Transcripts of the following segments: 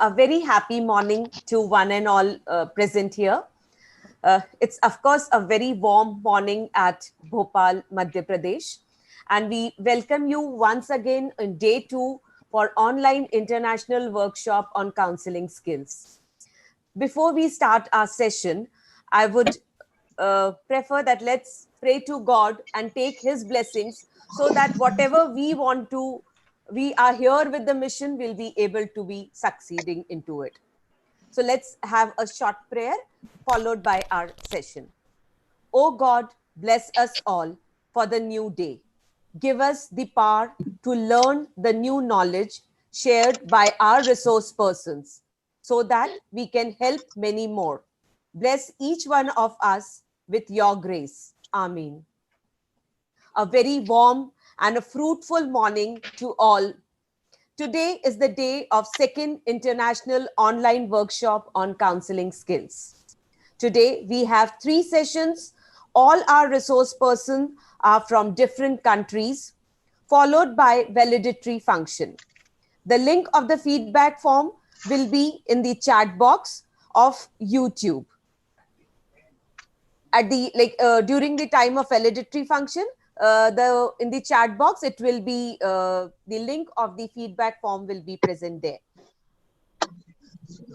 A very happy morning to one and all present here. It's, of course, a very warm morning at Bhopal, Madhya Pradesh. And we welcome you once again on day 2 for online international workshop on counseling skills. Before we start our session, I would prefer that let's pray to God and take His blessings so that whatever we are here with the mission, we'll be able to be succeeding into it. So let's have a short prayer followed by our session. Oh God, bless us all for the new day. Give us the power to learn the new knowledge shared by our resource persons so that we can help many more. Bless each one of us with your grace. Amen. A very warm and a fruitful morning to all. Today is the day of second international online workshop on counseling skills. Today we have 3 sessions. All our resource persons are from different countries, followed by validatory function. The link of the feedback form will be in the chat box of YouTube. At the during the time of validatory function, in the chat box, it will be the link of the feedback form will be present there.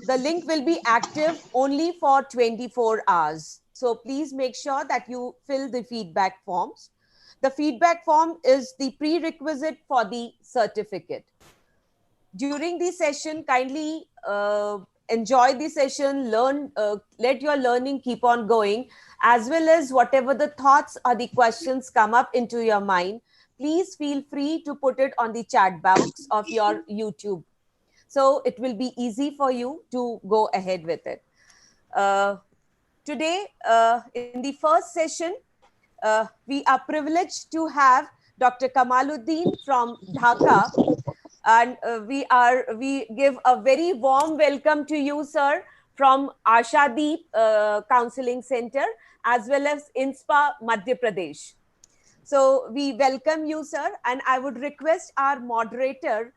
The link will be active only for 24 hours. So please make sure that you fill the feedback forms. The feedback form is the prerequisite for the certificate. During the session, kindly enjoy the session, learn, let your learning keep on going, as well as whatever the thoughts or the questions come up into your mind, please feel free to put it on the chat box of your YouTube. So it will be easy for you to go ahead with it. Today, in the first session, we are privileged to have Dr. Kamaluddin from Dhaka. And we give a very warm welcome to you, sir, from ASHADEEP Counseling Center, as well as INSPA, Madhya Pradesh. So we welcome you, sir, and I would request our moderator,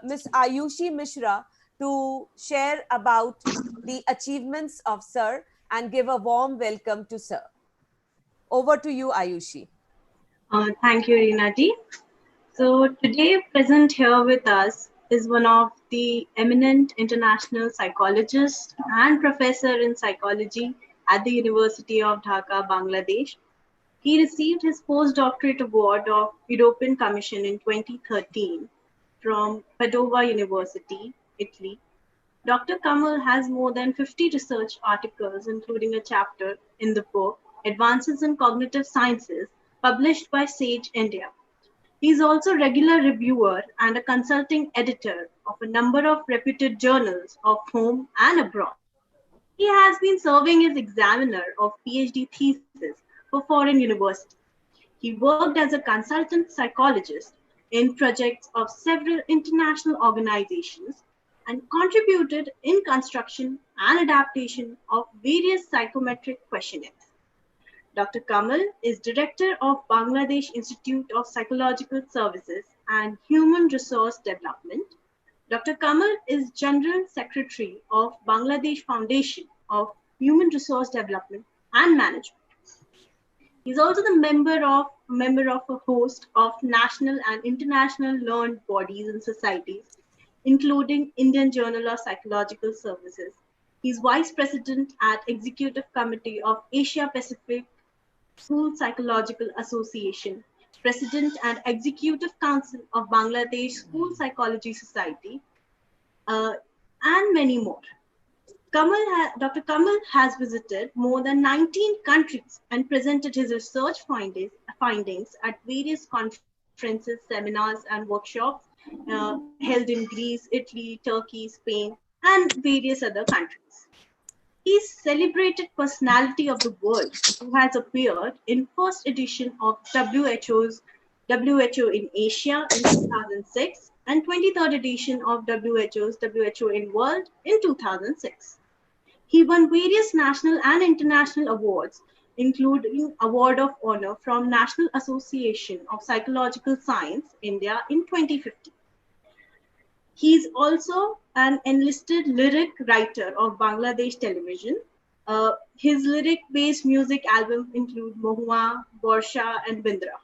Ms. Ayushi Mishra, to share about the achievements of sir and give a warm welcome to sir. Over to you, Ayushi. Thank you, Reena ji. So today present here with us is one of the eminent international psychologists and professor in psychology at the University of Dhaka, Bangladesh. He received his postdoctorate award of European Commission in 2013 from Padova University, Italy. Dr. Kamal has more than 50 research articles, including a chapter in the book Advances in Cognitive Sciences, published by Sage India. He is also a regular reviewer and a consulting editor of a number of reputed journals of home and abroad. He has been serving as examiner of PhD thesis for foreign universities. He worked as a consultant psychologist in projects of several international organizations and contributed in construction and adaptation of various psychometric questionnaires. Dr. Kamal is Director of Bangladesh Institute of Psychological Services and Human Resource Development. Dr. Kamal is General Secretary of Bangladesh Foundation of Human Resource Development and Management. He is also the member of a host of national and international learned bodies and societies, including Indian Journal of Psychological Services. He is Vice President at Executive Committee of Asia Pacific School Psychological Association, President and Executive Council of Bangladesh School Psychology Society, and many more. Dr. Kamal has visited more than 19 countries and presented his research findings at various conferences, seminars, and workshops held in Greece, Italy, Turkey, Spain, and various other countries. He's celebrated personality of the world who has appeared in first edition of WHO's WHO in Asia in 2006 and 23rd edition of WHO's WHO in World in 2006. He won various national and international awards, including Award of Honor from National Association of Psychological Science, India in 2015. He's also an enlisted lyric writer of Bangladesh television. His lyric-based music albums include Mohua, Borsha, and Bindra.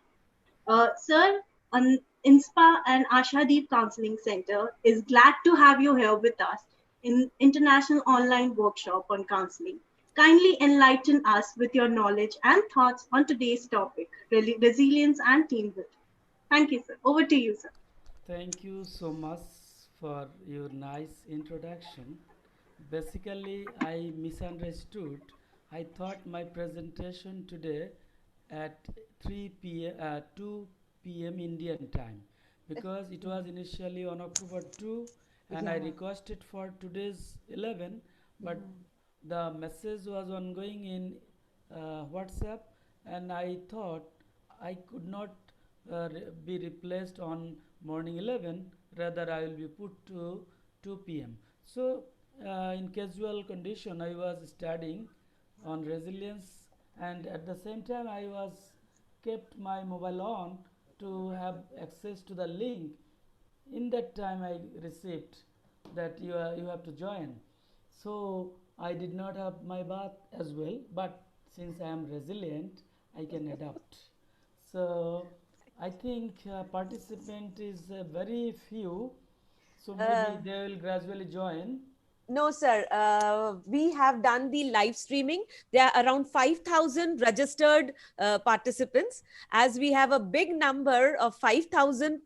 Sir, INSPA and ASHADEEP Counselling Center is glad to have you here with us in International Online Workshop on Counseling. Kindly enlighten us with your knowledge and thoughts on today's topic, resilience and team building. Thank you, sir. Over to you, sir. Thank you so much for your nice introduction. Basically, I misunderstood. I thought my presentation today at 3 p.m. 2 p.m. Indian time because it was initially on October 2 and I Yeah. requested for today's 11, but the message was ongoing in WhatsApp, and I thought I could not be replaced on morning 11, rather I will be put to 2 p.m. So in casual condition I was studying on resilience, and at the same time I was kept my mobile on to have access to the link. In that time I received that you have to join. So I did not have my bath as well, but since I am resilient I can adapt. So I think participant is very few, so maybe Uh, they will gradually join. no, sir. We have done the live streaming. There are around 5,000 registered participants. As we have a big number of 5,000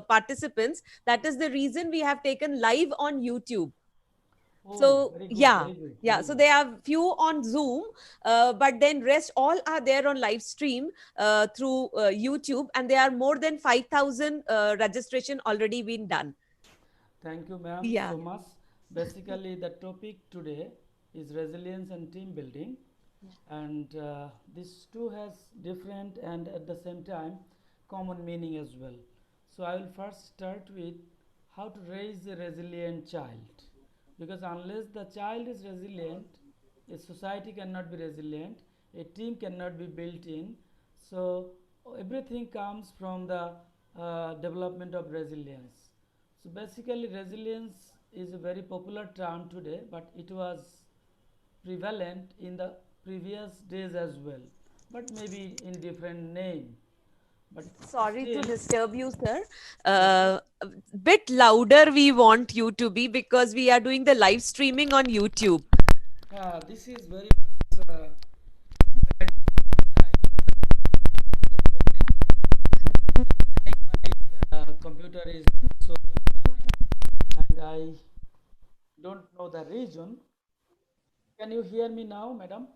participants, that is the reason we have taken live on YouTube. Oh, So very good, yeah, very good, yeah. very So good. there are few on Zoom, but then rest all are there on live stream through YouTube, and there are more than 5,000 registration already been done. Thank you, ma'am, Yeah. so much. Basically, the topic today is resilience and team building, and this too has different and at the same time common meaning as well. So, I will first start with how to raise a resilient child, because unless the child is resilient, a society cannot be resilient, a team cannot be built in. So, everything comes from the development of resilience. So basically, resilience is a very popular term today, but it was prevalent in the previous days as well, but maybe in different name. But Sorry to still, disturb you, sir. okay. A bit louder we want you to be because we are doing the live streaming on YouTube. This is very much bad side because my computer is not so loud and I don't know the reason. Can you hear me now, madam?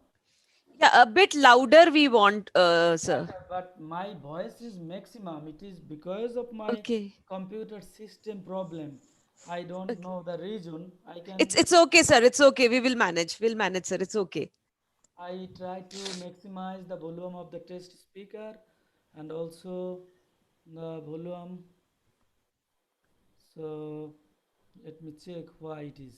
Yeah, a bit louder we want, sir. But my voice is maximum. It is because of my Okay. computer system problem. I don't Okay. know the reason. It's okay, sir. It's okay. We will manage. We'll manage, sir. It's okay. I try to maximize the volume of the test speaker and also the volume. So let me check why it is.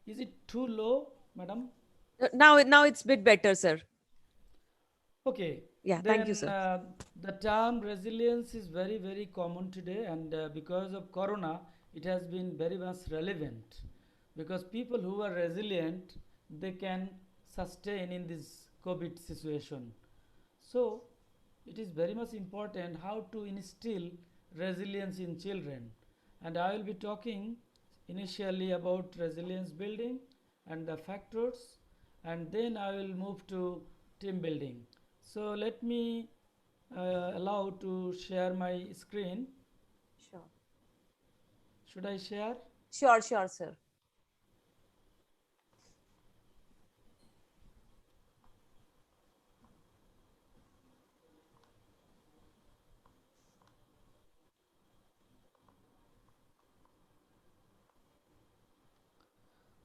Is it too low, madam? Now it's a bit better, sir. Okay, Yeah. Thank you, then sir. the term resilience is very, very common today, and because of Corona, it has been very much relevant. Because people who are resilient, they can sustain in this COVID situation. So, it is very much important how to instill resilience in children. And I will be talking initially about resilience building and the factors, and then I will move to team building. So, let me allow to share my screen. Sure. Should I share? Sure, sure, sir.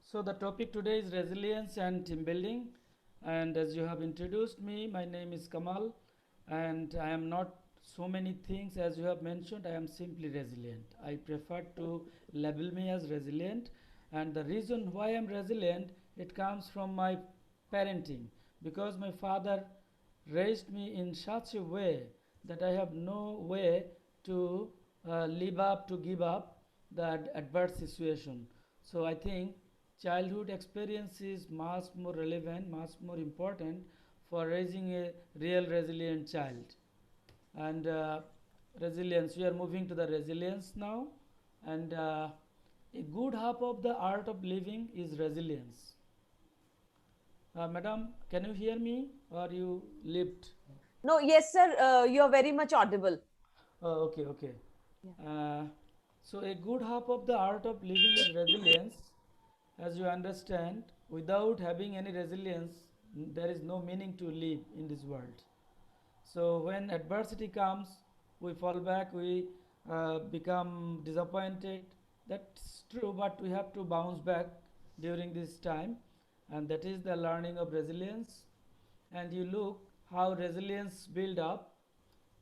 So the topic today is resilience and team building. And as you have introduced me, my name is Kamal, and I am not so many things as you have mentioned. I am simply resilient. I prefer to label me as resilient, and the reason why I am resilient, it comes from my parenting, because my father raised me in such a way that I have no way to live up, to give up the adverse situation. So I think childhood experience is much more relevant, much more important for raising a real resilient child. And resilience, we are moving to the resilience now. And a good half of the art of living is resilience. Madam, can you hear me or you lived? No, yes, sir. You're very much audible. Oh, okay, okay. Yeah. So a good half of the art of living is resilience. As you understand, without having any resilience, there is no meaning to live in this world. So when adversity comes, we fall back, we become disappointed. That's true, but we have to bounce back during this time, and that is the learning of resilience. And you look how resilience build up.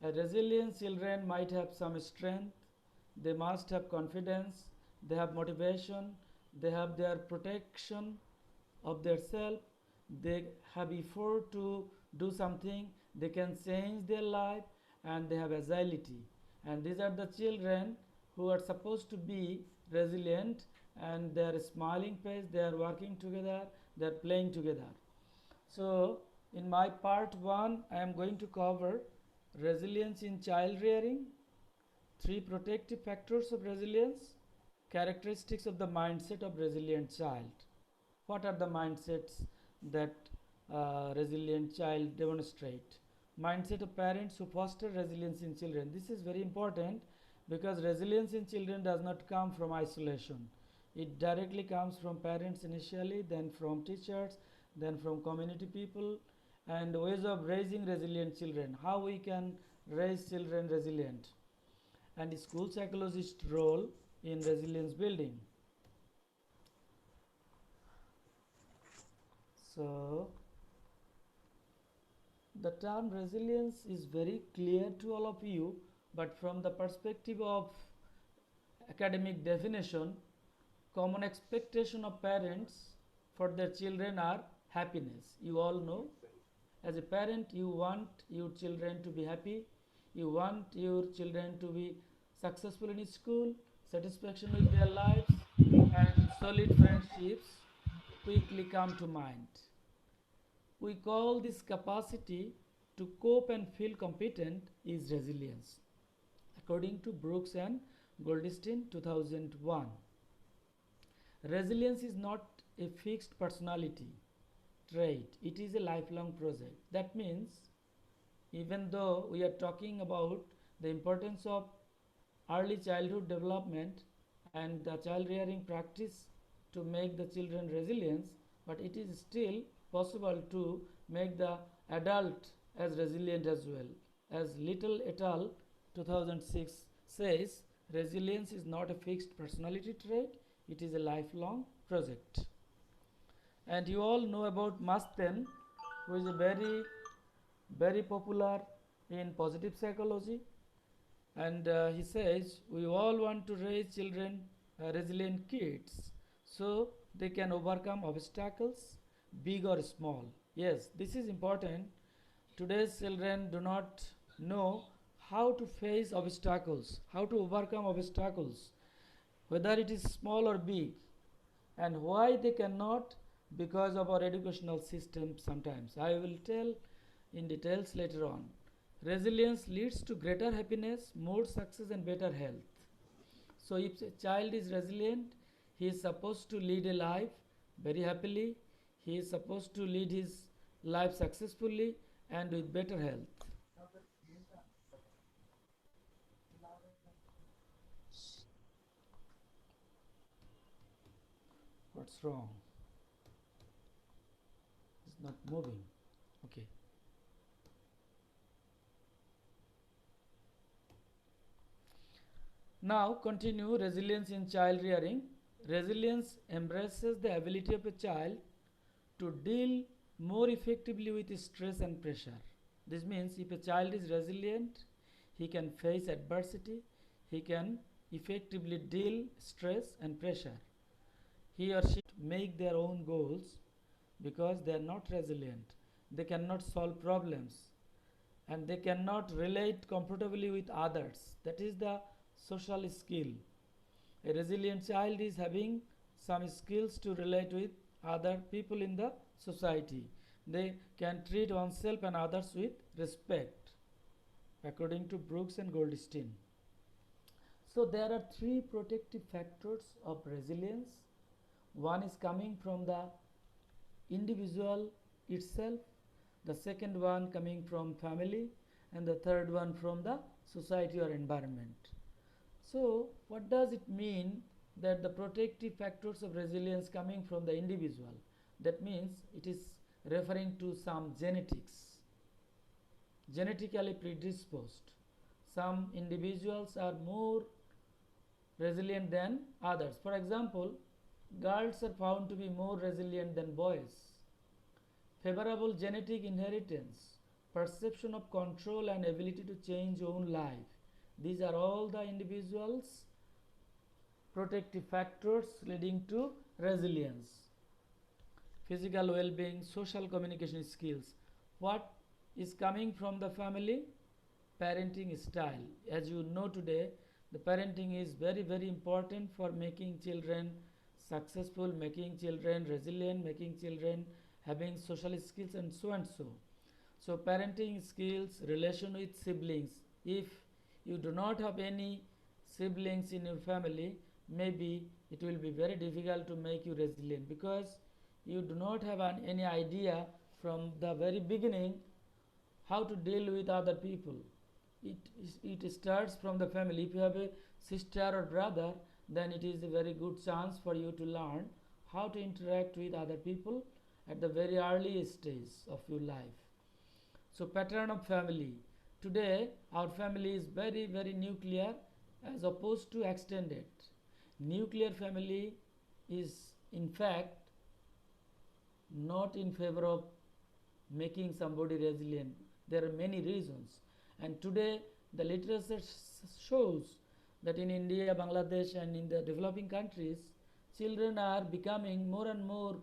A resilient children might have some strength, they must have confidence, they have motivation, they have their protection of their self, they have effort to do something, they can change their life, and they have agility. And these are the children who are supposed to be resilient, and they are smiling face, they are working together, they are playing together. So, in my part 1, I am going to cover resilience in child rearing, 3 protective factors of resilience, characteristics of the mindset of resilient child. What are the mindsets that resilient child demonstrate? Mindset of parents who foster resilience in children. This is very important because resilience in children does not come from isolation. It directly comes from parents initially, then from teachers, then from community people, and ways of raising resilient children. How we can raise children resilient, and school psychologist role in resilience building. So the term resilience is very clear to all of you, but from the perspective of academic definition, common expectation of parents for their children are happiness. You all know, as a parent, you want your children to be happy, you want your children to be successful in school, satisfaction with their lives, and solid friendships quickly come to mind. We call this capacity to cope and feel competent is resilience, according to Brooks and Goldstein 2001. Resilience is not a fixed personality trait, it is a lifelong project. That means, even though we are talking about the importance of early childhood development and the child rearing practice to make the children resilient, but it is still possible to make the adult as resilient as well. As Little et al. 2006 says, resilience is not a fixed personality trait, it is a lifelong project. And you all know about Masten, who is a very popular in positive psychology, and he says we all want to raise children resilient kids so they can overcome obstacles, big or small. Yes, this is important. Today's children do not know how to face obstacles, how to overcome obstacles, whether it is small or big. And why they cannot? Because of our educational system sometimes. I will tell in details later on. Resilience leads to greater happiness, more success, and better health. So if a child is resilient, he is supposed to lead a life very happily, he is supposed to lead his life successfully and with better health. What's wrong? It's not moving. Okay. Now continue resilience in child rearing. Resilience embraces the ability of a child to deal more effectively with stress and pressure. This means if a child is resilient, he can face adversity, he can effectively deal stress and pressure. He or she make their own goals because they are not resilient. They cannot solve problems. and they cannot relate comfortably with others. That is the social skill. A resilient child is having some skills to relate with other people in the society. They can treat oneself and others with respect, according to Brooks and Goldstein. So there are three protective factors of resilience. One is coming from the individual itself, the second one coming from family, and the third one from the society or environment. So what does it mean that the protective factors of resilience coming from the individual? That means it is referring to some genetics, genetically predisposed. Some individuals are more resilient than others. For example, girls are found to be more resilient than boys. Favorable genetic inheritance, perception of control and ability to change own life. These are all the individuals' protective factors leading to resilience. Physical well-being, social communication skills. What is coming from the family? Parenting style. As you know today, the parenting is very important for making children successful, making children resilient, making children having social skills, and so and so. So parenting skills, relation with siblings. If you do not have any siblings in your family, maybe it will be very difficult to make you resilient, because you do not have any idea from the very beginning how to deal with other people. It starts from the family. If you have a sister or brother, then it is a very good chance for you to learn how to interact with other people at the very early stage of your life. So pattern of family. Today our family is very nuclear as opposed to extended. Nuclear family is in fact not in favor of making somebody resilient. There are many reasons, and today the literature shows that in India, Bangladesh, and in the developing countries, children are becoming more and more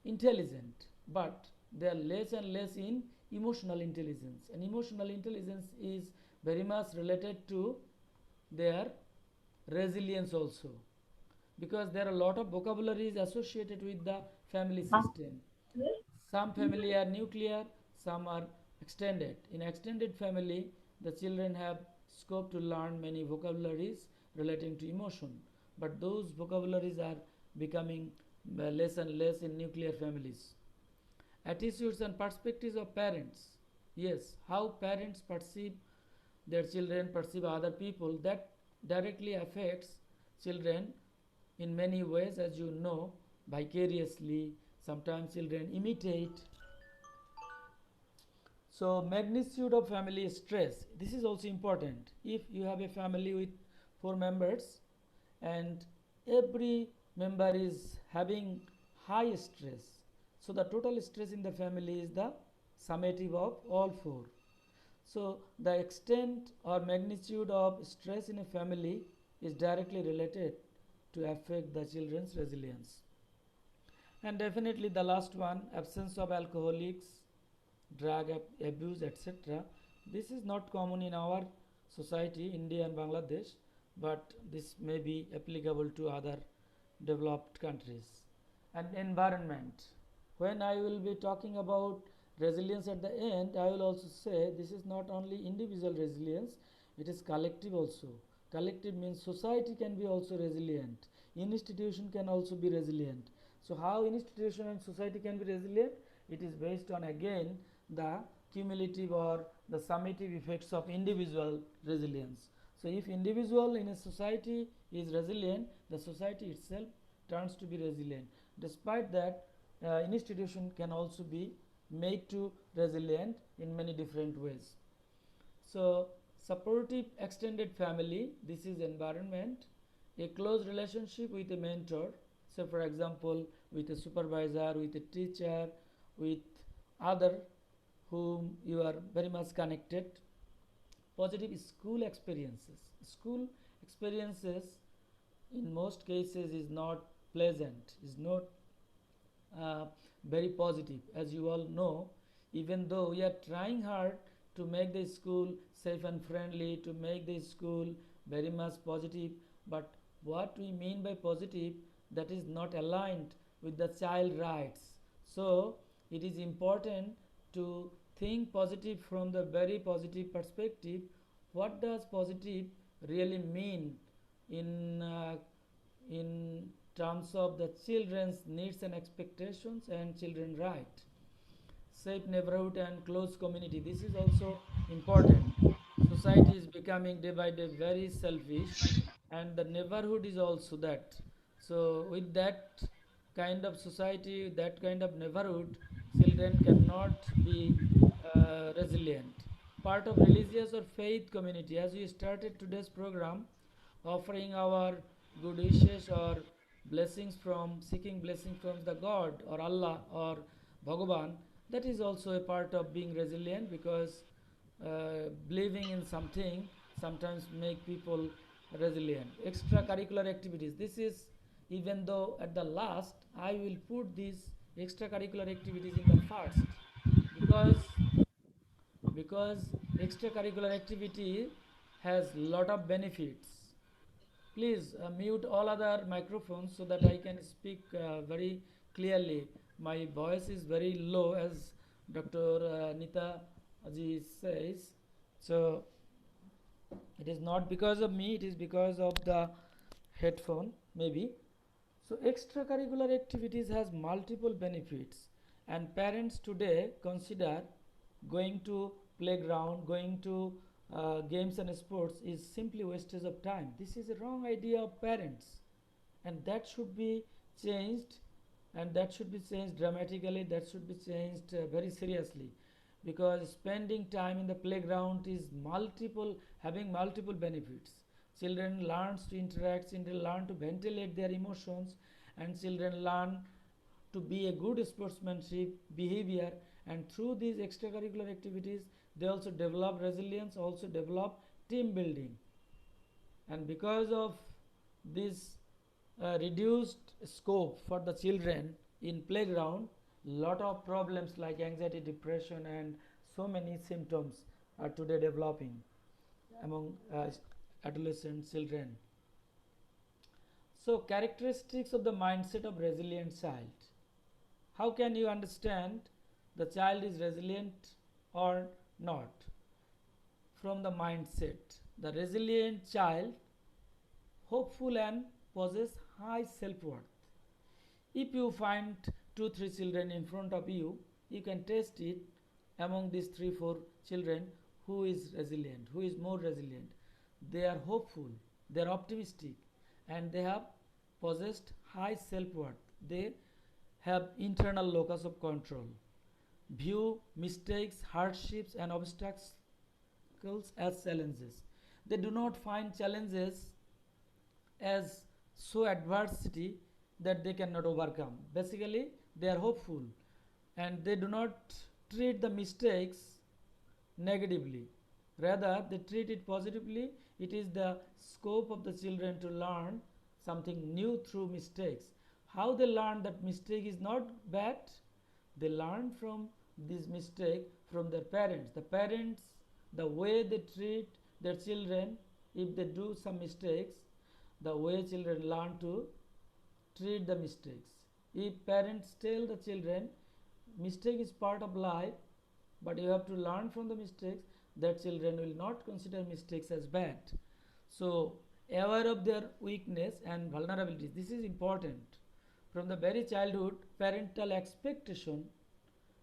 intelligent, but they are less and less in emotional intelligence, and emotional intelligence is very much related to their resilience also, because there are a lot of vocabularies associated with the family system. Some family are nuclear, some are extended. In extended family, the children have scope to learn many vocabularies relating to emotion, but those vocabularies are becoming less and less in nuclear families. Attitudes and perspectives of parents. Yes, how parents perceive their children, perceive other people, that directly affects children in many ways, as you know, vicariously. Sometimes children imitate. So magnitude of family stress, this is also important. If you have a family with 4 members and every member is having high stress, so the total stress in the family is the summative of all 4. So the extent or magnitude of stress in a family is directly related to affect the children's resilience. And definitely the last one, absence of alcoholics, drug abuse, etc. This is not common in our society, India and Bangladesh, but this may be applicable to other developed countries. And environment. When I will be talking about resilience at the end, I will also say this is not only individual resilience, it is collective also. Collective means society can be also resilient. Institution can also be resilient. So how institution and society can be resilient? It is based on again the cumulative or the summative effects of individual resilience. So if individual in a society is resilient, the society itself turns to be resilient. Despite that, institution can also be made to resilient in many different ways. So supportive extended family, this is environment. A close relationship with a mentor, so for example with a supervisor, with a teacher, with other whom you are very much connected. Positive school experiences. School experiences in most cases is not pleasant, is not very positive. As you all know, even though we are trying hard to make the school safe and friendly, to make the school very much positive, but what we mean by positive, that is not aligned with the child rights. So it is important to think positive from the very positive perspective. What does positive really mean in terms of the children's needs and expectations and children right? Safe neighborhood and close community, this is also important. Society is becoming day by day very selfish, and the neighborhood is also that. So with that kind of society, that kind of neighborhood, children cannot be resilient. Part of religious or faith community, as we started today's program, offering our good wishes or blessings from seeking blessings from the God or Allah or Bhagavan, that is also a part of being resilient, because believing in something sometimes make people resilient. Extracurricular activities, this is, even though at the last I will put these extracurricular activities in the first, because extracurricular activity has lot of benefits. Please mute all other microphones so that I can speak very clearly. My voice is very low, as Dr. Nita ji says. So it is not because of me, it is because of the headphone maybe. So extracurricular activities has multiple benefits, and parents today consider going to playground, going to games and sports is simply wastage of time. This is a wrong idea of parents, and that should be changed, and that should be changed dramatically, that should be changed very seriously, because spending time in the playground is having multiple benefits. Children learns to interact, children learn to ventilate their emotions, and children learn to be a good sportsmanship behavior, and through these extracurricular activities they also develop resilience, also develop team building. And because of this reduced scope for the children in playground, lot of problems like anxiety, depression, and so many symptoms are today developing among adolescent children. So characteristics of the mindset of resilient child. How can you understand the child is resilient or not? From the mindset, the resilient child hopeful and possess high self-worth. If you find 2-3 children in front of you, you can test it among these 3-4 children who is resilient, who is more resilient. They are hopeful, they are optimistic, and they have possessed high self-worth. They have internal locus of control, view mistakes, hardships, and obstacles as challenges. They do not find challenges as so adversity that they cannot overcome. Basically, they are hopeful, and they do not treat the mistakes negatively. Rather, they treat it positively. It is the scope of the children to learn something new through mistakes. How they learn that mistake is not bad? They learn from this mistake from their parents. The parents, the way they treat their children, if they do some mistakes, the way children learn to treat the mistakes. If parents tell the children mistake is part of life, but you have to learn from the mistakes, that children will not consider mistakes as bad. So aware of their weakness and vulnerabilities, this is important. From the very childhood, parental expectation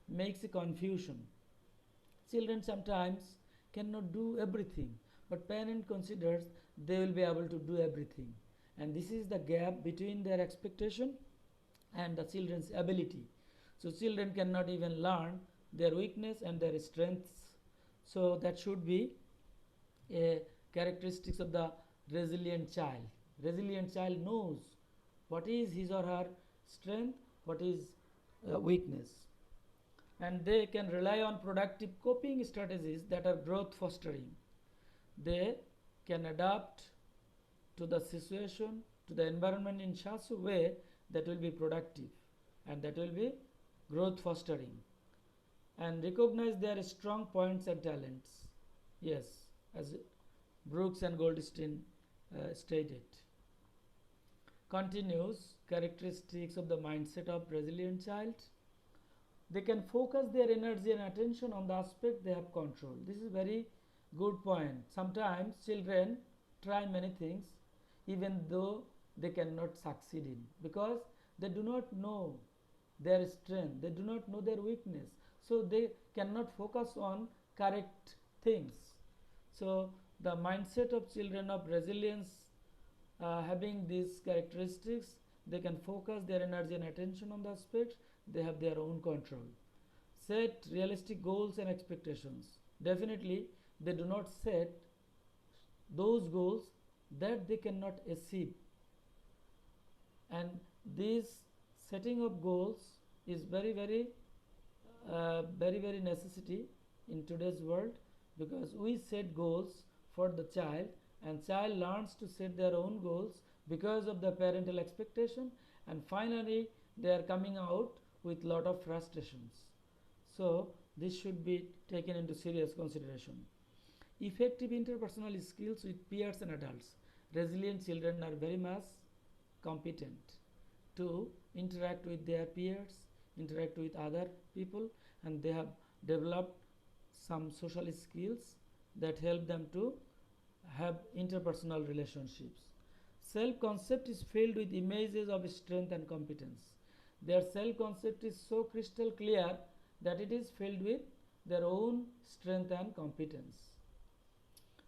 makes a confusion. Children sometimes cannot do everything, but parent considers they will be able to do everything, and this is the gap between their expectation and the children's ability. So children cannot even learn their weakness and their strengths. So that should be a characteristics of the resilient child. Resilient child knows what is his or her strength, what is weakness, and they can rely on productive coping strategies that are growth fostering. They can adapt to the situation, to the environment in such a way that will be productive and that will be growth fostering. and recognize their strong points and talents. Yes, as Brooks and Goldstein stated. Continues characteristics of the mindset of resilient child. They can focus their energy and attention on the aspect they have control. This is very good point. Sometimes children try many things even though they cannot succeed in, because they do not know their strength, they do not know their weakness, so they cannot focus on correct things. So the mindset of children of resilience, having these characteristics, they can focus their energy and attention on the aspects they have their own control. Set realistic goals and expectations. Definitely they do not set those goals that they cannot achieve, and this setting of goals is very necessity in today's world, because we set goals for the child and child learns to set their own goals because of the parental expectation, and finally they are coming out with lot of frustrations. So this should be taken into serious consideration. Effective interpersonal skills with peers and adults. Resilient children are very much competent to interact with their peers, interact with other people, and they have developed some social skills that help them to have interpersonal relationships. Self concept is filled with images of strength and competence. Their self concept is so crystal clear that it is filled with their own strength and competence.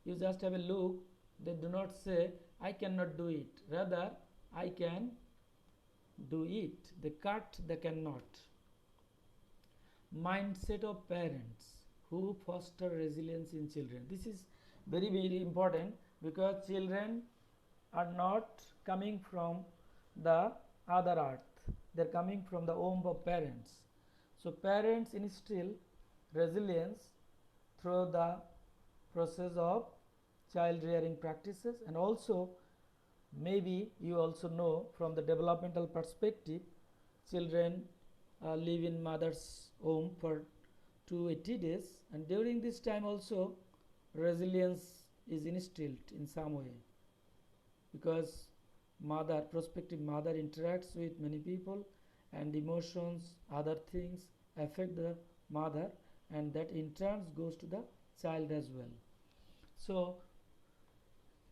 You just have a look, they do not say, I cannot do it, rather, I can do it. They cut the cannot. Mindset of parents who foster resilience in children. This is very important, because children are not coming from the other earth, they are coming from the womb of parents. So parents instill resilience through the process of child rearing practices, and also maybe you also know from the developmental perspective, children live in mother's womb for 280 days, and during this time also resilience is instilled in some way, because mother, prospective mother, interacts with many people, and emotions, other things affect the mother, and that in turn goes to the child as well. So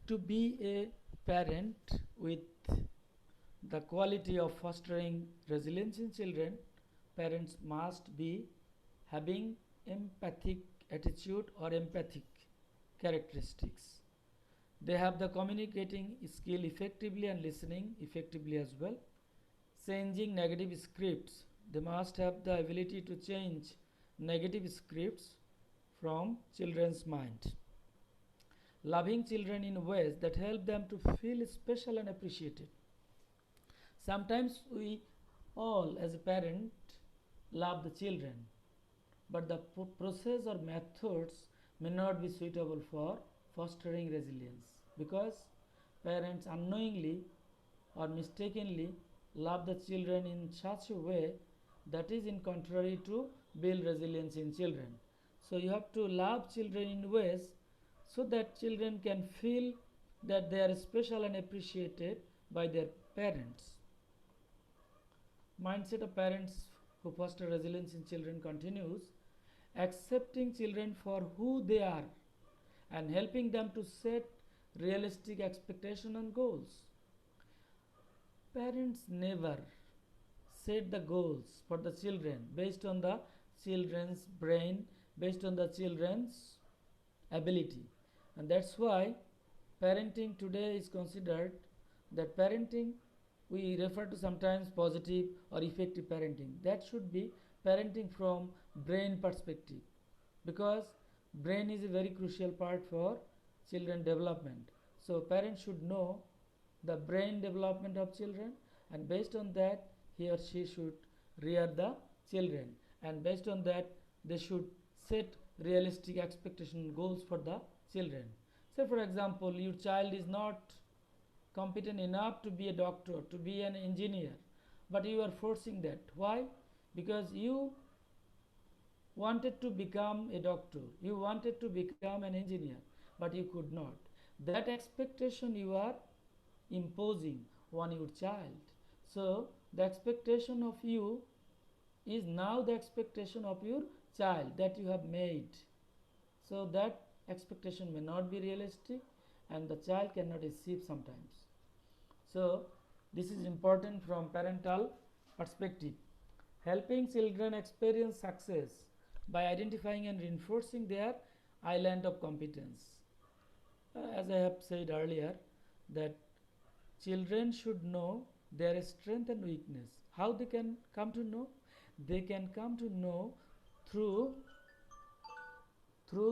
to be a parent with the quality of fostering resilience in children, parents must be having empathic attitude or empathic characteristics. They have the communicating skill effectively and listening effectively as well. Changing negative scripts. They must have the ability to change negative scripts from children's mind. Loving children in ways that help them to feel special and appreciated. Sometimes we all, as a parent, love the children, but the process or methods may not be suitable for fostering resilience, because parents unknowingly or mistakenly love the children in such a way that is in contrary to build resilience in children. So you have to love children in ways so that children can feel that they are special and appreciated by their parents. Mindset of parents who foster resilience in children continues accepting children for who they are and helping them to set realistic expectations and goals. Parents never set the goals for the children based on the children's brain, based on the children's ability, and that's why parenting today is considered that parenting we refer to sometimes positive or effective parenting. That should be parenting from brain perspective, because brain is a very crucial part for children development. So parents should know the brain development of children, and based on that he or she should rear the children, and based on that they should set realistic expectation goals for the children. Say for example, your child is not competent enough to be a doctor, to be an engineer, but you are forcing that. Why? Because you wanted to become a doctor, you wanted to become an engineer, but you could not. That expectation you are imposing on your child. So, the expectation of you is now the expectation of your child that you have made. So, that expectation may not be realistic and the child cannot achieve sometimes. So, this is important from parental perspective. Helping children experience success by identifying and reinforcing their island of competence. As I have said earlier, that children should know their strength and weakness. How they can come to know? They can come to know through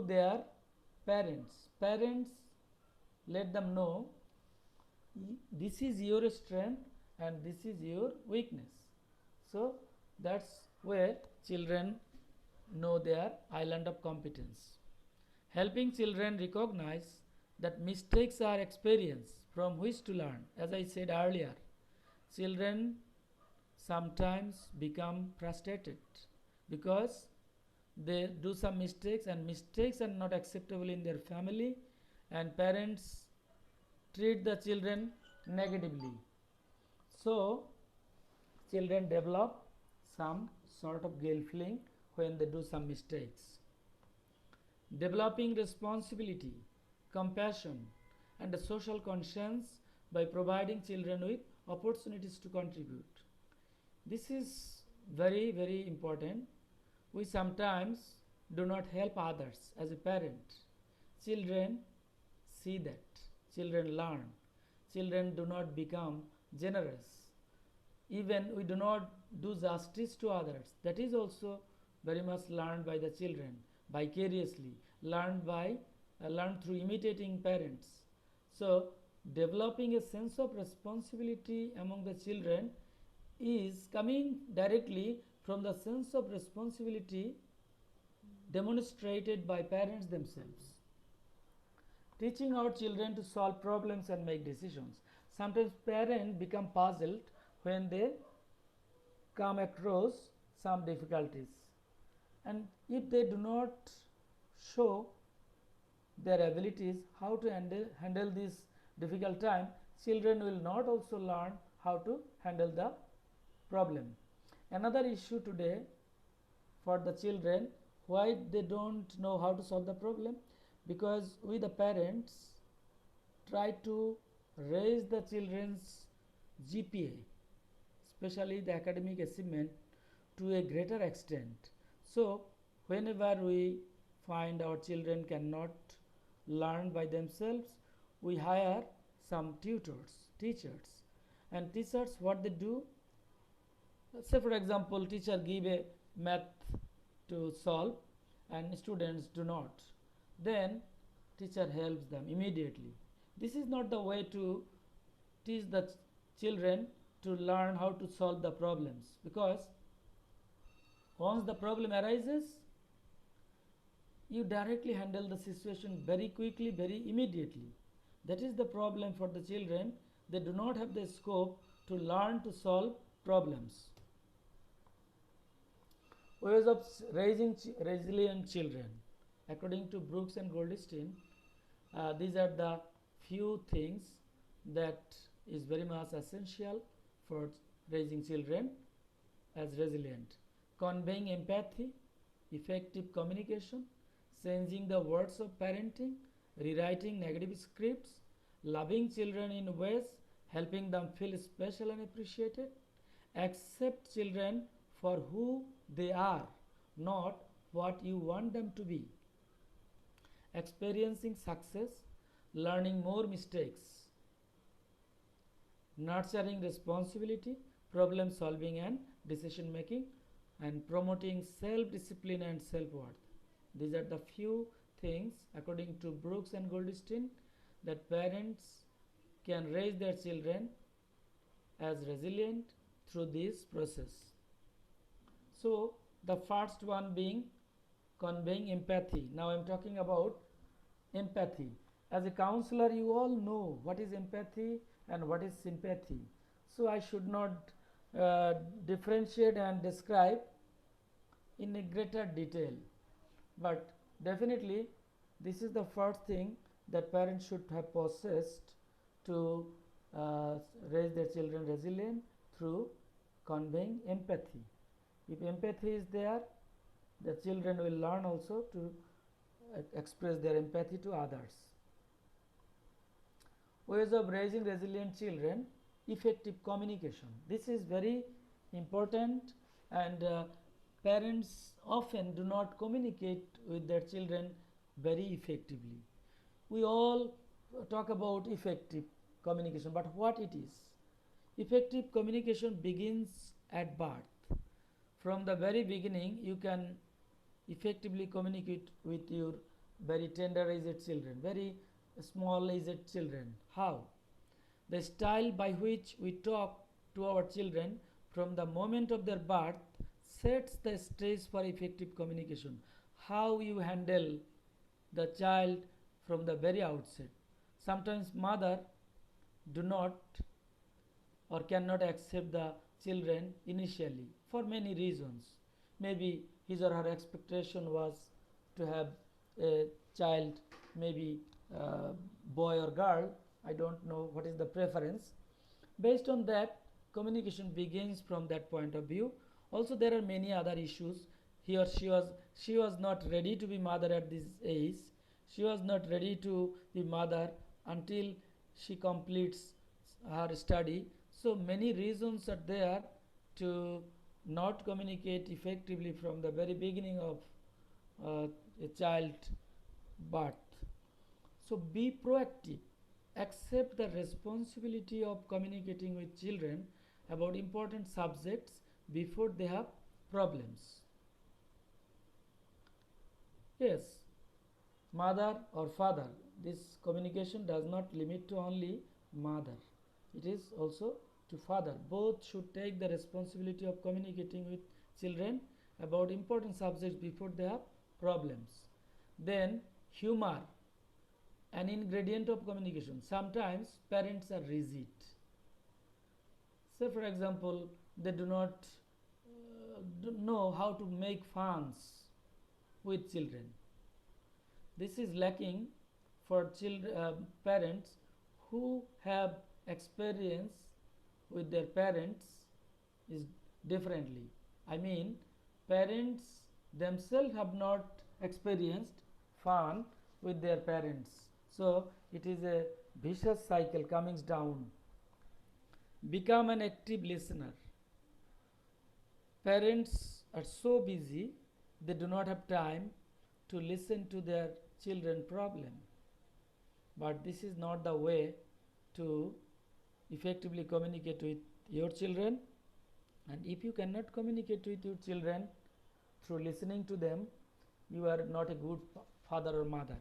their parents. Parents let them know this is your strength and this is your weakness. So that's where children know their island of competence. Helping children recognize that mistakes are experience from which to learn. As I said earlier, children sometimes become frustrated because they do some mistakes and mistakes are not acceptable in their family and parents treat the children negatively. So children develop some sort of guilt feeling when they do some mistakes. Developing responsibility, compassion, and a social conscience by providing children with opportunities to contribute. This is very, very important. We sometimes do not help others as a parent. Children see that, children learn, children do not become generous. Even we do not do justice to others. That is also very much learned by the children vicariously, learned through imitating parents. So developing a sense of responsibility among the children is coming directly from the sense of responsibility demonstrated by parents themselves. Teaching our children to solve problems and make decisions. Sometimes parents become puzzled when they come across some difficulties, and if they do not show their abilities how to handle this difficult time, children will not also learn how to handle the problem. Another issue today for the children, why they don't know how to solve the problem, because we the parents try to raise the children's GPA, especially the academic achievement, to a greater extent. So whenever we find our children cannot learn by themselves, we hire some teachers. And teachers, what they do, say for example, teacher give a math to solve and students do not, then teacher helps them immediately. This is not the way to teach the children to learn how to solve the problems, because once the problem arises, you directly handle the situation very quickly, very immediately. That is the problem for the children. They do not have the scope to learn to solve problems. Ways of raising resilient children. According to Brooks and Goldstein, these are the few things that is very much essential for raising children as resilient. Conveying empathy, effective communication, changing the words of parenting, rewriting negative scripts, loving children in ways, helping them feel special and appreciated, accept children for who they are, not what you want them to be, experiencing success, learning more mistakes, nurturing responsibility, problem solving and decision making, and promoting self-discipline and self-worth. These are the few things, according to Brooks and Goldstein, that parents can raise their children as resilient through this process. So the first one being conveying empathy. Now I am talking about empathy. As a counselor, you all know what is empathy and what is sympathy. So I should not differentiate and describe in a greater detail. But definitely, this is the first thing that parents should have possessed to uh, raise their children resilient through conveying empathy. If empathy is there, the children will learn also to express their empathy to others. Ways of raising resilient children: effective communication. This is very important, and parents often do not communicate with their children very effectively. We all talk about effective communication, but what it is? Effective communication begins at birth. From the very beginning, you can effectively communicate with your very tender aged children, very small aged children. How? The style by which we talk to our children from the moment of their birth sets the stage for effective communication. How you handle the child from the very outset. Sometimes mother do not or cannot accept the children initially for many reasons. Maybe his or her expectation was to have a child, maybe boy or girl. I don't know what is the preference. Based on that, communication begins from that point of view. Also, there are many other issues. He or she was not ready to be mother at this age. She was not ready to be mother until she completes her study. So many reasons are there to not communicate effectively from the very beginning of a child birth. So be proactive. Accept the responsibility of communicating with children about important subjects before they have problems. Yes, mother or father, this communication does not limit to only mother. It is also to father. Both should take the responsibility of communicating with children about important subjects before they have problems. Then humor, an ingredient of communication. Sometimes parents are rigid. Say for example, they do not know how to make funs with children. This is lacking for parents who have experience with their parents is differently. I mean, parents themselves have not experienced fun with their parents. So it is a vicious cycle coming down. Become an active listener. Parents are so busy, they do not have time to listen to their children problem. But this is not the way to effectively communicate with your children. And if you cannot communicate with your children through listening to them, you are not a good father or mother.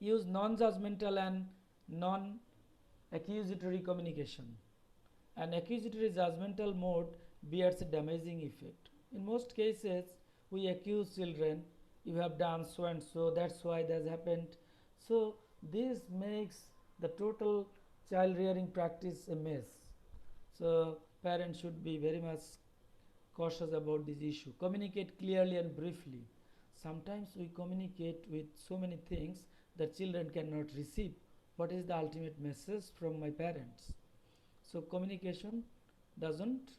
Use non-judgmental and non-accusatory communication. An accusatory judgmental mode bears a damaging effect. In most cases, we accuse children, you have done so and so, that's why that happened. So this makes the total child rearing practice a mess. So parents should be very much cautious about this issue. Communicate clearly and briefly. Sometimes we communicate with so many things that children cannot receive. What is the ultimate message from my parents? So communication doesn't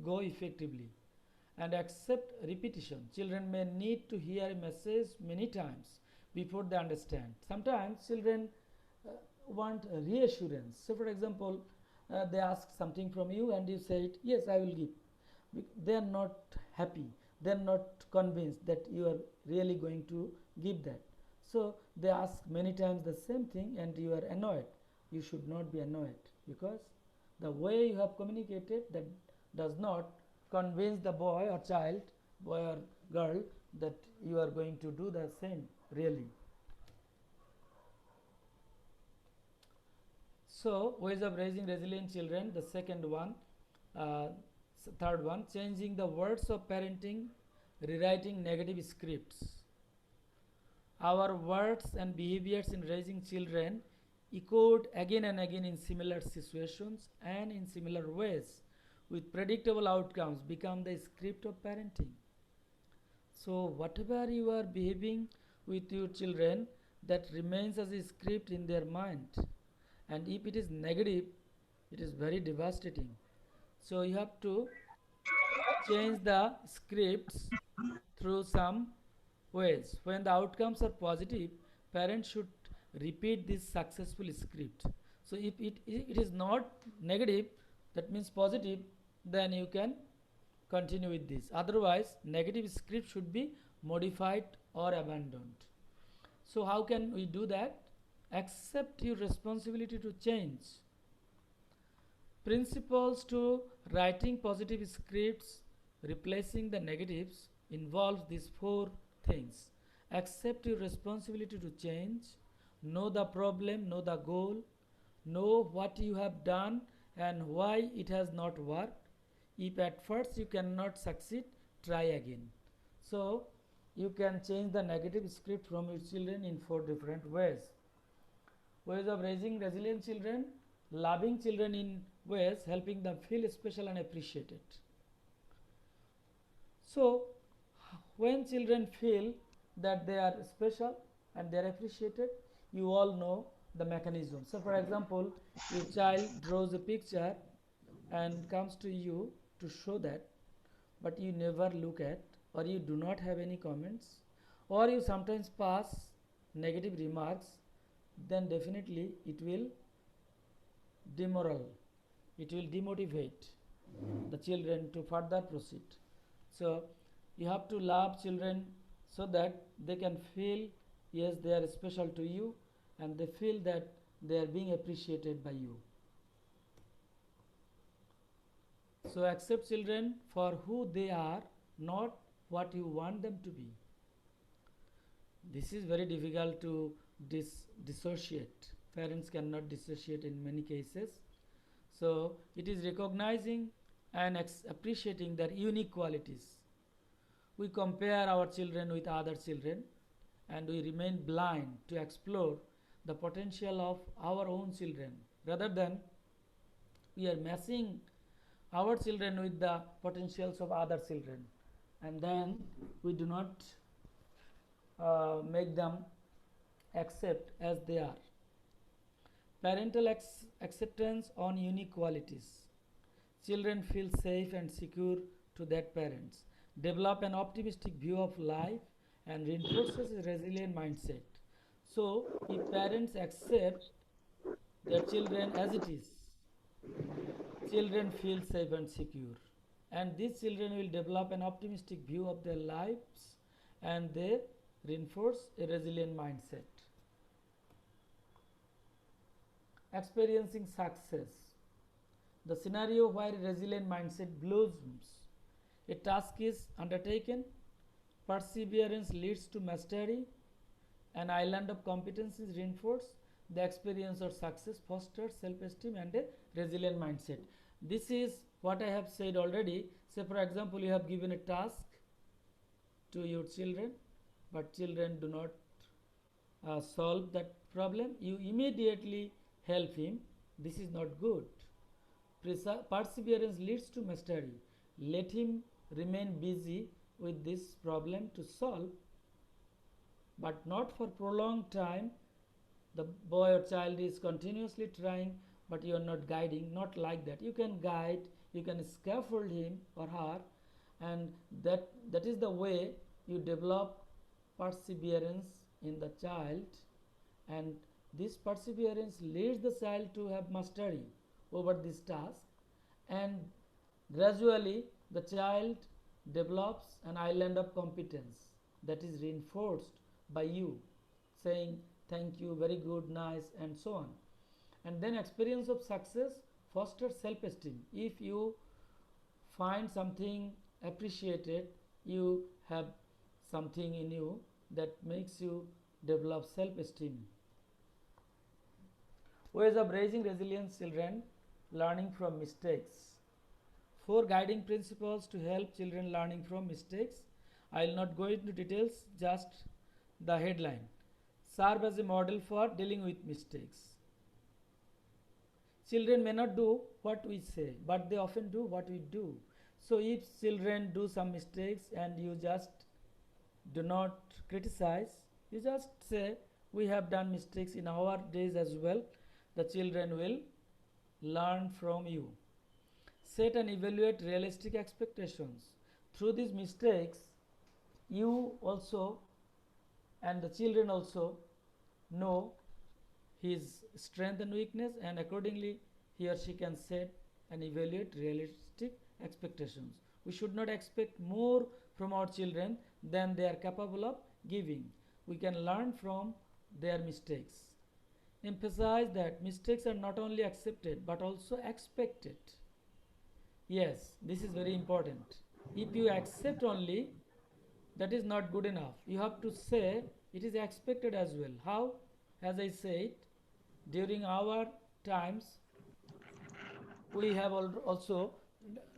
go effectively. And accept repetition. Children may need to hear a message many times before they understand. Sometimes children want reassurance. So for example, they ask something from you and you say, yes, I will give. They are not happy. They are not convinced that you are really going to give that. So they ask many times the same thing and you are annoyed. You should not be annoyed, because the way you have communicated, that does not convince the boy or child, boy or girl, that you are going to do the same really. So ways of raising resilient children, the second one, third one, changing the words of parenting, rewriting negative scripts. Our words and behaviors in raising children echoed again and again in similar situations and in similar ways. with predictable outcomes become the script of parenting. So, whatever you are behaving with your children, that remains as a script in their mind. And if it is negative, it is very devastating. So, you have to change the scripts through some ways. When the outcomes are positive, parents should repeat this successful script. So, if it is not negative, that means positive, then you can continue with this. Otherwise, negative script should be modified or abandoned. So, how can we do that? Accept your responsibility to change. Principles to writing positive scripts, replacing the negatives, involves these four things. Accept your responsibility to change, know the problem, know the goal, know what you have done and why it has not worked. If at first you cannot succeed, try again. So, you can change the negative script from your children in four different ways. Ways of raising resilient children: loving children in ways helping them feel special and appreciated. So, when children feel that they are special and they are appreciated, you all know the mechanism. So, for example, your child draws a picture and comes to you to show that, but you never look at, or you do not have any comments, or you sometimes pass negative remarks, then definitely it will demotivate the children to further proceed. So you have to love children so that they can feel, yes, they are special to you, and they feel that they are being appreciated by you. So accept children for who they are, not what you want them to be. This is very difficult to dissociate. Parents cannot dissociate in many cases. So it is recognizing and appreciating their unique qualities. We compare our children with other children and we remain blind to explore the potential of our own children, rather than we are matching our children with the potentials of other children, and then we do not make them accept as they are. Parental acceptance on unique qualities. Children feel safe and secure to their parents, develop an optimistic view of life, and reinforces a resilient mindset. So, if parents accept their children as it is, children feel safe and secure. And these children will develop an optimistic view of their lives and they reinforce a resilient mindset. Experiencing success. The scenario where a resilient mindset blossoms. A task is undertaken, perseverance leads to mastery, an island of competence is reinforced, the experience of success fosters self-esteem and a resilient mindset. This is what I have said already. Say for example, you have given a task to your children, but children do not solve that problem. You immediately help him. This is not good. Perseverance leads to mastery. Let him remain busy with this problem to solve, but not for prolonged time. The boy or child is continuously trying, but you are not guiding. Not like that. You can guide, you can scaffold him or her, and that is the way you develop perseverance in the child, and this perseverance leads the child to have mastery over this task, and gradually the child develops an island of competence that is reinforced by you saying thank you, very good, nice, and so on. And then experience of success fosters self-esteem. If you find something appreciated, you have something in you that makes you develop self-esteem. Ways of raising resilient children: learning from mistakes. 4 guiding principles to help children learning from mistakes. I will not go into details, just the headline. Serve as a model for dealing with mistakes. Children may not do what we say, but they often do what we do. So if children do some mistakes and you just do not criticize, you just say, we have done mistakes in our days as well, the children will learn from you. Set and evaluate realistic expectations. Through these mistakes, you also and the children also know his strength and weakness, and accordingly he or she can set and evaluate realistic expectations. We should not expect more from our children than they are capable of giving. We can learn from their mistakes. Emphasize that mistakes are not only accepted but also expected. Yes, this is very important. If you accept only, that is not good enough. You have to say it is expected as well. How? As I said, during our times, we have also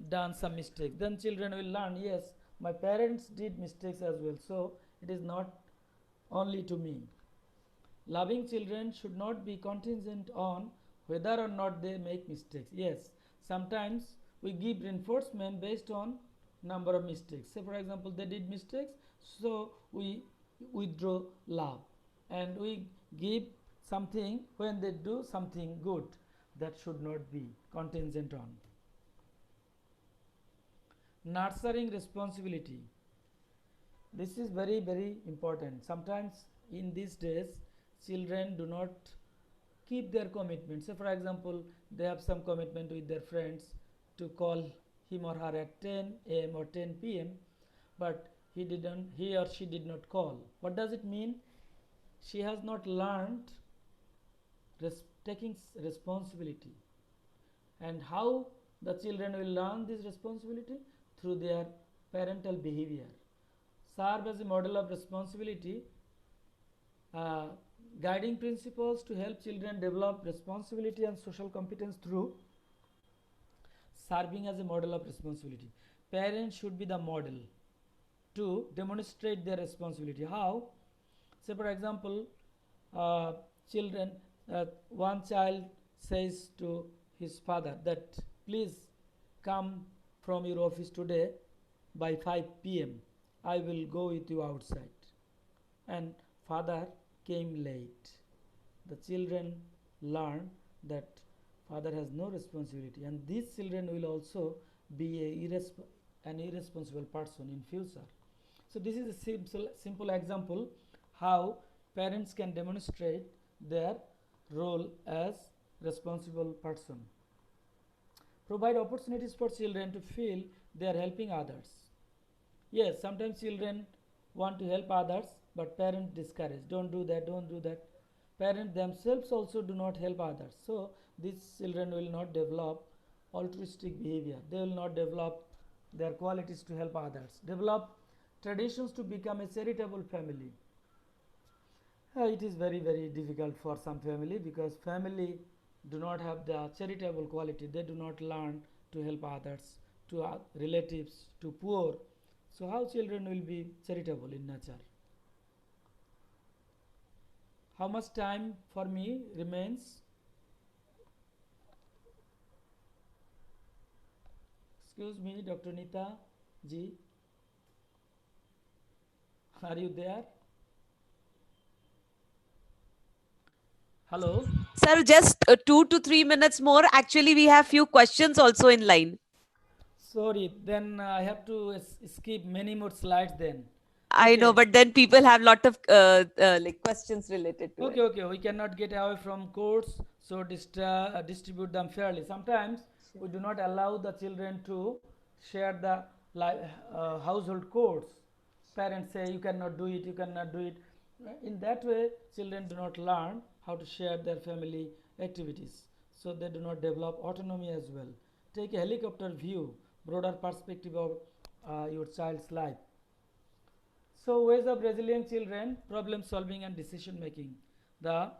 done some mistakes. Then children will learn, yes, my parents did mistakes as well, so it is not only to me. Loving children should not be contingent on whether or not they make mistakes. Yes, sometimes we give reinforcement based on number of mistakes. Say for example, they did mistakes, so we withdraw love, and we give something when they do something good. That should not be contingent on. Nurturing responsibility. This is very, very important. Sometimes in these days, children do not keep their commitment. So for example, they have some commitment with their friends to call him or her at 10 a.m. or 10 p.m. but he or she did not call. What does it mean? She has not learned taking responsibility. And how the children will learn this responsibility? Through their parental behavior. Serve as a model of responsibility. Guiding principles to help children develop responsibility and social competence through serving as a model of responsibility. Parents should be the model to demonstrate their responsibility. How? Say for example, one child says to his father that please come from your office today by 5 p.m. I will go with you outside. And father came late. The children learn that father has no responsibility, and these children will also be an irresponsible person in future. So this is a simple example how parents can demonstrate their role as responsible person. Provide opportunities for children to feel they are helping others. Yes, sometimes children want to help others, but parents discourage. Don't do that, don't do that. Parents themselves also do not help others. So these children will not develop altruistic behavior. They will not develop their qualities to help others. Develop traditions to become a charitable family. It is very, very difficult for some family, because family do not have the charitable quality. They do not learn to help others, to relatives, to poor. So how children will be charitable in nature? How much time for me remains? Excuse me, Dr. Nita ji. Are you there? Hello? Sir, just 2 to 3 minutes more. Actually, we have few questions also in line. Sorry, then I have to skip many more slides then. I know, but then people have lot of like questions related to it. Okay, we cannot get away from codes, so distribute them fairly. Sometimes we do not allow the children to share the household codes. Parents say you cannot do it, you cannot do it. In that way, children do not learn how to share their family activities, so they do not develop autonomy as well. Take a helicopter view, broader perspective of your child's life. So ways of resilient children: problem solving and decision making. The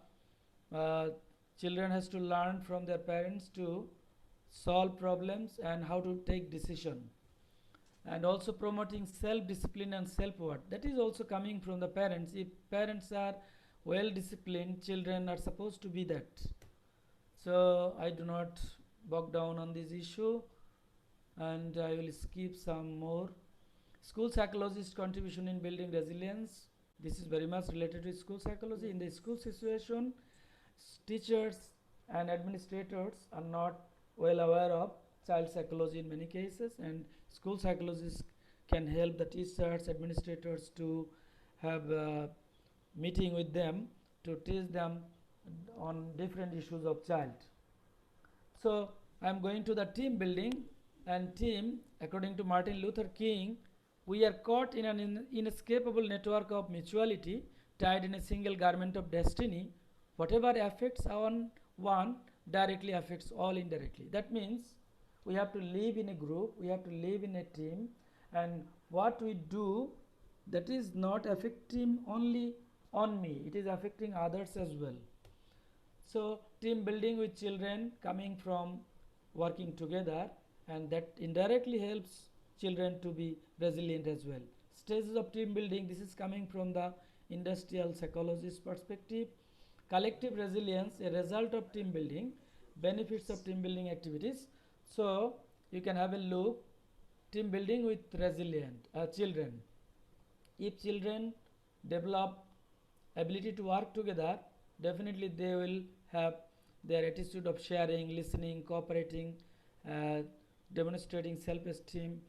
children has to learn from their parents to solve problems and how to take decision, and also promoting self discipline and self worth. That is also coming from the parents. If parents are well disciplined, children are supposed to be that. So I do not bog down on this issue, and I will skip some more. School psychologist contribution in building resilience. This is very much related to school psychology. In the school situation, teachers and administrators are not well aware of child psychology in many cases, and school psychologists can help the teachers, administrators to have a meeting with them to teach them on different issues of child. So I am going to the team building, and team, according to Martin Luther King, we are caught in an inescapable network of mutuality, tied in a single garment of destiny. Whatever affects one directly affects all indirectly. That means we have to live in a group, we have to live in a team, and what we do, that is not affecting only on me, it is affecting others as well. So team building with children coming from working together, and that indirectly helps children to be resilient as well. Stages of team building, this is coming from the industrial psychologist perspective. Collective resilience, a result of team building, benefits of team building activities. So you can have a look, team building with resilient children. If children develop ability to work together, definitely they will have their attitude of sharing, listening, cooperating, uh, demonstrating self-esteem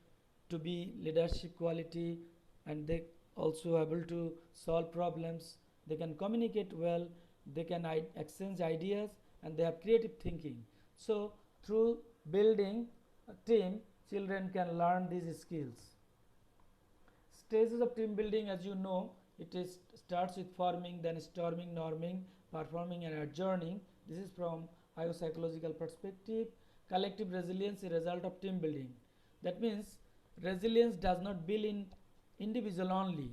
to be leadership quality, and they also able to solve problems. They can communicate well, they can exchange ideas, and they have creative thinking. So through building a team, children can learn these skills. Stages of team building, as you know, it is starts with forming, then storming, norming, performing, and adjourning. This is from psychological perspective. Collective resilience is a result of team building. That means resilience does not build in individual only.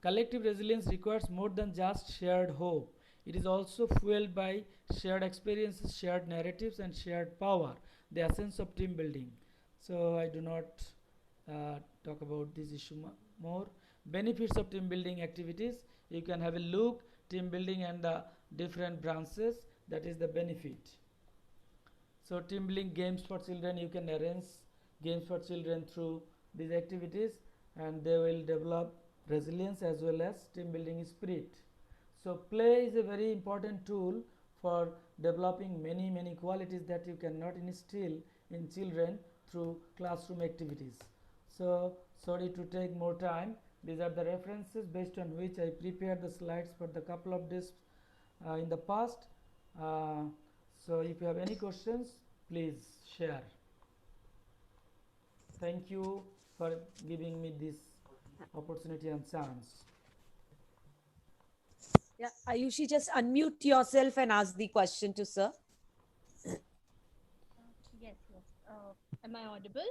Collective resilience requires more than just shared hope. It is also fueled by shared experiences, shared narratives, and shared power, the essence of team building. So I do not talk about this issue more. Benefits of team building activities, you can have a look, team building and the different branches, that is the benefit. So team building games for children, you can arrange games for children through these activities, and they will develop resilience as well as team building spirit. So play is a very important tool for developing many qualities that you cannot instill in children through classroom activities. So sorry to take more time. These are the references based on which I prepared the slides for the couple of days in the past. So if you have any questions, please share. Thank you for giving me this opportunity and chance. Yeah, Ayushi, just unmute yourself and ask the question to sir. Yes. Am I audible?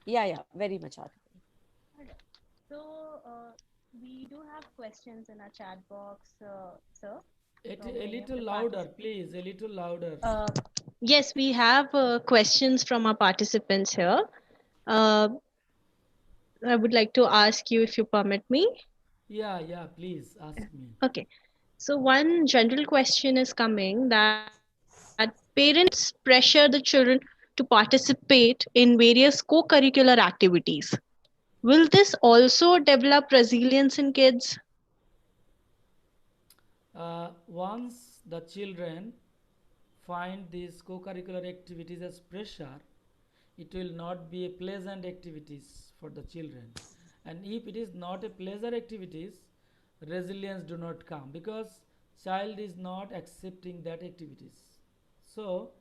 Yeah, very much audible. All right. So we do have questions in our chat box, sir. A little louder, please, a little louder. Yes, we have questions from our participants here. I would like to ask you if you permit me. Yeah, please ask me. Okay. So one general question is coming that parents pressure the children to participate in various co-curricular activities. Will this also develop resilience in kids? Once the children find these co-curricular activities as pressure, it will not be a pleasant activities for the children. And if it is not a pleasure activities, resilience do not come, because child is not accepting that activities. So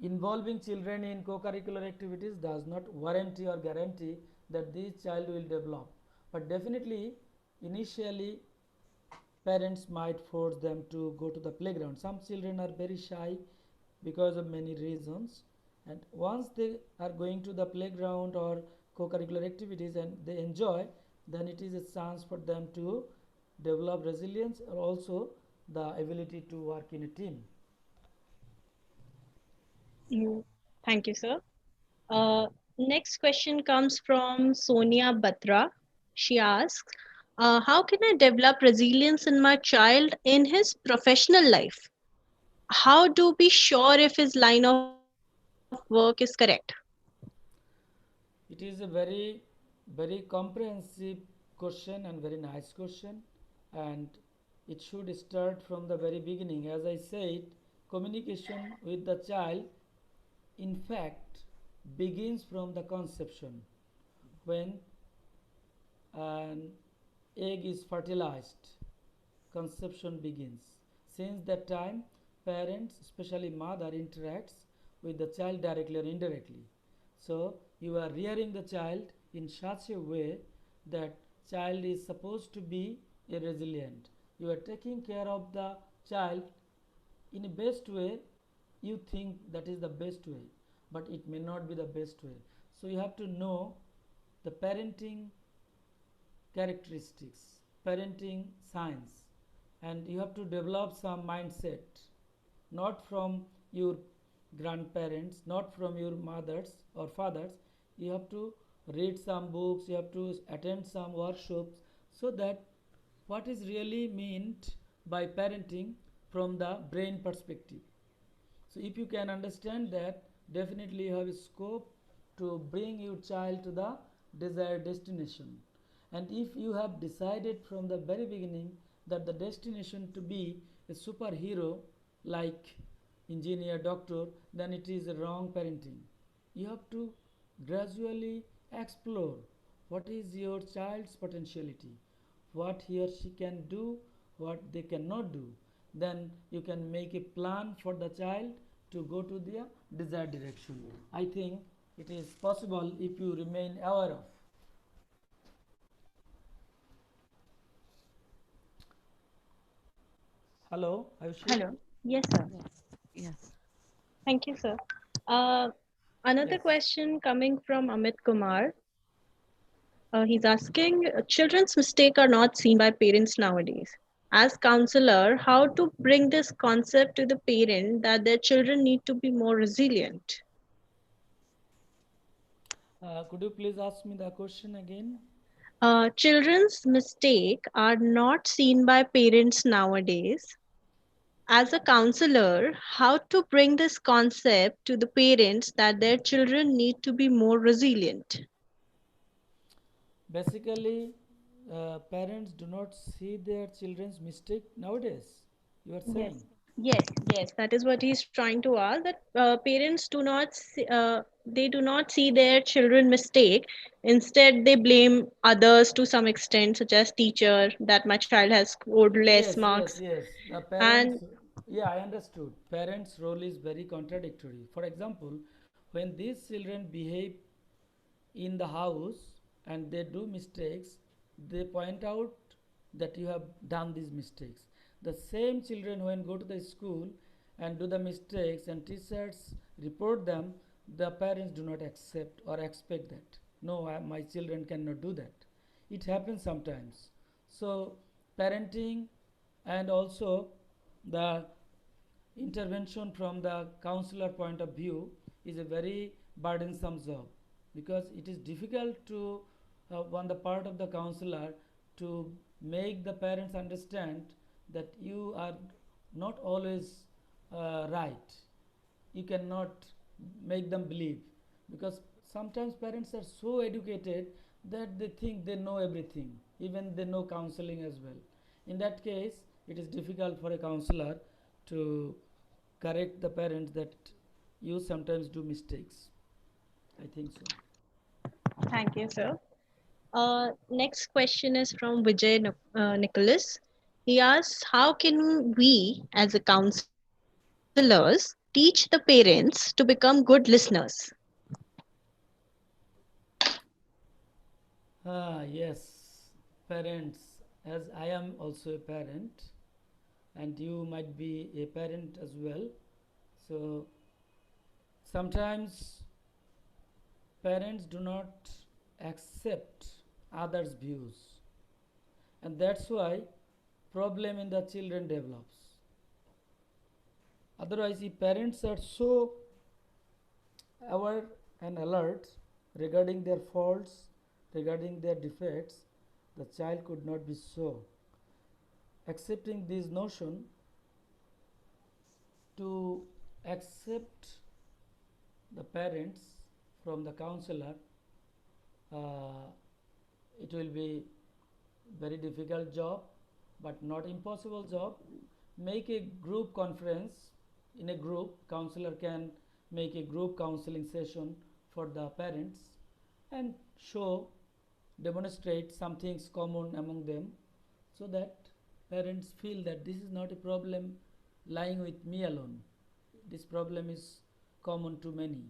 involving children in co-curricular activities does not warranty or guarantee that this child will develop, but definitely initially parents might force them to go to the playground. Some children are very shy because of many reasons, and once they are going to the playground or co-curricular activities and they enjoy, then it is a chance for them to develop resilience or also the ability to work in a team. Thank you, sir. Uh, Next question comes from Sonia Batra. She asks, how can I develop resilience in my child in his professional life? how do we sure if his line of work is correct? It is a very, very comprehensive question and very nice question, and it should start from the very beginning. As I said, communication with the child, in fact, begins from the conception when an egg is fertilized. Conception begins. Since that time, parents, especially mother, interacts with the child directly or indirectly. So you are rearing the child in such a way that child is supposed to be a resilient. You are taking care of the child in a best way. You think that is the best way, but it may not be the best way. So you have to know the parenting characteristics, parenting science, and you have to develop some mindset, not from your grandparents, not from your mothers or fathers. You have to read some books, you have to attend some workshops, so that what is really meant by parenting from the brain perspective. So if you can understand that, definitely you have a scope to bring your child to the desired destination. And if you have decided from the very beginning that the destination to be a superhero like engineer, doctor, then it is a wrong parenting. You have to gradually explore what is your child's potentiality, what he or she can do, what they cannot do. Then you can make a plan for the child to go to the desired direction. I think it is possible if you remain aware of. Hello, Ayushi? Hello. Yes, sir. Yes. Yes. Thank you, sir. Uh, Another Yes. question coming from Amit Kumar. He's asking, children's mistakes are not seen by parents nowadays. As counselor, how to bring this concept to the parent that their children need to be more resilient? Could you please ask me the question again? Children's mistakes are not seen by parents nowadays. As a counselor, how to bring this concept to the parents that their children need to be more resilient? Basically, parents do not see their children's mistake nowadays. You are Yes. saying. Yes, that is what he's trying to ask. That parents do not, they do not see their children mistake. Instead, they blame others to some extent, such as teacher, that my child has scored less Yes, yes, marks. yes. The And parents, yeah, I understood. Parents' role is very contradictory. For example, when these children behave in the house and they do mistakes, they point out that you have done these mistakes. The same children, when go to the school and do the mistakes and teachers report them, the parents do not accept or expect that. No, my children cannot do that. It happens sometimes. So, parenting and also the intervention from the counselor point of view is a very burdensome job, because it is difficult to on the part of the counselor to make the parents understand that you are not always right. You cannot make them believe, because sometimes parents are so educated that they think they know everything, even they know counseling as well. In that case, it is difficult for a counselor to correct the parents that you sometimes do mistakes. I think so. thank you, sir. Next question is from Vijay Nicholas. He asks, how can we, as a counselors, teach the parents to become good listeners? Yes, parents, as I am also a parent, and you might be a parent as well. So sometimes parents do not accept others' views, and that's why problem in the children develops. Otherwise, if parents are so aware and alert regarding their faults, regarding their defects, the child could not be so. Accepting this notion, to accept the parents from the counselor, uh, it will be very difficult job, but not impossible job. Make a group conference. In a group, counselor can make a group counseling session for the parents and show, demonstrate some things common among them, so that parents feel that this is not a problem lying with me alone. This problem is common to many.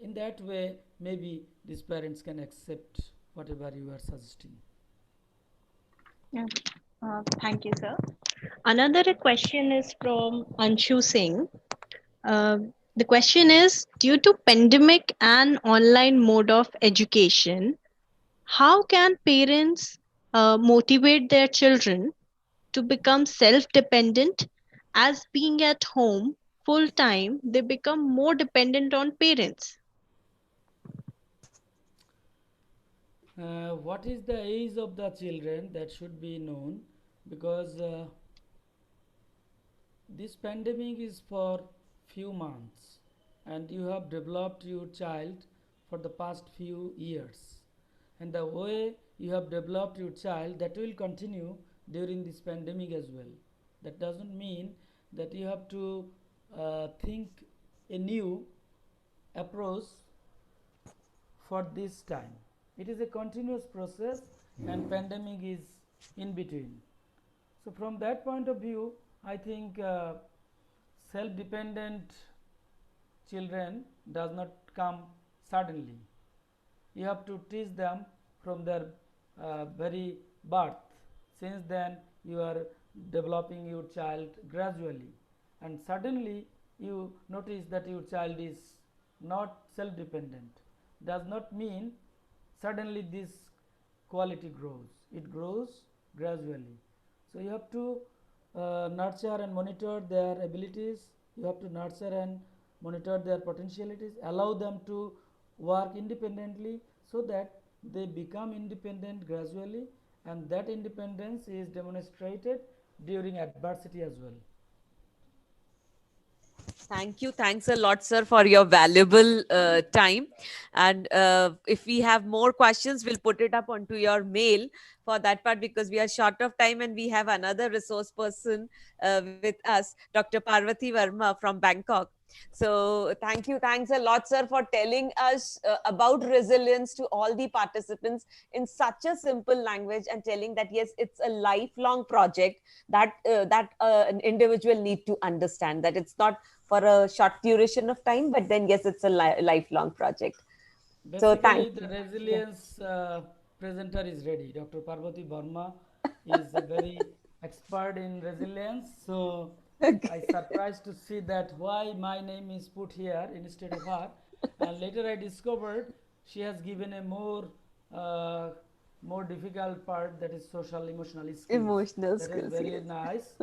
In that way, maybe these parents can accept whatever you are suggesting. Yeah. Thank you, sir. Another question is from Anshu Singh. Uh, the question is, due to pandemic and online mode of education, how can parents motivate their children to become self-dependent, as being at home full time they become more dependent on parents? What is the age of the children, that should be known, because this pandemic is for few months and you have developed your child for the past few years, and the way you have developed your child, that will continue during this pandemic as well. That doesn't mean that you have to think a new approach for this time. It is a continuous process and pandemic is in between. So from that point of view, I think self-dependent children does not come suddenly. You have to teach them from their very birth. Since then, you are developing your child gradually, and suddenly you notice that your child is not self-dependent. Does not mean suddenly this quality grows. It grows gradually. So you have to nurture and monitor their abilities. You have to nurture and monitor their potentialities, allow them to work independently, so that they become independent gradually, and that independence is demonstrated during adversity as well. Thank you. Thanks a lot, sir, for your valuable time. And if we have more questions, we'll put it up onto your mail for that part, because we are short of time and we have another resource person with us, Dr. Parvati Verma from Bangkok. So thank you. Thanks a lot, sir, for telling us about resilience to all the participants in such a simple language, and telling that, yes, it's a lifelong project that an individual need to understand, that it's not for a short duration of time, but then yes, it's a lifelong project. So thank Basically, the you. Yeah. resilience presenter is ready. Dr. Parvati Verma is a very expert in resilience. So I Okay. surprised to see that why my name is put here instead of her. And later I discovered she has given a uh, more difficult part, that is social emotional skills. Emotional That is skills, very yes. nice.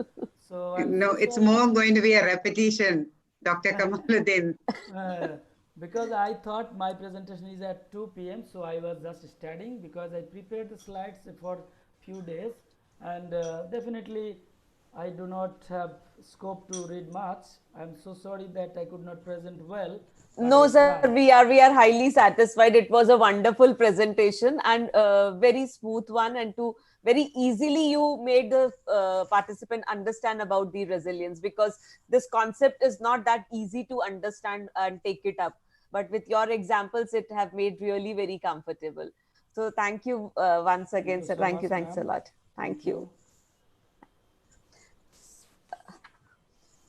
So I'm No, so it's sorry. more going to be a repetition, Dr. Kamaluddin. Uh, because I thought my presentation is at 2 p.m., so I was just studying, because I prepared the slides for few days, and definitely I do not have scope to read much. I'm so sorry that I could not present well, but I No, sir, tried. we are highly satisfied. It was a wonderful presentation and a very smooth one, and to very easily you made the participant understand about the resilience, because this concept is not that easy to understand and take it up. But with your examples, it have made really very comfortable. So thank you once Thank again, you sir. so Thank you. much, Thanks a ma'am. lot. Thank Thank you. you.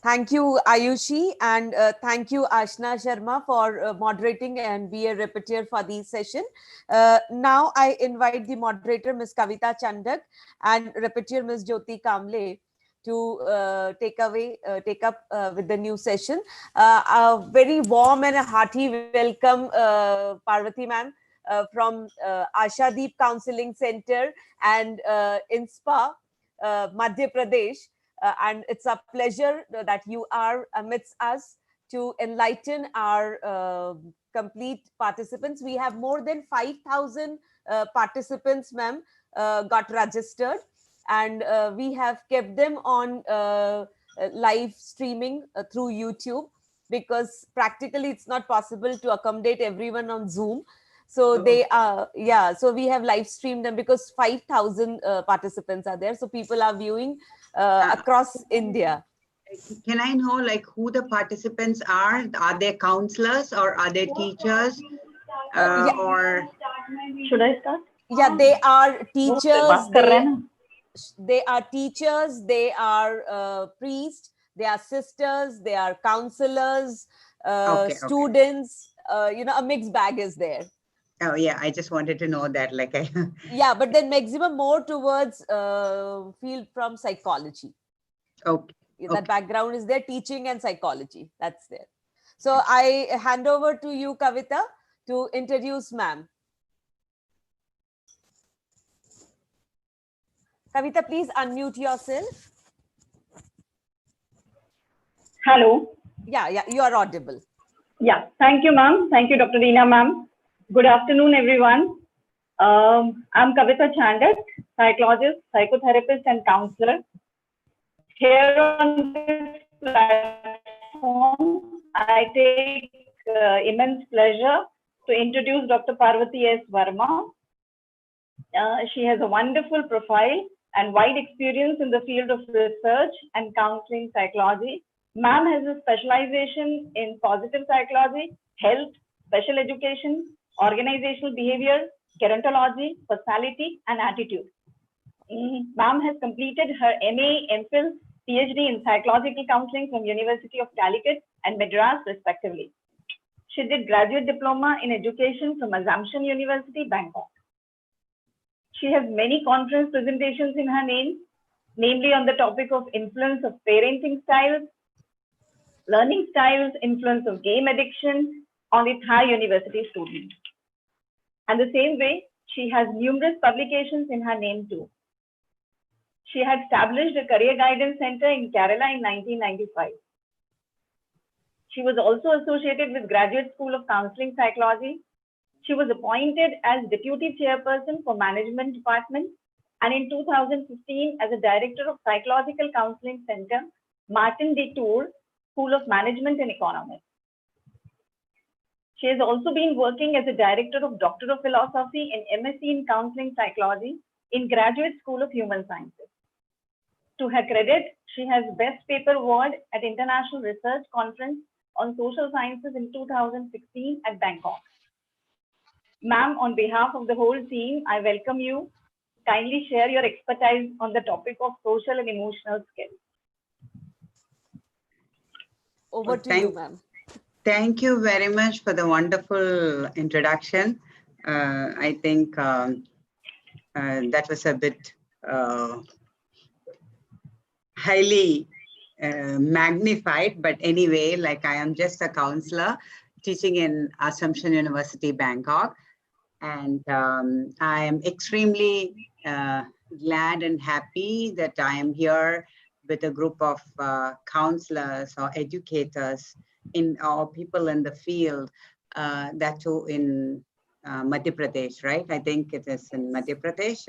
Thank you, Ayushi, and thank you, Ashna Sharma, for moderating and be a repeater for the session. Now, I invite the moderator, Ms. Kavita Chandak, and repeater, Ms. Jyoti Kamble, to take up with the new session. A very warm and a hearty welcome, Parvati ma'am, from ASHADEEP Counselling Center and INSPA, Madhya Pradesh. And it's a pleasure that you are amidst us to enlighten our complete participants. We have more than 5,000 participants, ma'am, got registered, and we have kept them on live streaming through YouTube, because practically it's not possible to accommodate everyone on Zoom. So they are, yeah, so we have live streamed them because 5,000 participants are there. So people are viewing across India. Can I know like who the participants are? Are they counselors or are they teachers? Yeah. Or Should I start? Yeah, they are teachers. बात कर रहे हैं ना? They are teachers, they are priests, they are sisters, they are counselors, Okay. students, a mixed bag is there. Oh yeah, I just wanted to know that. Like I Yeah, but then maximum more towards field from psychology. okay. That background is there, teaching and psychology, that's there. So I hand over to you, Kavita, to introduce ma'am. Kavita, please unmute yourself. Hello. Yeah, you are audible. Yeah, thank you, ma'am. Thank you, Dr. Reena, ma'am. Good afternoon, everyone. I'm Kavita Chandak, psychologist, psychotherapist, and counselor. Here on this platform, I take immense pleasure to introduce Dr. Parvati S. Verma. She has a wonderful profile and wide experience in the field of research and counseling psychology. Ma'am has a specialization in positive psychology, health, special education, organizational behavior, gerontology, personality, and attitude. Ma'am has completed her MA, MPhil, PhD in psychological counseling from University of Calicut and Madras, respectively. She did graduate diploma in education from Assumption University, Bangkok. She has many conference presentations in her name, namely on the topic of influence of parenting styles, learning styles, influence of game addiction on the Thai university students. And the same way, she has numerous publications in her name too. She had established a career guidance center in Kerala in 1995. She was also associated with Graduate School of Counseling Psychology. She was appointed as Deputy Chairperson for Management Department, and in 2015 as a Director of Psychological Counseling Center, Martin de Tour, School of Management and Economics. She has also been working as a Director of Doctor of Philosophy and MSc in Counseling Psychology in Graduate School of Human Sciences. To her credit, she has Best Paper Award at International Research Conference on Social Sciences in 2016 at Bangkok. Ma'am, on behalf of the whole team, I welcome you. Kindly share your expertise on the topic of social and emotional skills. Over to you, ma'am. Thank you very much for the wonderful introduction. I think that was a bit highly magnified, but anyway, like I am just a counselor teaching in Assumption University, Bangkok. And I am extremely glad and happy that I am here with a group of counselors or educators or people in the field, that too in Madhya Pradesh, right? I think it is in Madhya Pradesh.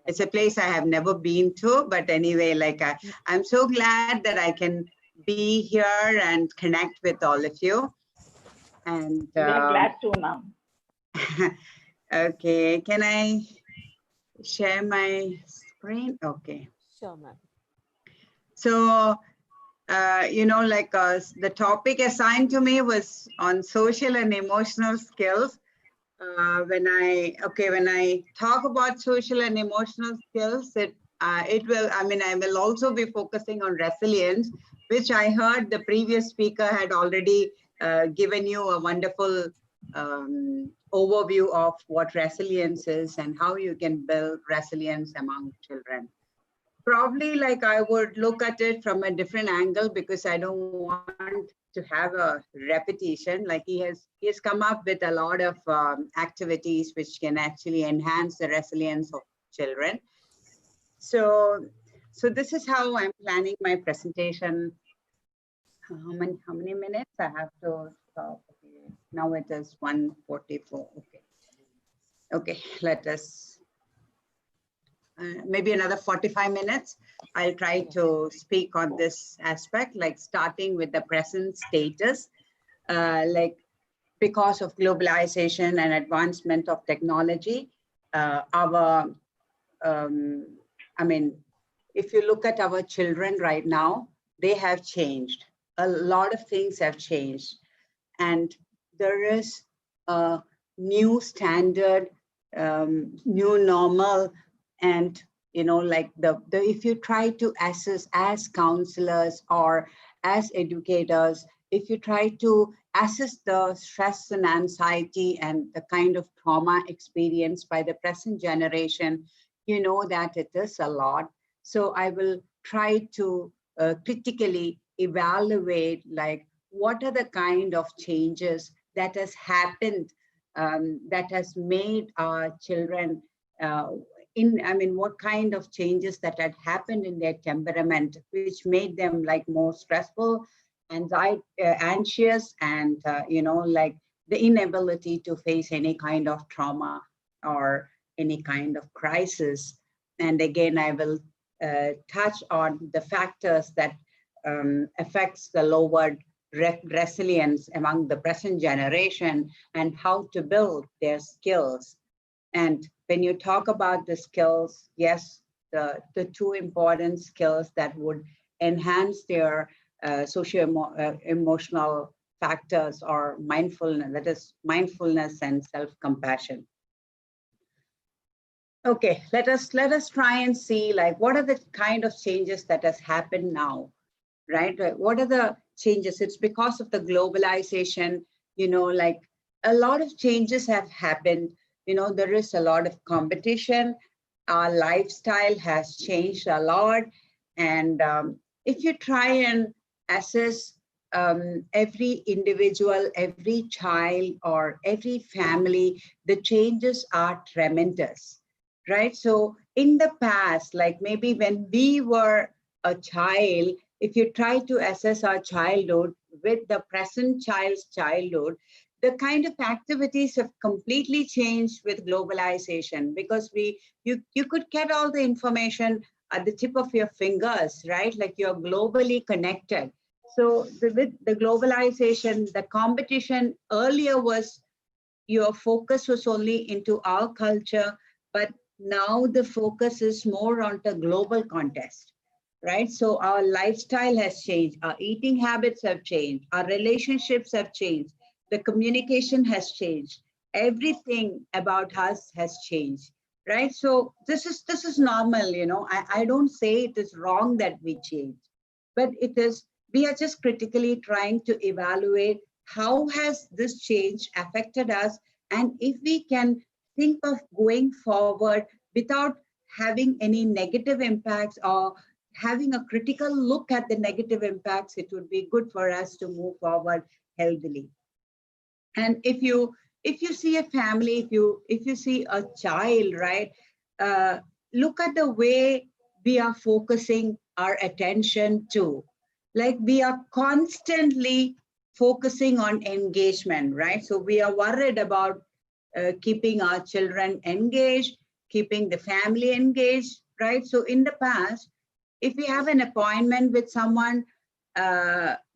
It's a place I have never been to, but anyway, like I'm so glad that I can be here and connect with all of you. And we are glad to, ma'am. Okay, can I share my screen? Okay. Sure, ma'am. So, the topic assigned to me was on social and emotional skills. When I talk about social and emotional skills, I will also be focusing on resilience, which I heard the previous speaker had already given you a wonderful overview of what resilience is and how you can build resilience among children. Probably like I would look at it from a different angle, because I don't want to have a repetition. Like he has come up with a lot of activities which can actually enhance the resilience of children. So this is how I'm planning my presentation. How many minutes I have to stop? Okay. Now it is 1:44. Okay, let us maybe another 45 minutes. I'll try to speak on this aspect, like starting with the present status, like because of globalization and advancement of technology, I mean, if you look at our children right now, they have changed. A lot of things have changed. And there is a new standard, new normal, and like if you try to assess as counselors or as educators, if you try to assess the stress and anxiety and the kind of trauma experienced by the present generation, you know that it is a lot. So I will try to critically evaluate, like, what are the kind of changes that has happened, that has made our children what kind of changes that had happened in their temperament, which made them like more stressful, anxious, and like the inability to face any kind of trauma or any kind of crisis. And again, I will touch on the factors that affects the lowered resilience among the present generation and how to build their skills. And when you talk about the skills, yes, the two important skills that would enhance their socio-emotional factors are mindfulness, that is mindfulness and self-compassion. Okay, let us try and see, like, what are the kind of changes that has happened now, right? What are the changes? It's because of the globalization, like a lot of changes have happened. There is a lot of competition. Our lifestyle has changed a lot. And if you try and assess every individual, every child, or every family, the changes are tremendous, right? So in the past, like maybe when we were a child, if you try to assess our childhood with the present child's childhood, the kind of activities have completely changed with globalization, because you could get all the information at the tip of your fingers, right? Like you're globally connected. So with the globalization, the competition earlier was, your focus was only into our culture, but now the focus is more on the global context, right? So our lifestyle has changed, our eating habits have changed, our relationships have changed, the communication has changed, everything about us has changed, right? So this is normal, I don't say it is wrong that we change, but we are just critically trying to evaluate how has this change affected us, and if we can think of going forward without having any negative impacts or having a critical look at the negative impacts, it would be good for us to move forward healthily. And if you see a family, if you see a child, right, look at the way we are focusing our attention to. Like we are constantly focusing on engagement, right? So we are worried about keeping our children engaged, keeping the family engaged, right? So in the past, if we have an appointment with someone,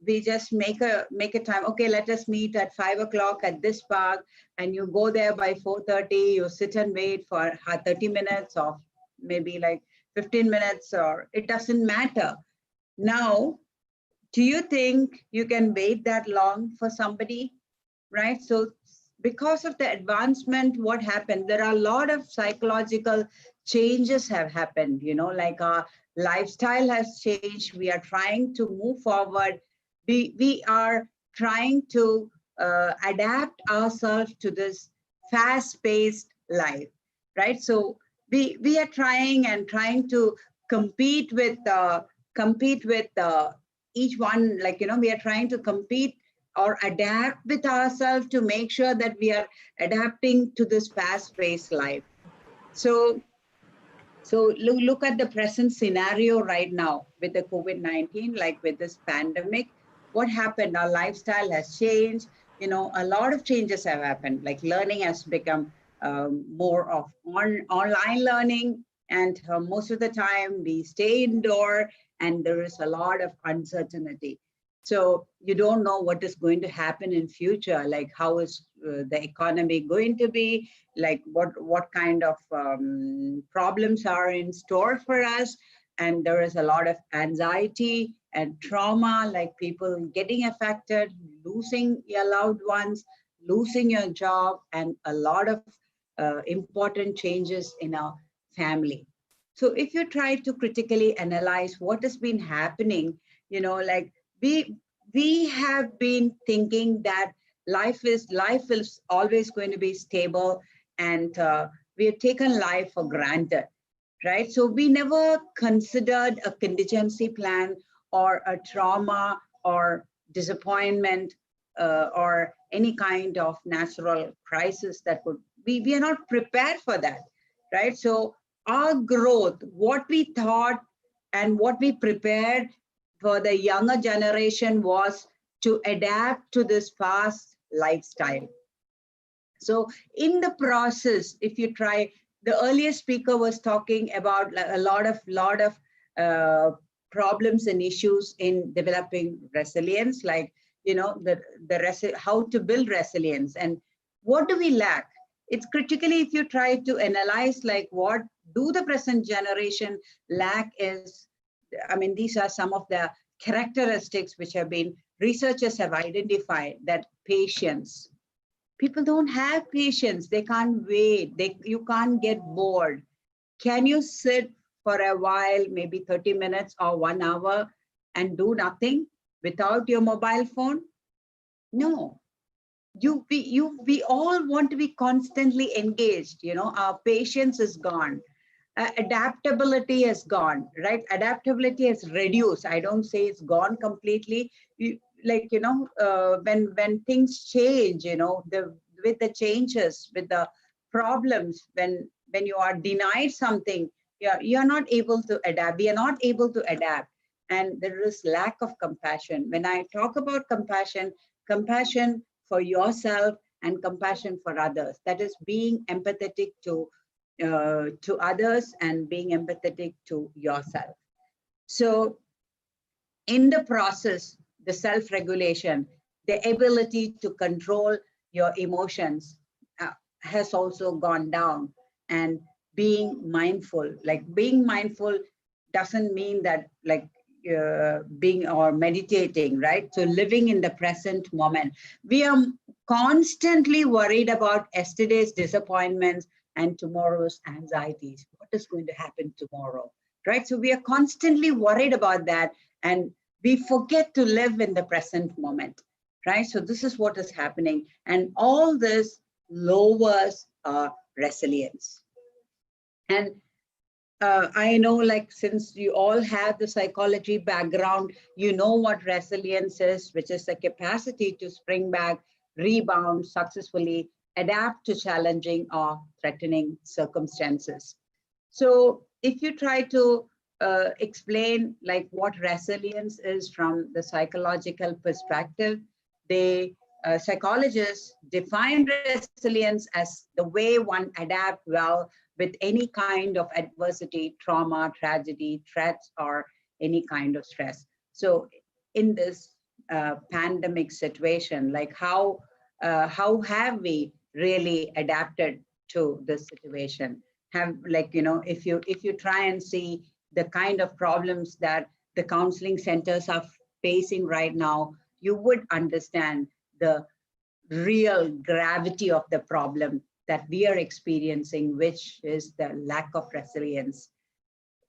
we just make a time. Okay, let us meet at 5 o'clock at this park, and you go there by 4:30. You sit and wait for 30 minutes or maybe like 15 minutes, or it doesn't matter. Now, do you think you can wait that long for somebody, right? So because of the advancement, what happened? There are a lot of psychological changes have happened, like our lifestyle has changed. We are trying to move forward. We are trying to adapt ourselves to this fast-paced life, right? So we are trying to compete with each one, like, we are trying to compete or adapt with ourselves to make sure that we are adapting to this fast-paced life. So look at the present scenario right now with the COVID-19, like with this pandemic. What happened? Our lifestyle has changed. A lot of changes have happened. Like learning has become more of online learning, And most of the time we stay indoor and there is a lot of uncertainty. So you don't know what is going to happen in future, like how is the economy going to be, like what kind of problems are in store for us. And there is a lot of anxiety and trauma, like people getting affected, losing your loved ones, losing your job, and a lot of important changes in our family. So if you try to critically analyze what has been happening, like we have been thinking that life is always going to be stable, and we have taken life for granted, right? So we never considered a contingency plan or a trauma or disappointment or any kind of natural crisis that would we are not prepared for that, right? So our growth, what we thought and what we prepared for the younger generation was to adapt to this fast lifestyle. So in the process, if you try, the earlier speaker was talking about a lot of problems and issues in developing resilience, like how to build resilience and what do we lack. It's critically, if you try to analyze, like what do the present generation lack is, I mean, these are some of the characteristics which have been, researchers have identified, that patience. People don't have patience. They can't wait. You can't get bored. Can you sit for a while, maybe 30 minutes or 1 hour, and do nothing without your mobile phone? No. We all want to be constantly engaged. Our patience is gone. Adaptability has gone, right? Adaptability has reduced. I don't say it's gone completely. When things change, with the changes, with the problems, when you are denied something, you're not able to adapt. We are not able to adapt, and there is lack of compassion. When I talk about compassion for yourself and compassion for others, that is being empathetic to others and being empathetic to yourself. So in the process, the self-regulation, the ability to control your emotions has also gone down. And being mindful doesn't mean that being or meditating, right? So living in the present moment. We are constantly worried about yesterday's disappointments and tomorrow's anxieties. What is going to happen tomorrow, right? So we are constantly worried about that, and we forget to live in the present moment, right? So this is what is happening, and all this lowers our resilience. And I know, like, since you all have the psychology background, you know what resilience is, which is the capacity to spring back, rebound successfully, adapt to challenging or threatening circumstances. So if you try to explain like what resilience is from the psychological perspective, psychologists define resilience as the way one adapts well with any kind of adversity, trauma, tragedy, threats, or any kind of stress. So in this pandemic situation, like how have we really adapted to this situation? If you try and see the kind of problems that the counseling centers are facing right now, you would understand the real gravity of the problem that we are experiencing, which is the lack of resilience.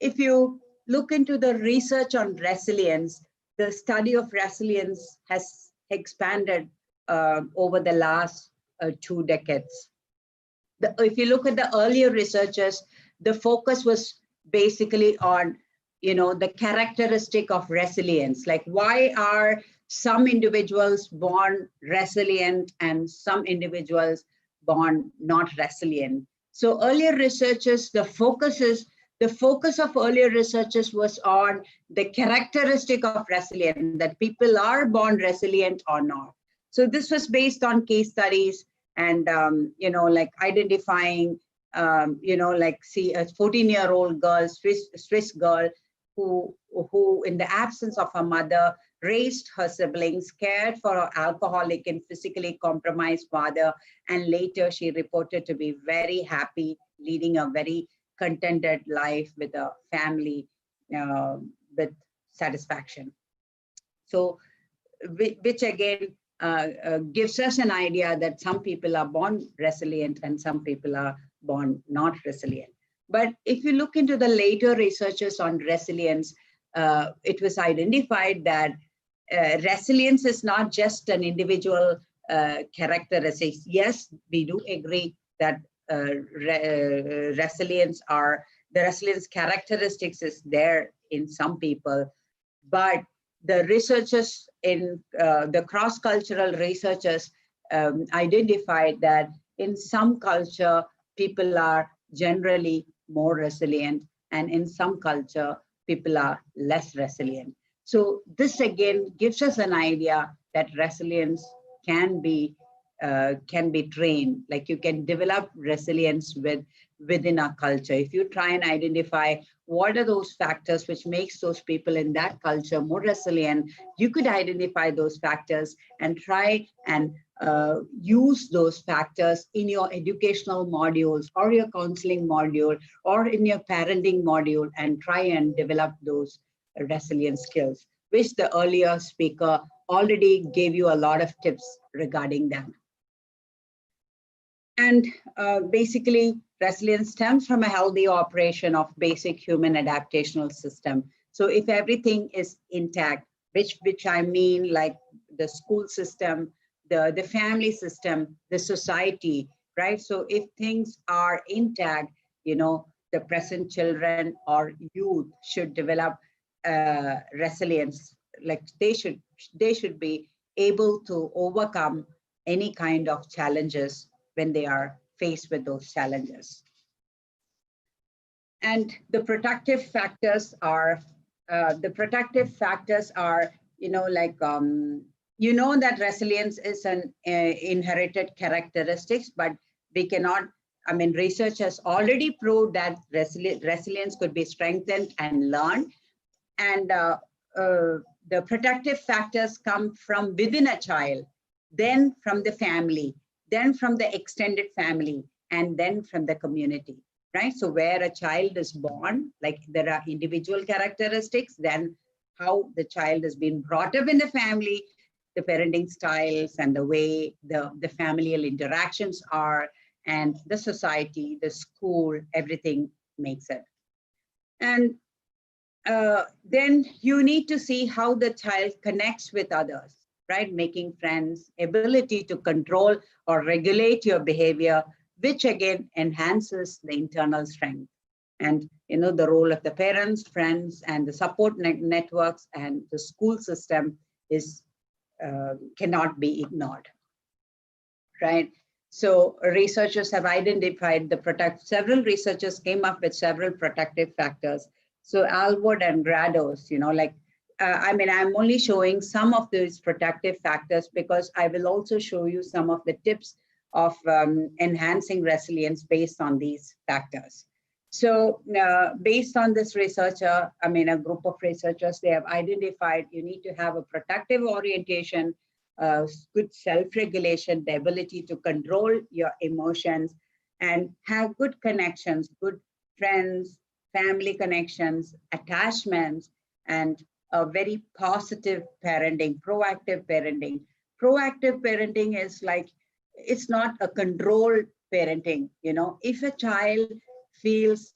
If you look into the research on resilience, the study of resilience has expanded over the last 2 decades. If you look at the earlier researchers, the focus was basically on, the characteristic of resilience, like why are some individuals born resilient and some individuals born not resilient. So earlier researchers, the focus of earlier researchers was on the characteristic of resilience, that people are born resilient or not. So this was based on case studies and, like identifying you know, like see a 14-year-old girl, Swiss girl, who in the absence of her mother raised her siblings, cared for her alcoholic and physically compromised father, and later she reported to be very happy, leading a very contented life with a family with satisfaction. So, which again gives us an idea that some people are born resilient and some people are born not resilient. But if you look into the later researches on resilience, it was identified that resilience is not just an individual characteristic. Yes, we do agree that the resilience characteristics is there in some people, but the researchers in the cross-cultural researchers identified that in some culture, people are generally more resilient, and in some culture, people are less resilient. So this again gives us an idea that resilience can be trained. Like you can develop resilience within a culture. If you try and identify what are those factors which makes those people in that culture more resilient, you could identify those factors and try and use those factors in your educational modules or your counseling module or in your parenting module and try and develop those resilient skills, which the earlier speaker already gave you a lot of tips regarding them. And basically, resilience stems from a healthy operation of basic human adaptational system. So if everything is intact, which I mean like the school system, the family system, the society, right? So if things are intact, you know, the present children or youth should develop resilience. Like they should be able to overcome any kind of challenges when they are faced with those challenges. And the protective factors are, you know, like, you know that resilience is an inherited characteristics, but we cannot, I mean, research has already proved that resilience could be strengthened and learned. And the protective factors come from within a child, then from the family, then from the extended family, and then from the community, right? So where a child is born, like there are individual characteristics, then how the child has been brought up in the family, the parenting styles and the way the familial interactions are, and the society, the school, everything makes it. And then you need to see how the child connects with others, right? Making friends, ability to control or regulate your behavior, which again enhances the internal strength. And you know, the role of the parents, friends, and the support networks and the school system is cannot be ignored, right? So researchers have identified several researchers came up with several protective factors. So Alvord and Grados, you know, like, I mean, I'm only showing some of these protective factors because I will also show you some of the tips of enhancing resilience based on these factors. So based on this researcher, I mean, a group of researchers, they have identified you need to have a protective orientation, good self-regulation, the ability to control your emotions, and have good connections, good friends, family connections, attachments, and a very positive parenting, proactive parenting. Proactive parenting is like, it's not a controlled parenting, you know. If a child feels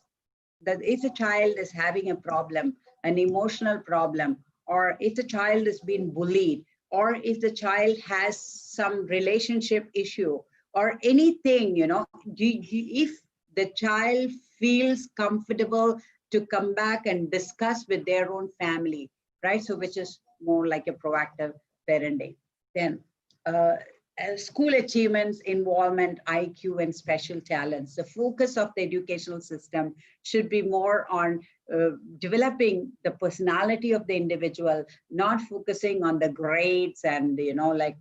that, if a child is having a problem, an emotional problem, or if the child is being bullied, or if the child has some relationship issue or anything, you know, if the child feels comfortable to come back and discuss with their own family, right? So which is more like a proactive parenting. Then school achievements, involvement, IQ, and special talents. The focus of the educational system should be more on developing the personality of the individual, not focusing on the grades and, you know, like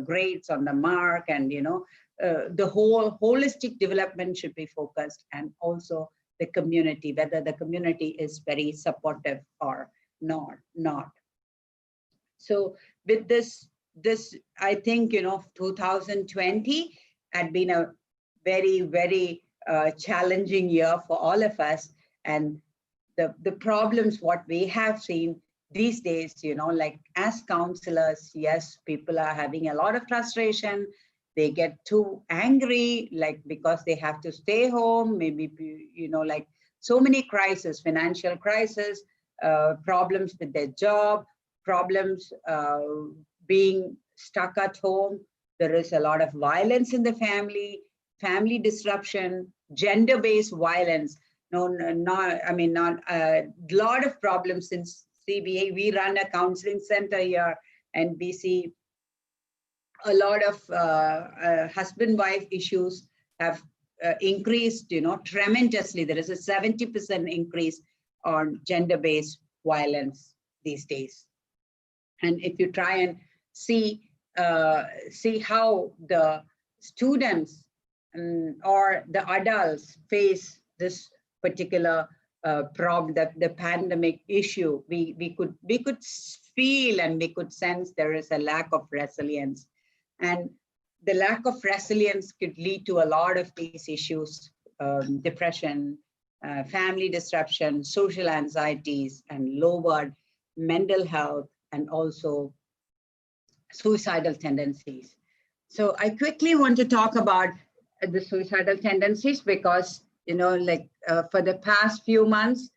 grades on the mark and, you know, the whole holistic development should be focused, and also the community, whether the community is very supportive or not. So with this, I think, 2020 had been a very, very challenging year for all of us. And the problems, what we have seen these days, like as counselors, yes, people are having a lot of frustration. They get too angry, like because they have to stay home, maybe, like so many crises, financial crisis, problems with their job, problems being stuck at home. There is a lot of violence in the family disruption, gender-based violence. Not a lot of problems since CBA. We run a counseling center here, and we see a lot of husband-wife issues have increased, tremendously. There is a 70% increase on gender-based violence these days. And if you try and see how the students or the adults face this particular problem, the pandemic issue, we could feel and we could sense there is a lack of resilience. And the lack of resilience could lead to a lot of these issues, depression, family disruption, social anxieties, and lowered mental health, and also suicidal tendencies. So I quickly want to talk about the suicidal tendencies because, for the past few months,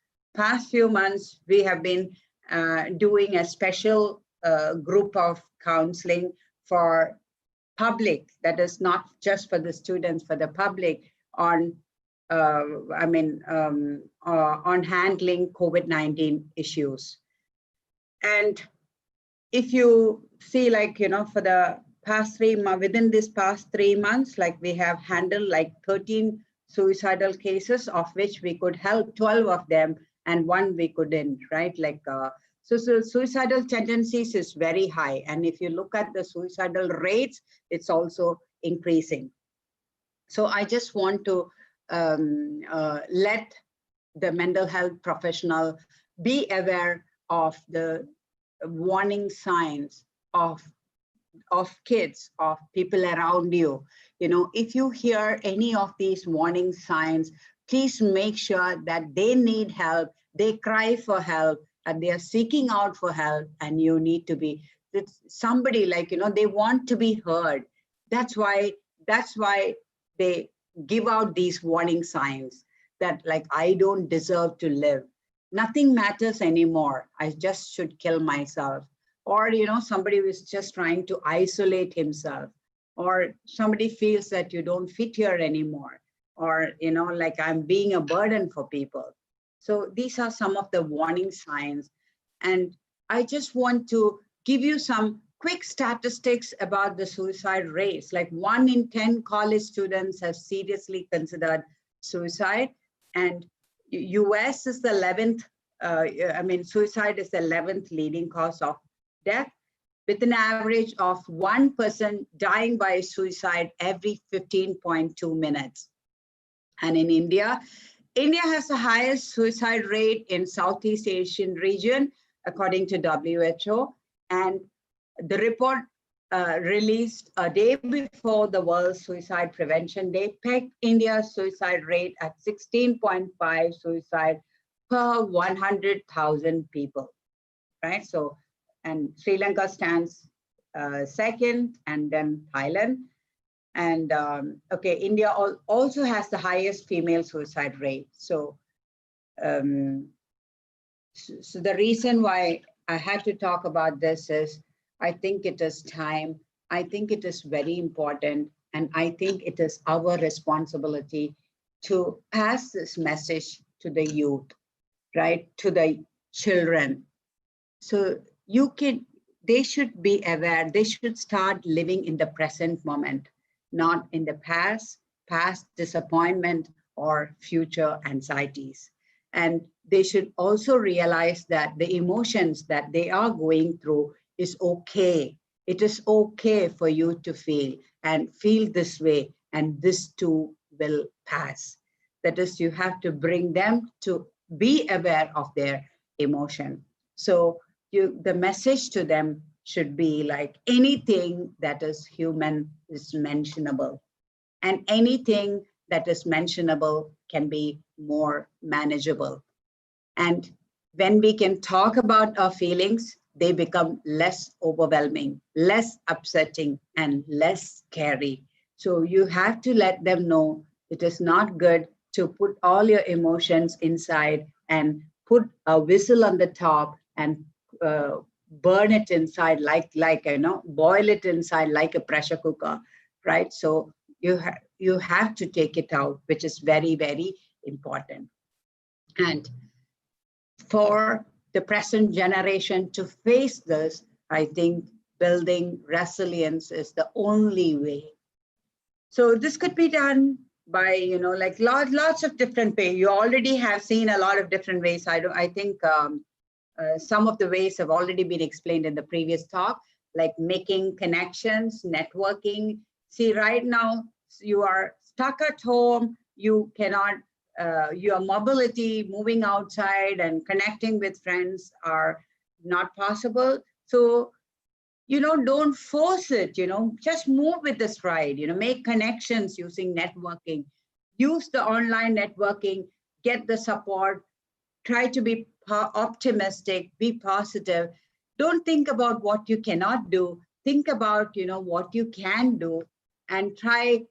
we have been doing a special group of counseling for public, that is not just for the students, for the public, on on handling COVID-19 issues. And if you see, for the past 3 months, within this past 3 months, we have handled 13 suicidal cases, of which we could help 12 of them and 1 we couldn't, right? So suicidal tendencies is very high. And if you look at the suicidal rates, it's also increasing. So I just want to let the mental health professional be aware of the warning signs of kids, of people around you. If you hear any of these warning signs, please make sure that they need help, they cry for help, and they are seeking out for help, and you need to be somebody, they want to be heard. That's why they give out these warning signs that I don't deserve to live. Nothing matters anymore. I just should kill myself. Or, somebody was just trying to isolate himself, or somebody feels that you don't fit here anymore, or, I'm being a burden for people. So these are some of the warning signs. And I just want to give you some quick statistics about the suicide rates. 1 in 10 college students have seriously considered suicide, and US is the 11th, suicide is the 11th leading cause of death, with an average of 1 person dying by suicide every 15.2 minutes. And in India has the highest suicide rate in Southeast Asian region, according to WHO. And the report released a day before the World Suicide Prevention Day pegged India's suicide rate at 16.5 suicide per 100,000 people, right? So, and Sri Lanka stands second, and then Thailand. And okay, India also has the highest female suicide rate. So, so the reason why I have to talk about this is, I think it is time. I think it is very important. And I think it is our responsibility to pass this message to the youth, right? To the children. So they should be aware, they should start living in the present moment, not in the past disappointment or future anxieties. And they should also realize that the emotions that they are going through is okay. It is okay for you to feel this way, and this too will pass. That is, you have to bring them to be aware of their emotion. So the message to them should be like, anything that is human is mentionable, and anything that is mentionable can be more manageable. And when we can talk about our feelings, they become less overwhelming, less upsetting, and less scary. So you have to let them know it is not good to put all your emotions inside and put a whistle on the top and burn it inside, like boil it inside like a pressure cooker, right? So you have to take it out, which is very, very important. And for the present generation to face this, I think building resilience is the only way. So this could be done by, like lots of different ways. You already have seen a lot of different ways. I think some of the ways have already been explained in the previous talk, like making connections, networking. See, right now you are stuck at home. You cannot, your mobility, moving outside and connecting with friends are not possible. So, don't force it, just move with the stride, make connections using networking, use the online networking, get the support, try to be optimistic, be positive. Don't think about what you cannot do. Think about, what you can do, and try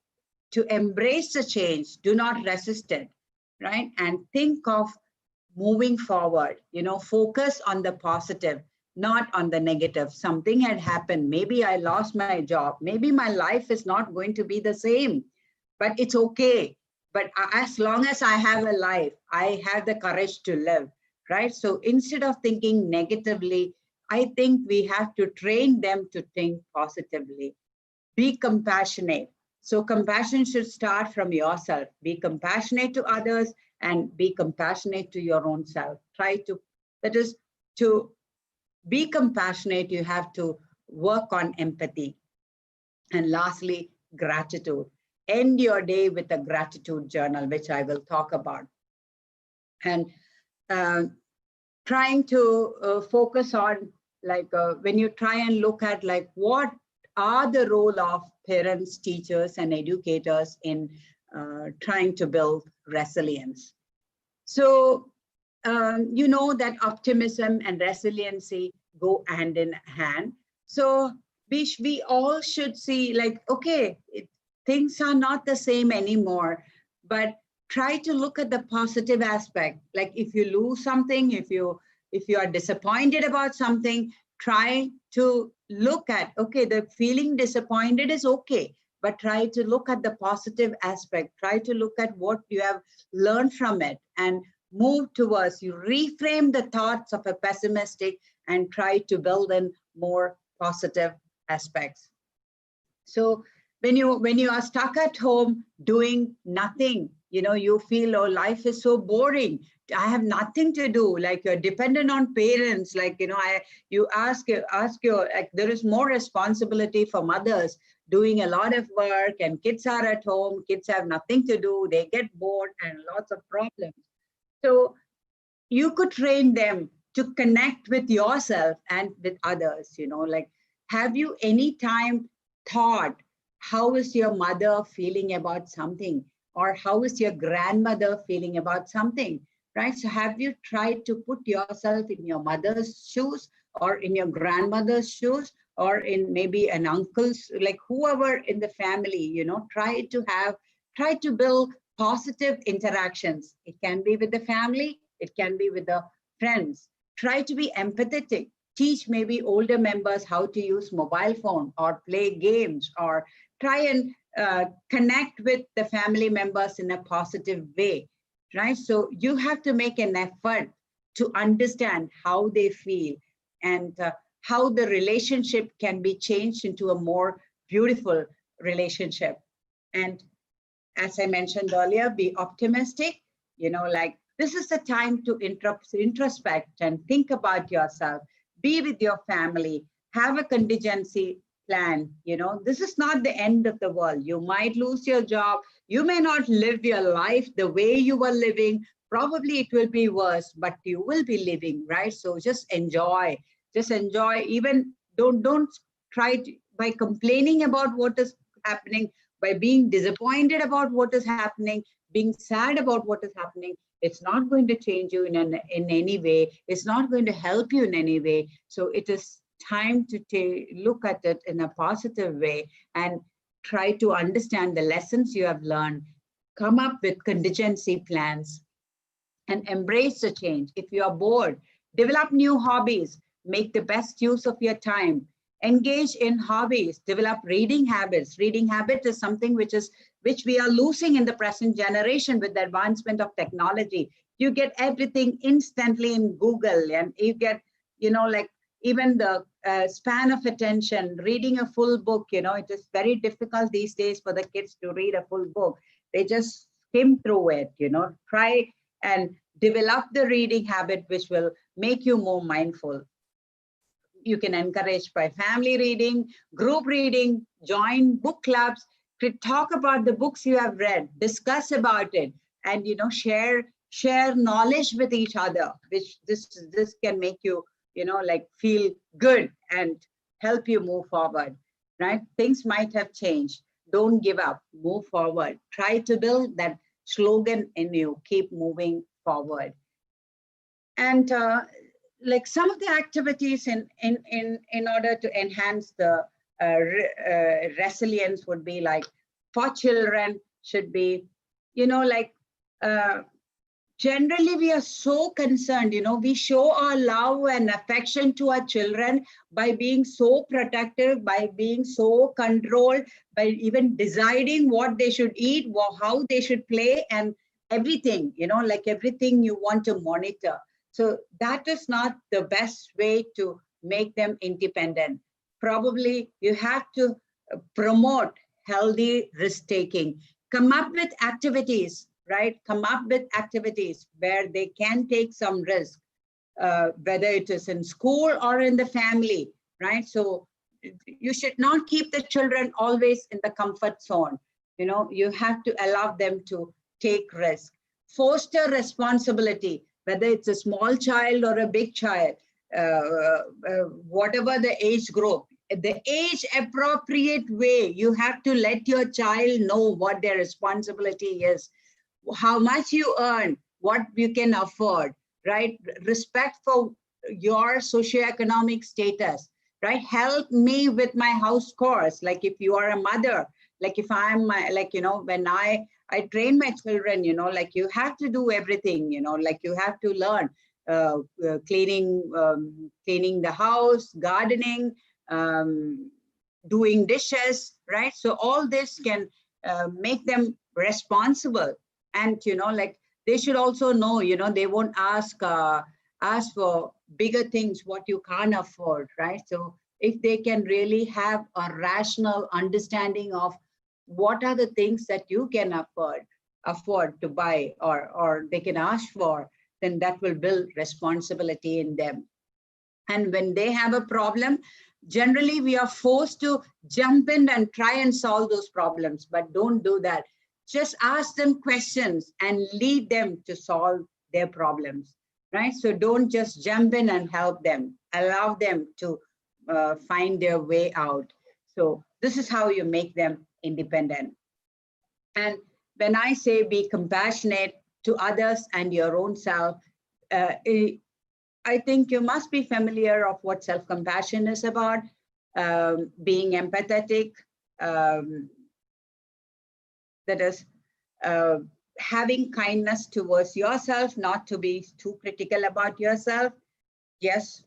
to embrace the change. Do not resist it, right? And think of moving forward, focus on the positive, not on the negative. Something had happened. Maybe I lost my job. Maybe my life is not going to be the same, but it's okay. But as long as I have a life, I have the courage to live, right? So instead of thinking negatively, I think we have to train them to think positively. Be compassionate. So compassion should start from yourself. Be compassionate to others and be compassionate to your own self. That is, to be compassionate, you have to work on empathy. And lastly, gratitude. End your day with a gratitude journal, which I will talk about. And trying to focus on, like, when you try and look at, like, what are the role of parents, teachers, and educators in trying to build resilience. So, that optimism and resiliency go hand in hand. So we all should see, like, okay, things are not the same anymore, but try to look at the positive aspect. Like, if you lose something, if you are disappointed about something, try to look at, okay, the feeling disappointed is okay, but try to look at the positive aspect. Try to look at what you have learned from it and move towards, you reframe the thoughts of a pessimistic and try to build in more positive aspects. So when you are stuck at home doing nothing, you feel, oh, life is so boring. I have nothing to do. Like, you're dependent on parents. Like, you ask your, like, there is more responsibility for mothers doing a lot of work, and kids are at home. Kids have nothing to do. They get bored and lots of problems. So you could train them to connect with yourself and with others, like, have you any time thought, how is your mother feeling about something? Or how is your grandmother feeling about something, right? So have you tried to put yourself in your mother's shoes, or in your grandmother's shoes, or in maybe an uncle's, like whoever in the family, try to build positive interactions. It can be with the family, it can be with the friends. Try to be empathetic. Teach maybe older members how to use mobile phone or play games, or try and connect with the family members in a positive way, right? So you have to make an effort to understand how they feel, and how the relationship can be changed into a more beautiful relationship. And as I mentioned earlier, be optimistic, like, this is the time to introspect and think about yourself, be with your family, have a contingency plan. This is not the end of the world. You might lose your job. You may not live your life the way you were living. Probably it will be worse, but you will be living, right? So just enjoy. Just enjoy. Even don't try to, by complaining about what is happening, by being disappointed about what is happening, being sad about what is happening. It's not going to change you in any way. It's not going to help you in any way. So it is time to look at it in a positive way and try to understand the lessons you have learned, come up with contingency plans, and embrace the change. If you are bored, develop new hobbies, make the best use of your time, engage in hobbies, develop reading habits. Reading habit is something which we are losing in the present generation with the advancement of technology. You get everything instantly in Google, and you get, like even the span of attention, reading a full book, it is very difficult these days for the kids to read a full book. They just skim through it, try and develop the reading habit, which will make you more mindful. You can encourage by family reading, group reading, join book clubs, talk about the books you have read, discuss about it, and share knowledge with each other, which this can make you like feel good and help you move forward, right? Things might have changed. Don't give up, move forward. Try to build that slogan in you, keep moving forward. And like some of the activities in order to enhance the resilience would be like, for children should be, like generally we are so concerned, we show our love and affection to our children by being so protective, by being so controlled, by even deciding what they should eat, how they should play, and everything, like everything you want to monitor. So that is not the best way to make them independent. Probably you have to promote healthy risk-taking. Come up with activities, right? Come up with activities where they can take some risk, whether it is in school or in the family, right? So you should not keep the children always in the comfort zone. You have to allow them to take risk. Foster responsibility, whether it's a small child or a big child, whatever the age group, the age appropriate way, you have to let your child know what their responsibility is, how much you earn, what you can afford, right? Respect for your socioeconomic status, right? Help me with my house chores. Like if you are a mother, like if I'm like, when I train my children, like you have to do everything, like you have to learn cleaning the house, gardening, doing dishes, right? So all this can make them responsible. And, like they should also know, they won't ask for bigger things, what you can't afford, right? So if they can really have a rational understanding of what are the things that you can afford to buy, or they can ask for, then that will build responsibility in them. And when they have a problem, generally we are forced to jump in and try and solve those problems, but don't do that. Just ask them questions and lead them to solve their problems, right? So don't just jump in and help them, allow them to find their way out. So this is how you make them independent. And when I say be compassionate to others and your own self, I think you must be familiar of what self-compassion is about, being empathetic, that is having kindness towards yourself, not to be too critical about yourself. Yes,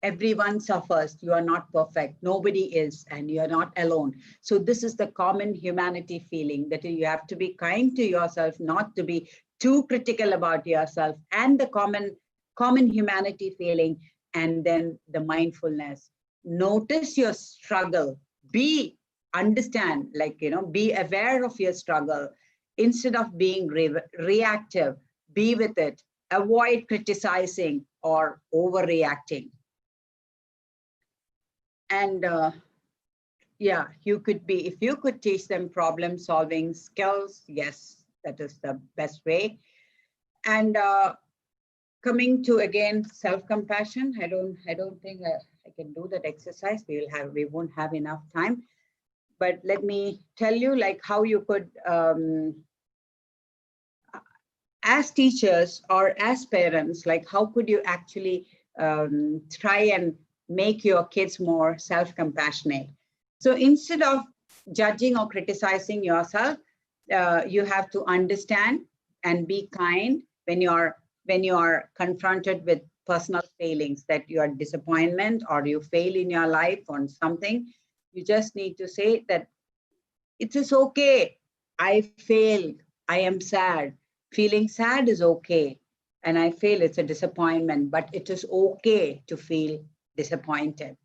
everyone suffers. You are not perfect. Nobody is, and you're not alone. So this is the common humanity feeling, that you have to be kind to yourself, not to be too critical about yourself, and the common humanity feeling, and then the mindfulness. Notice your struggle. Understand, like, be aware of your struggle. Instead of being reactive, be with it. Avoid criticizing or overreacting. And yeah, you could be, if you could teach them problem solving skills, yes, that is the best way. And coming to again self-compassion, I don't think I can do that exercise. We won't have enough time. But let me tell you like how you could as teachers or as parents, like how could you actually try and make your kids more self-compassionate? So instead of judging or criticizing yourself, you have to understand and be kind when you are confronted with personal failings, that you are disappointment or you fail in your life on something. You just need to say that it is okay. I failed. I am sad. Feeling sad is okay. And I feel it's a disappointment, but it is okay to feel disappointed,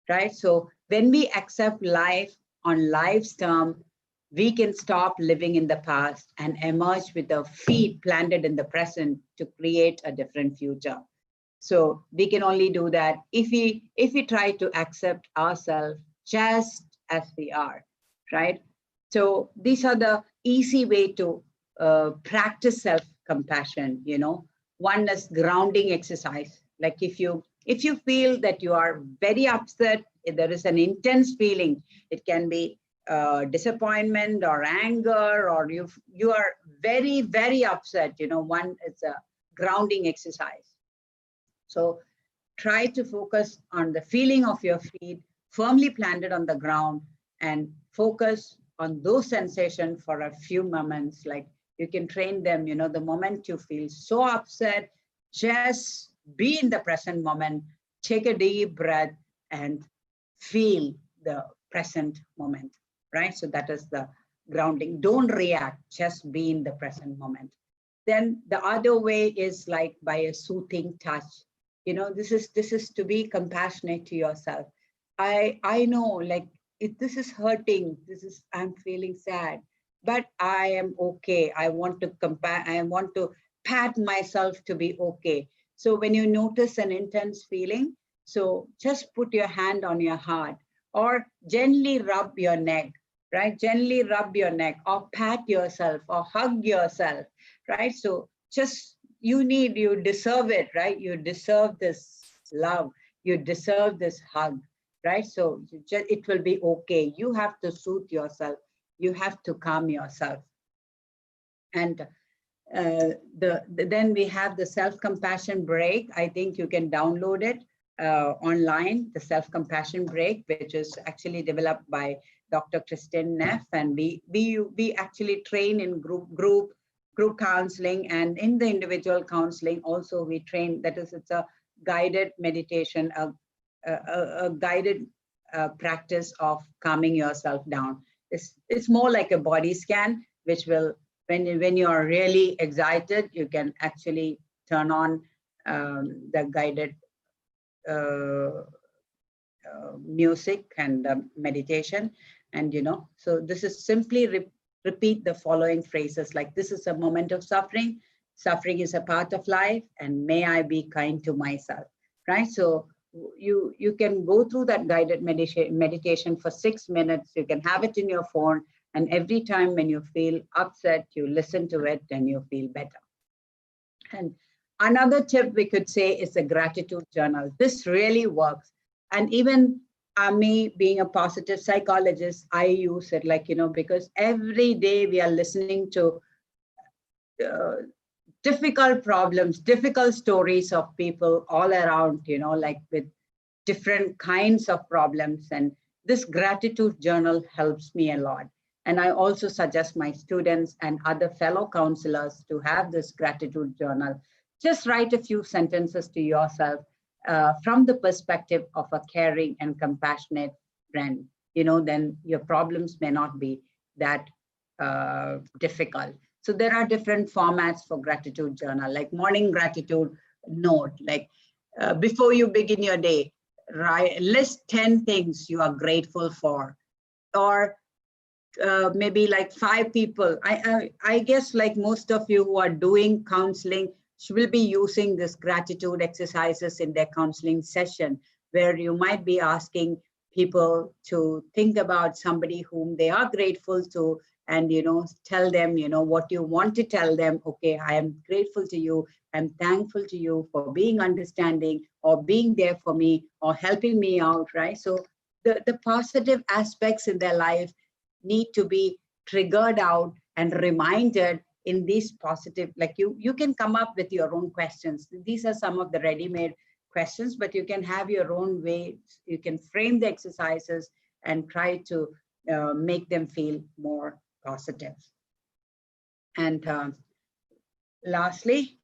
right? So when we accept life on life's term, we can stop living in the past and emerge with our feet planted in the present to create a different future. So we can only do that if we try to accept ourselves just as we are, right? So these are the easy way to practice self-compassion. You know, one is grounding exercise. Like if you feel that you are very upset, if there is an intense feeling, it can be disappointment or anger, or you are very, very upset. You know, one is a grounding exercise. So try to focus on the feeling of your feet firmly planted on the ground and focus on those sensations for a few moments. Like you can train them, you know, the moment you feel so upset, just be in the present moment, take a deep breath and feel the present moment, right? So that is the grounding. Don't react, just be in the present moment. Then the other way is like by a soothing touch. You know, this is to be compassionate to yourself. I know, like, if this is hurting, I'm feeling sad, but I am okay. I want to pat myself to be okay. So when you notice an intense feeling, so just put your hand on your heart or gently rub your neck, right? Gently rub your neck or pat yourself or hug yourself, right? So just you deserve it, right? You deserve this love. You deserve this hug, right? So it will be okay. You have to soothe yourself. You have to calm yourself. And then we have the self-compassion break. I think you can download it online, the self-compassion break, which is actually developed by Dr. Kristen Neff. And we actually train in group counseling, and in the individual counseling also we train. That is, it's a guided meditation, a guided practice of calming yourself down. It's more like a body scan, which will, when you are really excited, you can actually turn on the guided music and meditation. And you know, so this is simply repeat the following phrases, like, this is a moment of suffering. Suffering is a part of life, and may I be kind to myself, right? So you can go through that guided meditation for 6 minutes. You can have it in your phone, and every time when you feel upset, you listen to it and you feel better. And another tip we could say is a gratitude journal. This really works. And even me being a positive psychologist, I use it, like, you know, because every day we are listening to difficult problems, difficult stories of people all around, you know, like with different kinds of problems. And this gratitude journal helps me a lot. And I also suggest my students and other fellow counselors to have this gratitude journal. Just write a few sentences to yourself from the perspective of a caring and compassionate friend. You know, then your problems may not be that difficult. So there are different formats for gratitude journal, like morning gratitude note, like before you begin your day, list 10 things you are grateful for, or maybe like 5 people. I guess like most of you who are doing counseling will be using this gratitude exercises in their counseling session, where you might be asking people to think about somebody whom they are grateful to, and tell them what you want to tell them. Okay, I am grateful to you, I'm thankful to you for being understanding or being there for me or helping me out, right? So the positive aspects in their life need to be triggered out and reminded in these positive, like you can come up with your own questions. These are some of the ready-made questions, but you can have your own way. You can frame the exercises and try to make them feel more positive. And lastly,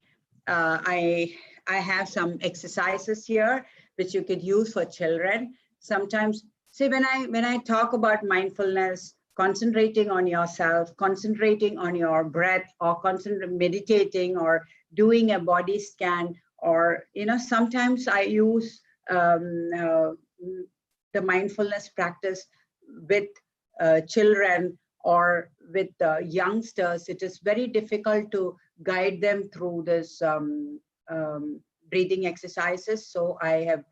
I have some exercises here which you could use for children. Sometimes, see, when I talk about mindfulness, concentrating on yourself, concentrating on your breath, or meditating, or doing a body scan, or sometimes I use the mindfulness practice with children or with youngsters. It is very difficult to guide them through this breathing exercises. So I have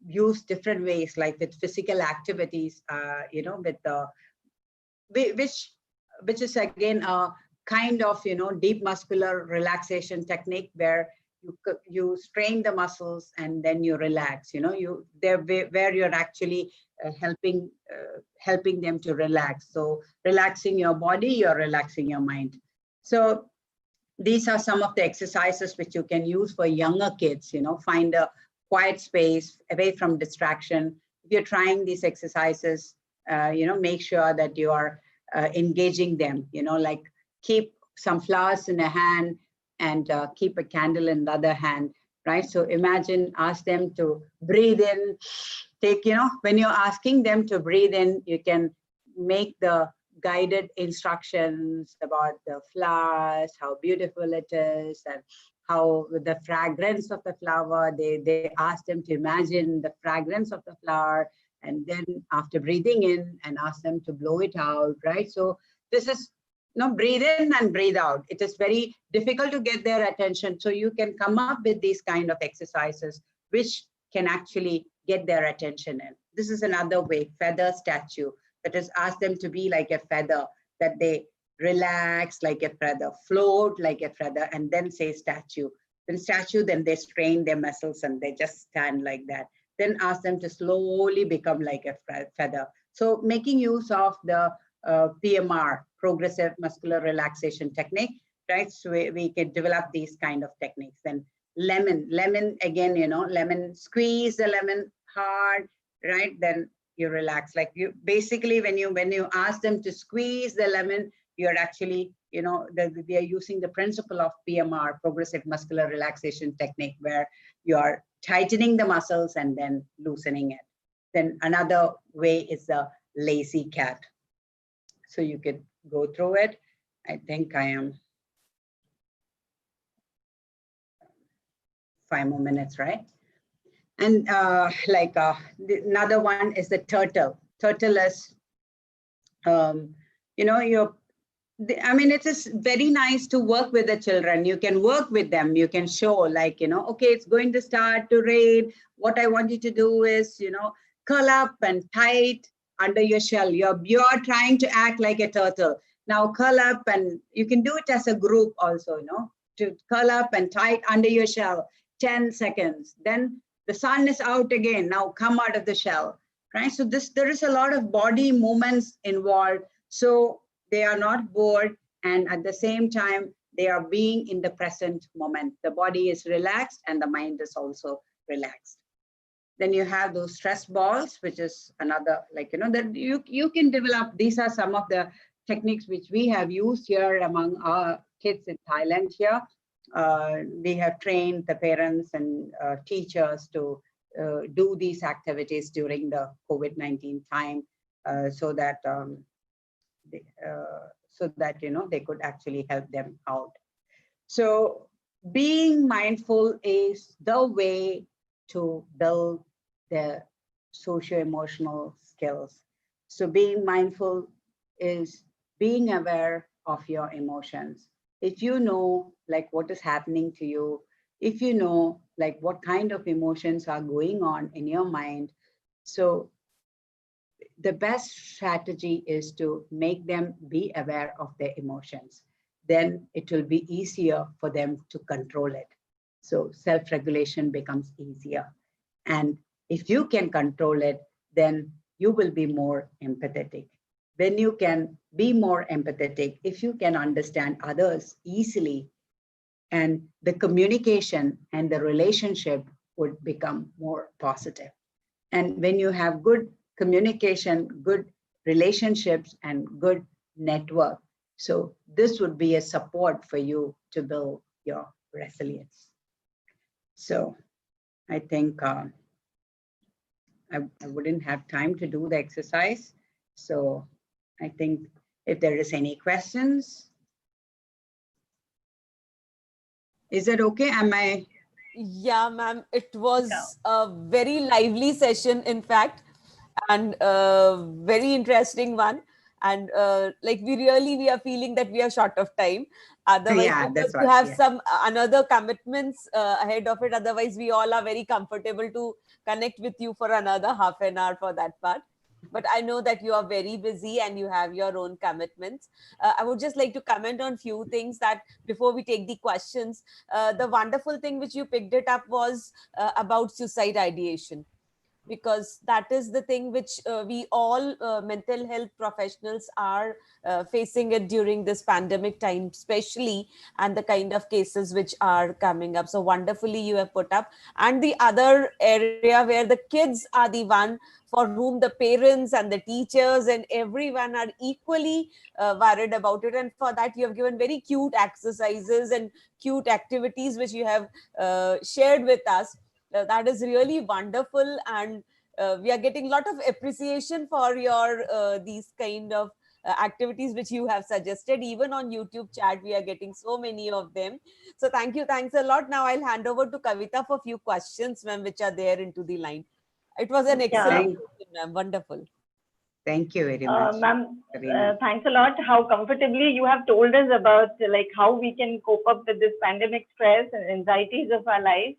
used different ways, like with physical activities, with which is again a kind of deep muscular relaxation technique where you strain the muscles and then you relax. Where you're actually helping them to relax. So relaxing your body, you're relaxing your mind. So these are some of the exercises which you can use for younger kids. Find a quiet space away from distraction. If you're trying these exercises, make sure that you are engaging them, like keep some flowers in a hand and keep a candle in the other hand, right? So imagine, ask them to breathe in, take, when you're asking them to breathe in, you can make the guided instructions about the flowers, how beautiful it is, and how the fragrance of the flower, they ask them to imagine the fragrance of the flower, and then after breathing in and ask them to blow it out, right? So this is breathe in and breathe out. It is very difficult to get their attention. So you can come up with these kind of exercises which can actually get their attention in. This is another way, feather statue. That is, ask them to be like a feather, that they relax like a feather, float like a feather, and then say statue. Then statue, then they strain their muscles and they just stand like that. Then ask them to slowly become like a feather. So making use of the PMR, progressive muscular relaxation technique, right? So we can develop these kind of techniques. Then lemon again, lemon, squeeze the lemon hard, right? Then you relax. Like you basically, when you ask them to squeeze the lemon, you're actually, we are using the principle of PMR, progressive muscular relaxation technique, where you are tightening the muscles and then loosening it. Then another way is the lazy cat. So you could go through it. I think I am 5 more minutes, right? And another one is the turtle. Turtle is, it is very nice to work with the children. You can work with them. You can show like, okay, it's going to start to rain. What I want you to do is, curl up and tight under your shell. You're trying to act like a turtle. Now curl up, and you can do it as a group also, to curl up and tight under your shell, 10 seconds. Then the sun is out again. Now come out of the shell, right? So there is a lot of body movements involved. So they are not bored, and at the same time, they are being in the present moment. The body is relaxed and the mind is also relaxed. Then you have those stress balls, which is another, that you can develop. These are some of the techniques which we have used here among our kids in Thailand here. We have trained the parents and teachers to do these activities during the COVID-19 time, so that they could actually help them out. So being mindful is the way to build the socio-emotional skills. So being mindful is being aware of your emotions. If you know like what is happening to you, if you know like what kind of emotions are going on in your mind, so the best strategy is to make them be aware of their emotions. Then it will be easier for them to control it. So self-regulation becomes easier. And if you can control it, then you will be more empathetic. When you can be more empathetic, if you can understand others easily, and the communication and the relationship would become more positive. And when you have good communication, good relationships, and good network, so this would be a support for you to build your resilience. So I think I wouldn't have time to do the exercise. So I think if there is any questions, is that okay? Am I? Yeah, ma'am. It was a very lively session, in fact, and a very interesting one. And like we are feeling that we are short of time. Otherwise, Yeah, because that's you what. have Yeah. some another commitments ahead of it. Otherwise, we all are very comfortable to connect with you for another half an hour for that part. But I know that you are very busy and you have your own commitments. I would just like to comment on few things that before we take the questions. The wonderful thing which you picked it up was about suicide ideation, because that is the thing which we all mental health professionals are facing it during this pandemic time especially, and the kind of cases which are coming up. So wonderfully you have put up. And the other area where the kids are the one for whom the parents and the teachers and everyone are equally worried about it, and for that you have given very cute exercises and cute activities which you have shared with us. That is really wonderful, and we are getting a lot of appreciation for your these kind of activities which you have suggested. Even on YouTube chat we are getting so many of them. So thank you, thanks a lot. Now I'll hand over to Kavita for a few questions, ma'am, which are there into the line. It was an excellent question, ma'am. Wonderful. Thank you very much. Ma'am, thanks a lot. How comfortably you have told us about like how we can cope up with this pandemic stress and anxieties of our life,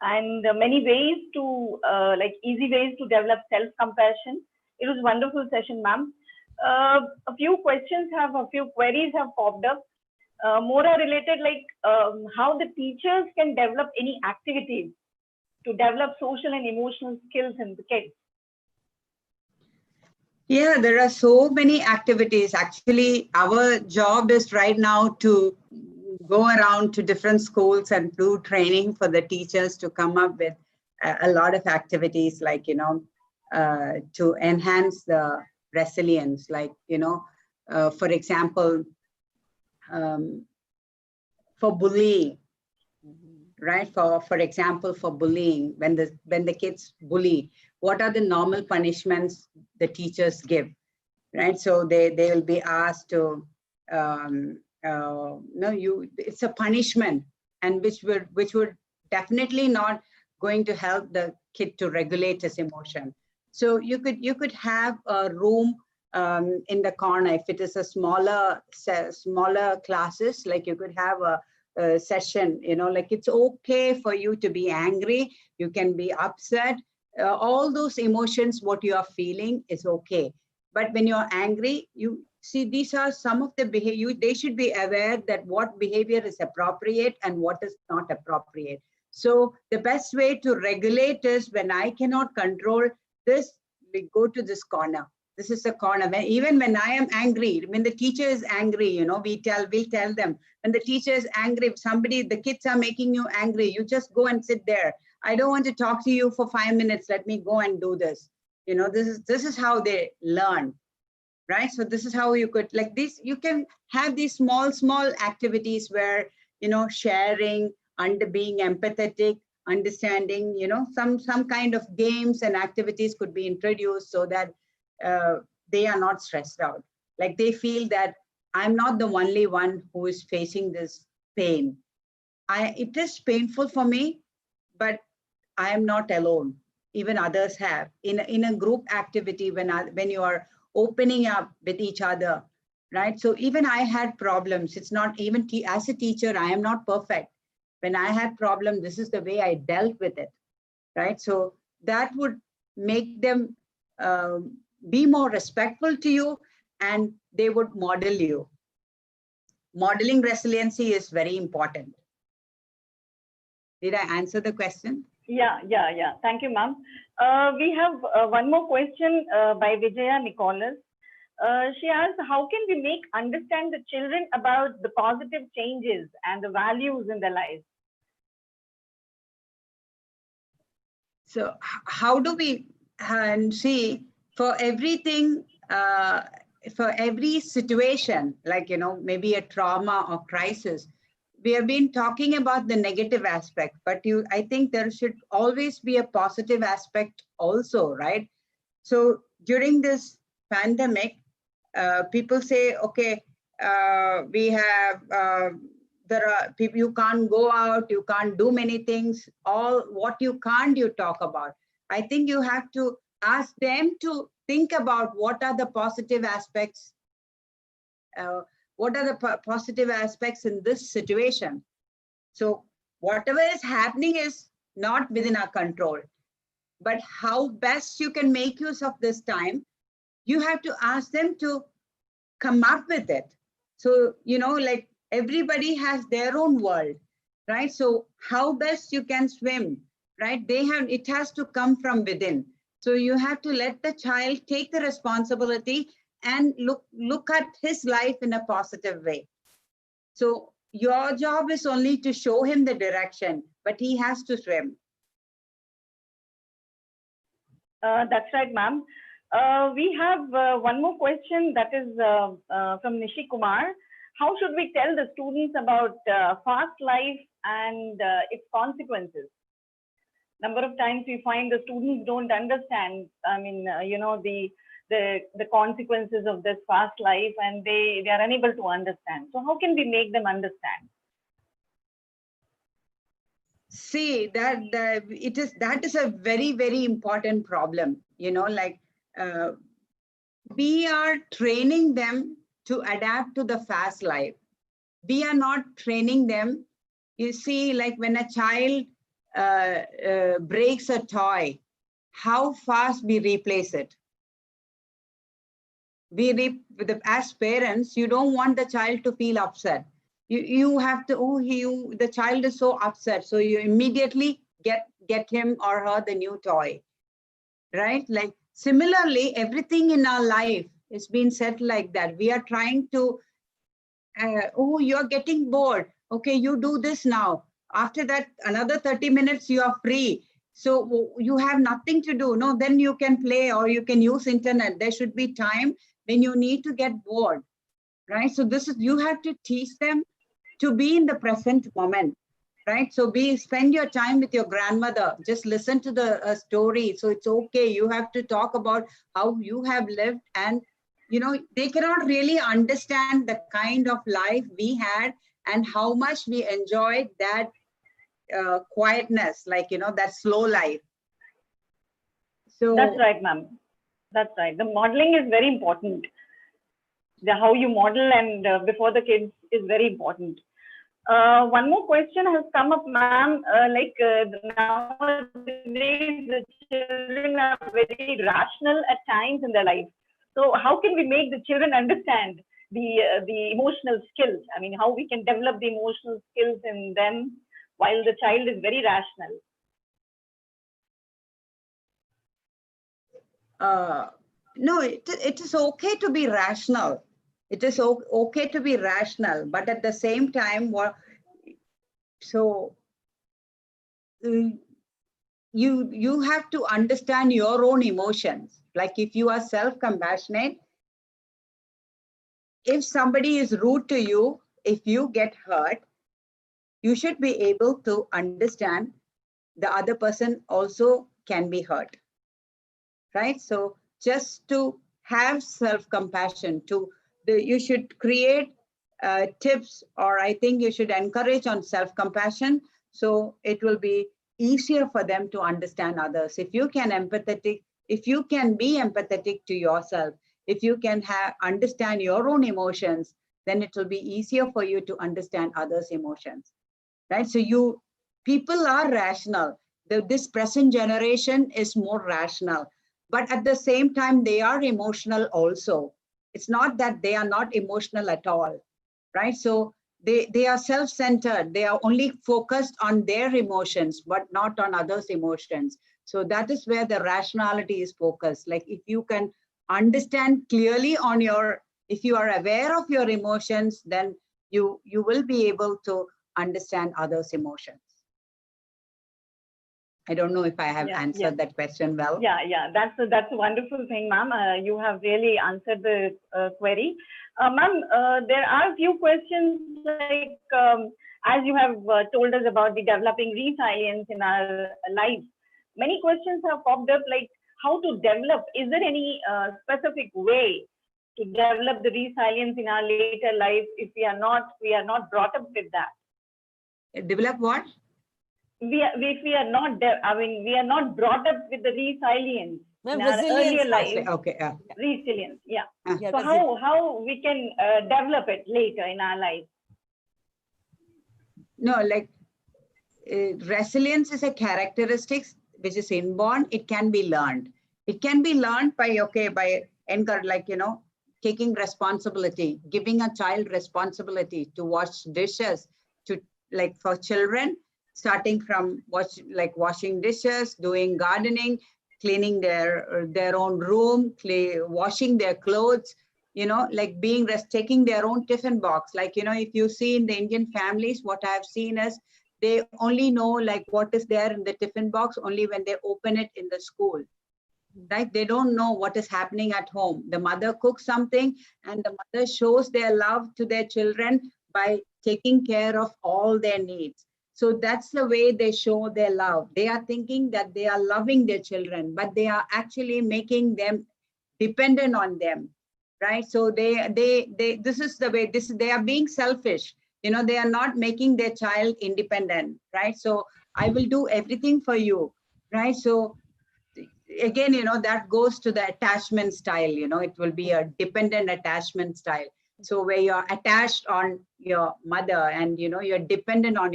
and many ways to like easy ways to develop self-compassion. It was a wonderful session, ma'am. A few queries have popped up. More are related, like how the teachers can develop any activities to develop social and emotional skills in the kids. Yeah, there are so many activities. Actually, our job is right now to go around to different schools and do training for the teachers to come up with a lot of activities, like, to enhance the resilience, like, for example, for bullying, right? For example, for bullying, when the kids bully, what are the normal punishments the teachers give, right? So they will be asked to, it's a punishment, and which would definitely not going to help the kid to regulate his emotion. So you could have a room in the corner. If it is a smaller classes, like you could have a session, like it's okay for you to be angry, you can be upset, all those emotions, what you are feeling is okay. But when you're angry, you see, these are some of the behavior. They should be aware that what behavior is appropriate and what is not appropriate. So the best way to regulate is, when I cannot control this, we go to this corner. This is a corner. Even when I am angry, when the teacher is angry, we tell them, when the teacher is angry, if the kids are making you angry, you just go and sit there. I don't want to talk to you for 5 minutes. Let me go and do this. This is how they learn, right? So this is how you could, like this, you can have these small activities where, sharing, being empathetic, understanding, some kind of games and activities could be introduced so that they are not stressed out. Like they feel that I'm not the only one who is facing this pain. It is painful for me, but I am not alone. Even others have. In a group activity, when you are opening up with each other, right? So even I had problems. It's not even as a teacher, I am not perfect. When I had problems, this is the way I dealt with it, right? So that would make them be more respectful to you, and they would model you. Modeling resiliency is very important. Did I answer the question? Yeah. Thank you, ma'am. We have one more question by Vijaya Nicholas. She asks, how can we understand the children about the positive changes and the values in their lives? So how do we see for everything, for every situation, like, maybe a trauma or crisis, we have been talking about the negative aspect, but I think there should always be a positive aspect also, right? So during this pandemic, people say, okay, we have, there are people, you can't go out, you can't do many things, all what you can't, you talk about. I think you have to ask them to think about what are the positive aspects, positive aspects in this situation. So whatever is happening is not within our control, but how best you can make use of this time, you have to ask them to come up with it. So, like everybody has their own world, right? So how best you can swim, right? It has to come from within. So you have to let the child take the responsibility and look at his life in a positive way. So your job is only to show him the direction, but he has to swim. That's right, ma'am. We have one more question that is from Nishi Kumar. How should we tell the students about fast life and its consequences? Number of times we find the students don't understand, the consequences of this fast life, and they are unable to understand. So how can we make them understand? See, that is a very, very important problem. We are training them to adapt to the fast life. We are not training them. You see, like when a child breaks a toy, how fast we replace it. As parents, you don't want the child to feel upset. You have to, the child is so upset, so you immediately get him or her the new toy, right? Like similarly, everything in our life is being said like that. We are trying to, you're getting bored. Okay, you do this now. After that, another 30 minutes, you are free. So you have nothing to do. No, then you can play or you can use internet. There should be time when you need to get bored, right? So you have to teach them to be in the present moment, right? So spend your time with your grandmother, just listen to the story. So it's okay. You have to talk about how you have lived, and they cannot really understand the kind of life we had and how much we enjoyed that quietness, like, that slow life. So that's right, ma'am. That's right. The modeling is very important. How you model and before the kids is very important. One more question has come up, ma'am. Nowadays, the children are very rational at times in their life. So how can we make the children understand the emotional skills? I mean, how we can develop the emotional skills in them while the child is very rational? No, it is okay to be rational. It is okay to be rational, but at the same time, you have to understand your own emotions. Like if you are self-compassionate, if somebody is rude to you, if you get hurt, you should be able to understand the other person also can be hurt, right? So just to have self-compassion, you should create tips, or I think you should encourage on self-compassion, so it will be easier for them to understand others. If you can be empathetic to yourself, if you can understand your own emotions, then it will be easier for you to understand others' emotions, right? So people are rational. This present generation is more rational. but at the same time, they are emotional also. It's not that they are not emotional at all, right? So they are self-centered. They are only focused on their emotions, but not on others' emotions. So that is where the rationality is focused. Like if you can understand clearly on your, if you are aware of your emotions, then you will be able to understand others' emotions. I don't know if I have answered that question well. Yeah, that's a wonderful thing, ma'am. You have really answered the query. Ma'am, there are a few questions like, as you have told us about the developing resilience in our lives, many questions have popped up like how to develop, is there any specific way to develop the resilience in our later life if we are not brought up with that? Develop what? If we are not, we are not brought up with the resilience in our Resilience, earlier life. Okay. Resilience, yeah. Yeah, So how we can develop it later in our life? No, like resilience is a characteristic which is inborn. It can be learned. It can be learned by taking responsibility, giving a child responsibility to wash dishes, to like for children, starting from washing dishes, doing gardening, cleaning their own room, washing their clothes, like taking their own tiffin box. Like, if you see in the Indian families, what I've seen is they only know like what is there in the tiffin box only when they open it in the school, right? They don't know what is happening at home. The mother cooks something and the mother shows their love to their children by taking care of all their needs. So that's the way they show their love. They are thinking that they are loving their children, but they are actually making them dependent on them, right? So this is the way, they are being selfish. They are not making their child independent, right? So I will do everything for you, right? So again, that goes to the attachment style. It will be a dependent attachment style. So where you're attached on your mother and you're dependent on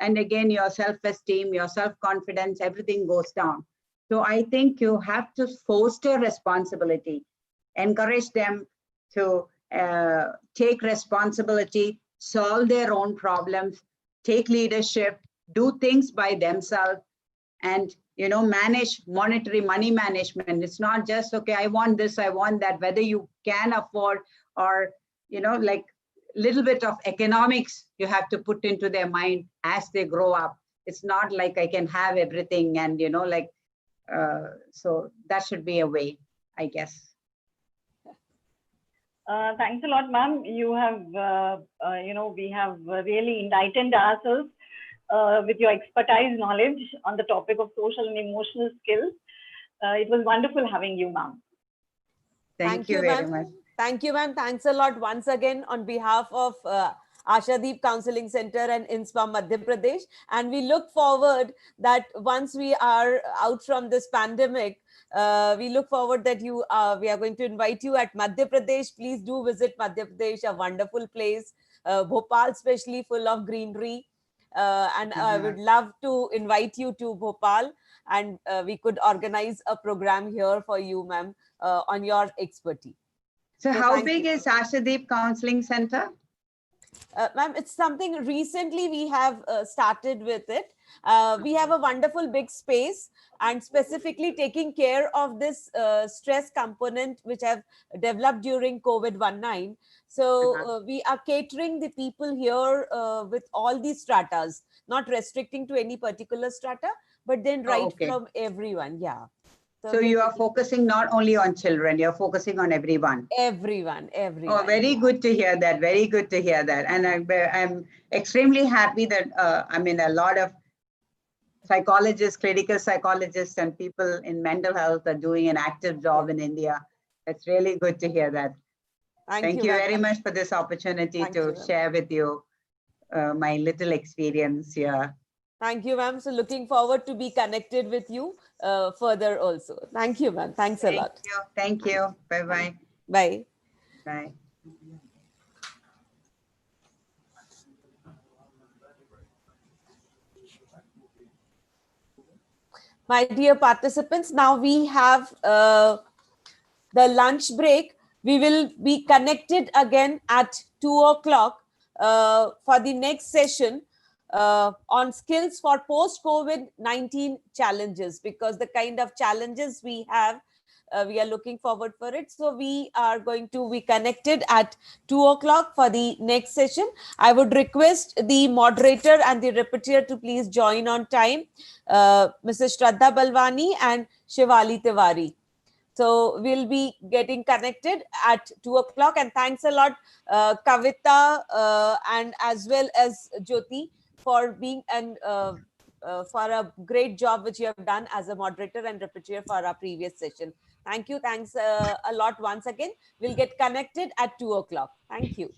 and again, your self-esteem, your self-confidence, everything goes down. So I think you have to foster responsibility, encourage them to take responsibility, solve their own problems, take leadership, do things by themselves, and manage money management. It's not just, okay, I want this, I want that, whether you can afford or like little bit of economics you have to put into their mind as they grow up. It's not like I can have everything and so that should be a way, I guess. Thanks a lot, ma'am. You have, we have really enlightened ourselves with your expertise knowledge on the topic of social and emotional skills. It was wonderful having you, ma'am. Thank you very much. Thank you, ma'am. Thanks a lot once again on behalf of ASHADEEP Counselling Center and INSPA Madhya Pradesh. And we look forward that once we are out from this pandemic, we look forward that we are going to invite you at Madhya Pradesh. Please do visit Madhya Pradesh, a wonderful place. Bhopal, especially full of greenery. And I would love to invite you to Bhopal, and we could organize a program here for you, ma'am, on your expertise. So how big is ASHADEEP Counselling Center? Ma'am, it's something recently we have started with it. We have a wonderful big space, and specifically taking care of this stress component which have developed during COVID-19. So we are catering the people here with all these stratas, not restricting to any particular strata, but then from everyone. Yeah. So you are focusing not only on children, you're focusing on everyone. Everyone. Oh, very good to hear that. Very good to hear that. And I'm extremely happy that, a lot of psychologists, clinical psychologists, and people in mental health are doing an active job in India. It's really good to hear that. Thank you very much for this opportunity to share with you my little experience here. Thank you, ma'am. So looking forward to be connected with you further also. Thank you, ma'am. Thanks a lot. Thank you. Bye-bye. Bye. Bye. my dear participants, now we have the lunch break. We will be connected again at 2 o'clock for the next session on skills for post-COVID-19 challenges, because the kind of challenges we have, we are looking forward for it. So we are going to be connected at 2 o'clock for the next session. I would request the moderator and the repeater to please join on time, Mrs. Shraddha Balwani and Shivali Tiwari. So we'll be getting connected at 2 o'clock. And thanks a lot, Kavita, and as well as Jyoti, for being for a great job which you have done as a moderator and repeater for our previous session. Thank you. Thanks a lot once again. We'll get connected at 2 o'clock. Thank you.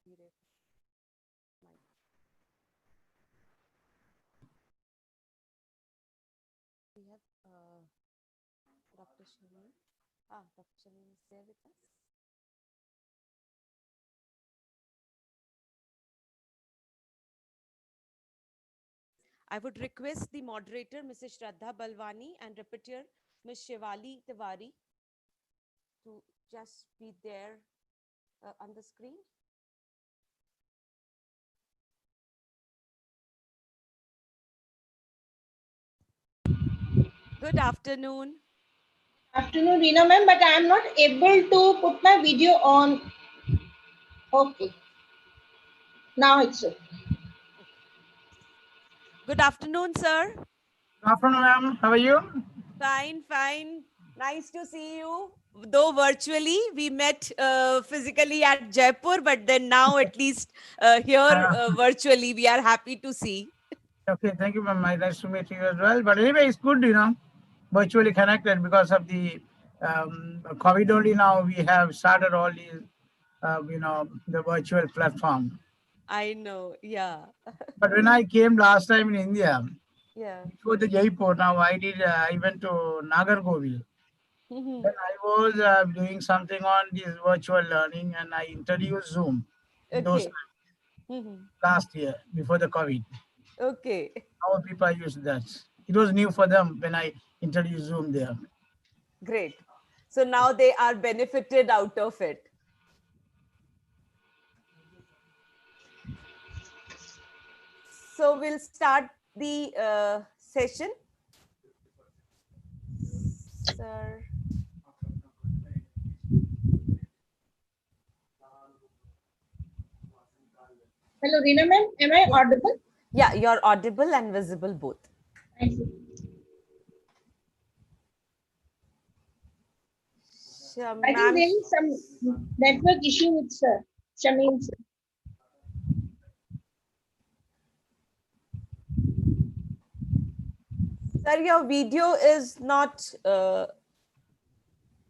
We have Dr. Shamim. Dr. Shamim is there with us. I would request the moderator, Mrs. Shraddha Balwani, and repeater, Ms. Shivali Tiwari, to just be there on the screen. Good afternoon. Afternoon, Reena ma'am, but I am not able to put my video on. Okay. Now it's okay. Good afternoon, sir. Good afternoon, ma'am. How are you? Fine, fine. Nice to see you. Though virtually, we met physically at Jaipur, but then now at least here virtually, we are happy to see. Okay, thank you, ma'am. Nice to meet you as well. But anyway, it's good, virtually connected because of the COVID only now we have started all these, the virtual platform. I know, yeah. But when I came last time in India, Yeah. before the Jaipur, now I went to Nagargovil. Then I was doing something on this virtual learning and I introduced Zoom those last year before the COVID. Okay. How people use that. It was new for them when I introduced Zoom there. Great. So now they are benefited out of it. So we'll start the session. Sir. Hello, Reena ma'am. Am I audible? Yeah, you're audible and visible both. Thank you. I think there is some network issue with Sir Shamim. Sir, your video is not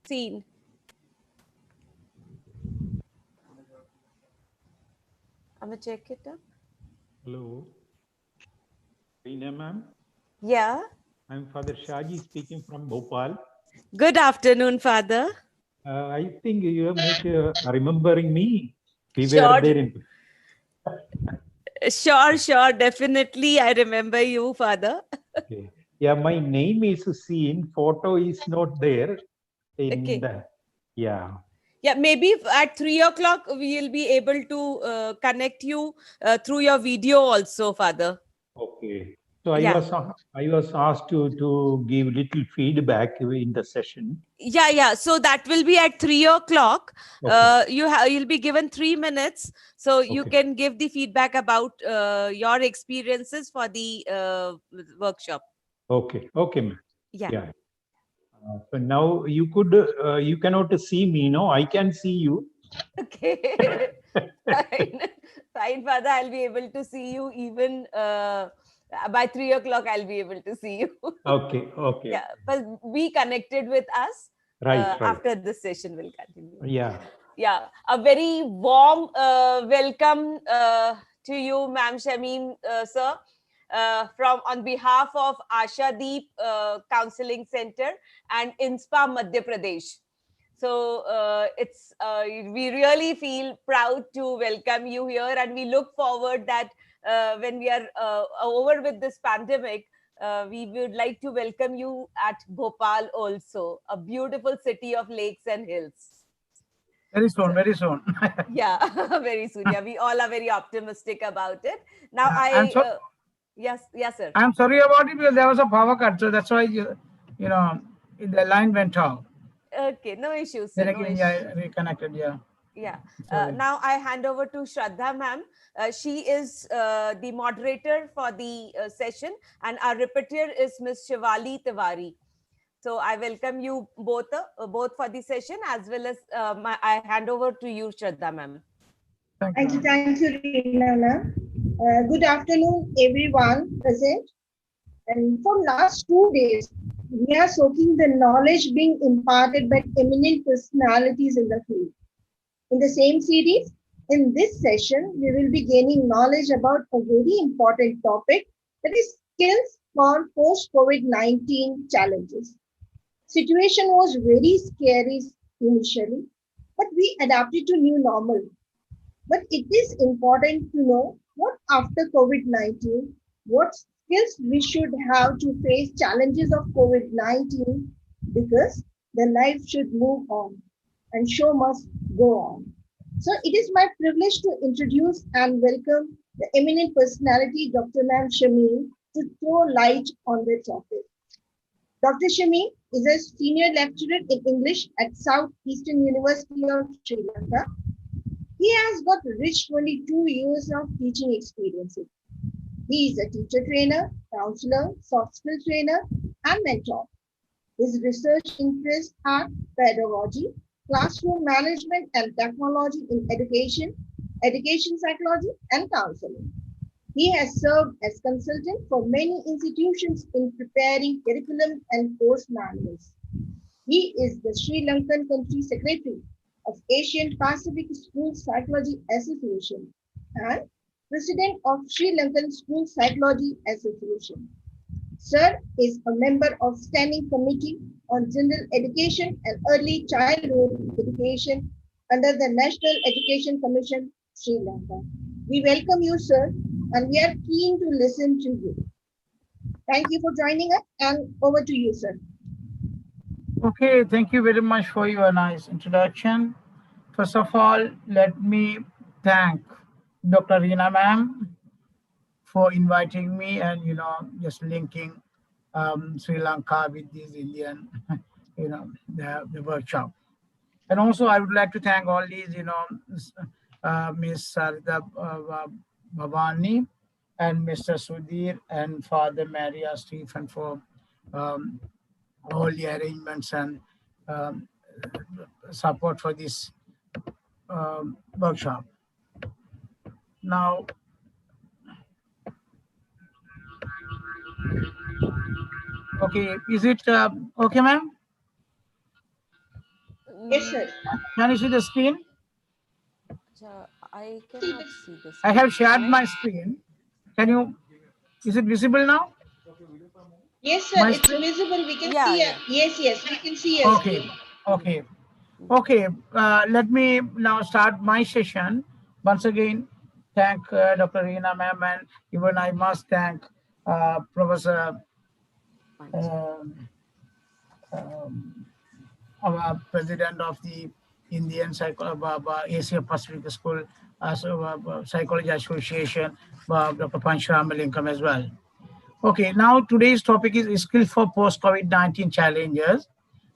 seen. I'm gonna check it up. Hello, Reena ma'am. Yeah. I'm Father Shaji speaking from Bhopal. Good afternoon, Father. I think you make remembering me. We Sure. were there in. Sure, definitely. I remember you, Father. Okay. Yeah, my name is seen. Photo is not there. In Okay. the, yeah. Yeah, maybe at 3 o'clock we'll be able to connect you through your video also, Father. Okay. So Yeah. I was asked to give little feedback in the session. Yeah. So that will be at 3 o'clock. Okay. You'll be given 3 minutes, so you can give the feedback about your experiences for the workshop. Okay, ma'am. Yeah. So now you cannot see me, no? I can see you. Okay. Fine, Father. I'll be able to see you even by 3 o'clock. I'll be able to see you. Okay. Yeah, but be connected with us. Right. After this session will continue. Yeah. A very warm welcome to you, Ma'am Shamim, sir, on behalf of ASHADEEP Counselling Center and INSPA Madhya Pradesh. So we really feel proud to welcome you here, and we look forward that when we are over with this pandemic, we would like to welcome you at Bhopal also, a beautiful city of lakes and hills. Very soon. Yeah, very soon. Yeah, we all are very optimistic about it. Now, yes, sir. I'm sorry about it because there was a power cut, so that's why the line went off. Okay, no issues. Then again, I reconnected. Yeah. Now I hand over to Shraddha ma'am. She is the moderator for the session, and our repeater is Ms. Shivali Tiwari. So I welcome you both for the session, as well as I hand over to you, Shraddha ma'am. Thank you, Reena ma'am. Good afternoon, everyone present. And for last 2 days, we are soaking the knowledge being imparted by eminent personalities in the field. In the same series, In this session, we will be gaining knowledge about a very important topic, that is skills for post-COVID-19 challenges. Situation was very scary initially, but we adapted to new normal. But it is important to know what after COVID-19, what skills we should have to face challenges of COVID-19, because the life should move on and show must go on. So it is my privilege to introduce and welcome the eminent personality, Dr. Ma'am Shameen, to throw light on the topic. Dr. Shameen is a senior lecturer in English at Southeastern University of Sri Lanka. He has got rich 22 years of teaching experiences. He is a teacher trainer, counselor, soft skill trainer, and mentor. His research interests are pedagogy, classroom management and technology in education, education psychology, and counseling. He has served as consultant for many institutions in preparing curriculum and course manuals. He is the Sri Lankan Country Secretary of Asian Pacific School Psychology Association and President of Sri Lankan School Psychology Association. Sir is a member of Standing Committee on General Education and Early Childhood Education under the National Education Commission, Sri Lanka. We welcome you, sir, and we are keen to listen to you. Thank you for joining us, and over to you, sir. Okay, thank you very much for your nice introduction. First of all, let me thank Dr. Reena ma'am for inviting me and, just linking Sri Lanka with this Indian, the workshop. And also, I would like to thank all these, Miss Sarita Bhavani and Mr. Sudhir and Father Maria Stephen for all the arrangements and um, support for this workshop. Now, okay, is it okay, ma'am? Yes, sir. Can you see the screen? I cannot see this. I have shared my screen. Can you? Is it visible now? Yes, sir. My It's screen? visible. We can Yeah, see. yeah. Yes, yes. We can see your Okay, screen. okay, okay. Let me now start my session. Once again, thank Dr. Reena ma'am, and even I must thank Professor um, um, our president of the Indian Asia Pacific School Psychology Association, Dr. Pancharamalingam as well. Okay, now today's topic is skill for post-COVID-19 challenges.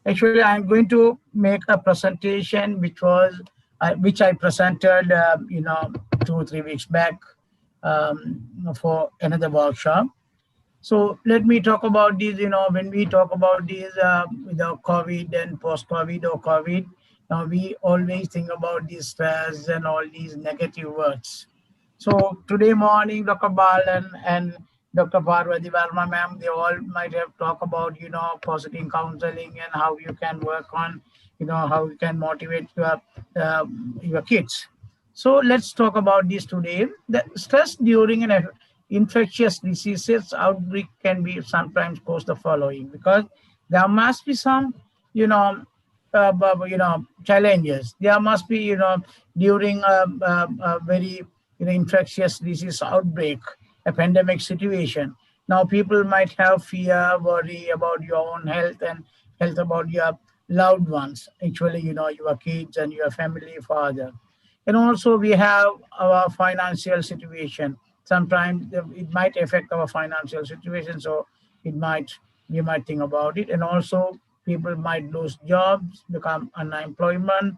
Actually, I'm going to make a presentation which I presented, 2 or 3 weeks back for another workshop. So let me talk about these, when we talk about these COVID and post-COVID or COVID, now we always think about these stress and all these negative words. So today morning, Dr. Balan and Dr. Parvati Verma ma'am, they all might have talked about, positive counseling and how you can work on, how you can motivate your kids. So let's talk about this today. The stress during an infectious diseases outbreak can be sometimes cause the following, because there must be some, challenges. There must be, during a very infectious disease outbreak, a pandemic situation. Now people might have fear, worry about your own health and health about your loved ones. Actually, your kids and your family, father. And also we have our financial situation. Sometimes it might affect our financial situation, so we might think about it. And also people might lose jobs, become unemployment,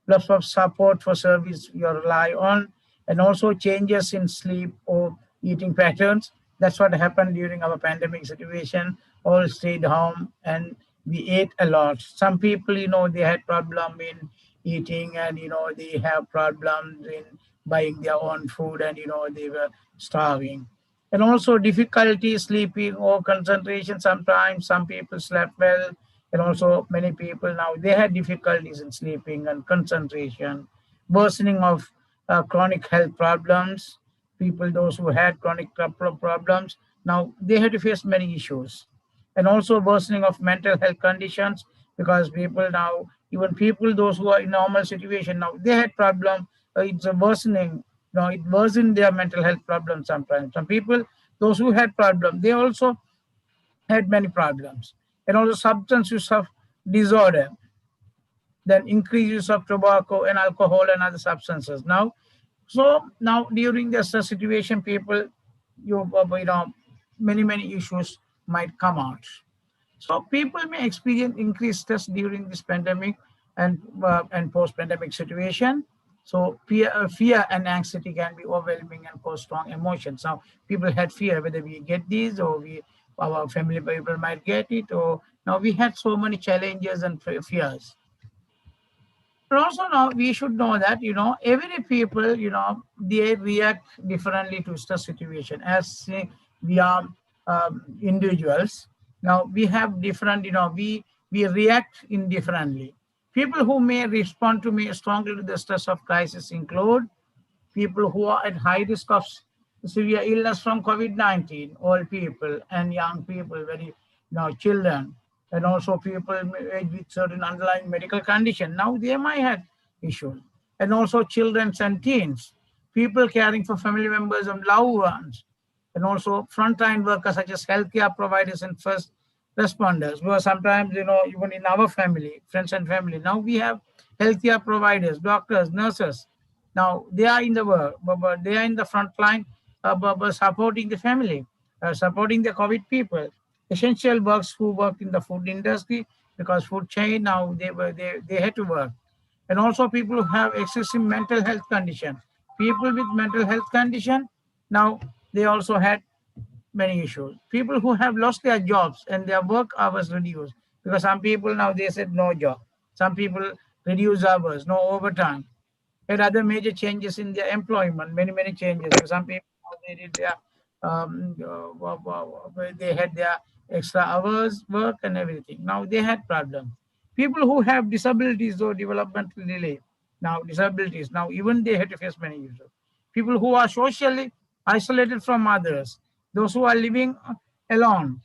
lots of support for service you rely on, and also changes in sleep or eating patterns. That's what happened during our pandemic situation. All stayed home and we ate a lot. Some people, they had problem in eating, and they have problems in buying their own food, and they were starving. And also difficulty sleeping or concentration. Sometimes some people slept well, and also many people now they had difficulties in sleeping and concentration, worsening of chronic health problems. People, those who had chronic problems, now they had to face many issues, and also worsening of mental health conditions, because people now, even people those who are in normal situation, now they had problem. It's a worsening. Now it worsened their mental health problems sometimes. Some people, those who had problem, they also had many problems, and also substance use of disorder, then increased use of tobacco and alcohol and other substances. Now, so now during this situation, people, you know, many issues might come out. So people may experience increased stress during this pandemic and post-pandemic situation. So fear and anxiety can be overwhelming and cause strong emotions. Now people had fear whether we get these or our family people might get it, or now we had so many challenges and fears. And also now we should know that, you know, every people, you know, they react differently to stress situation. As we are individuals, now we have different, you know, we react indifferently. People who may respond to me strongly to the stress of crisis include people who are at high risk of severe illness from COVID-19, old people and young people, very, you know, children, and also people with certain underlying medical condition. Now they might have issues, and also children and teens, people caring for family members and loved ones, and also frontline workers such as healthcare providers and first responders. Because sometimes, you know, even in our family, friends and family, now we have healthcare providers, doctors, nurses. Now they are in the work, but they are in the front line, but supporting the family, supporting the COVID people. Essential workers who work in the food industry, because food chain, now they had to work. And also people who have excessive mental health condition. People with mental health condition, now they also had many issues. People who have lost their jobs and their work hours reduced, because some people now they said no job. Some people reduce hours, no overtime, and other major changes in their employment, many changes. So some people, they did their they had their extra hours work and everything. Now they had problems. People who have disabilities or developmental delay, now disabilities, now even they had to face many issues. People who are socially isolated from others, those who are living alone,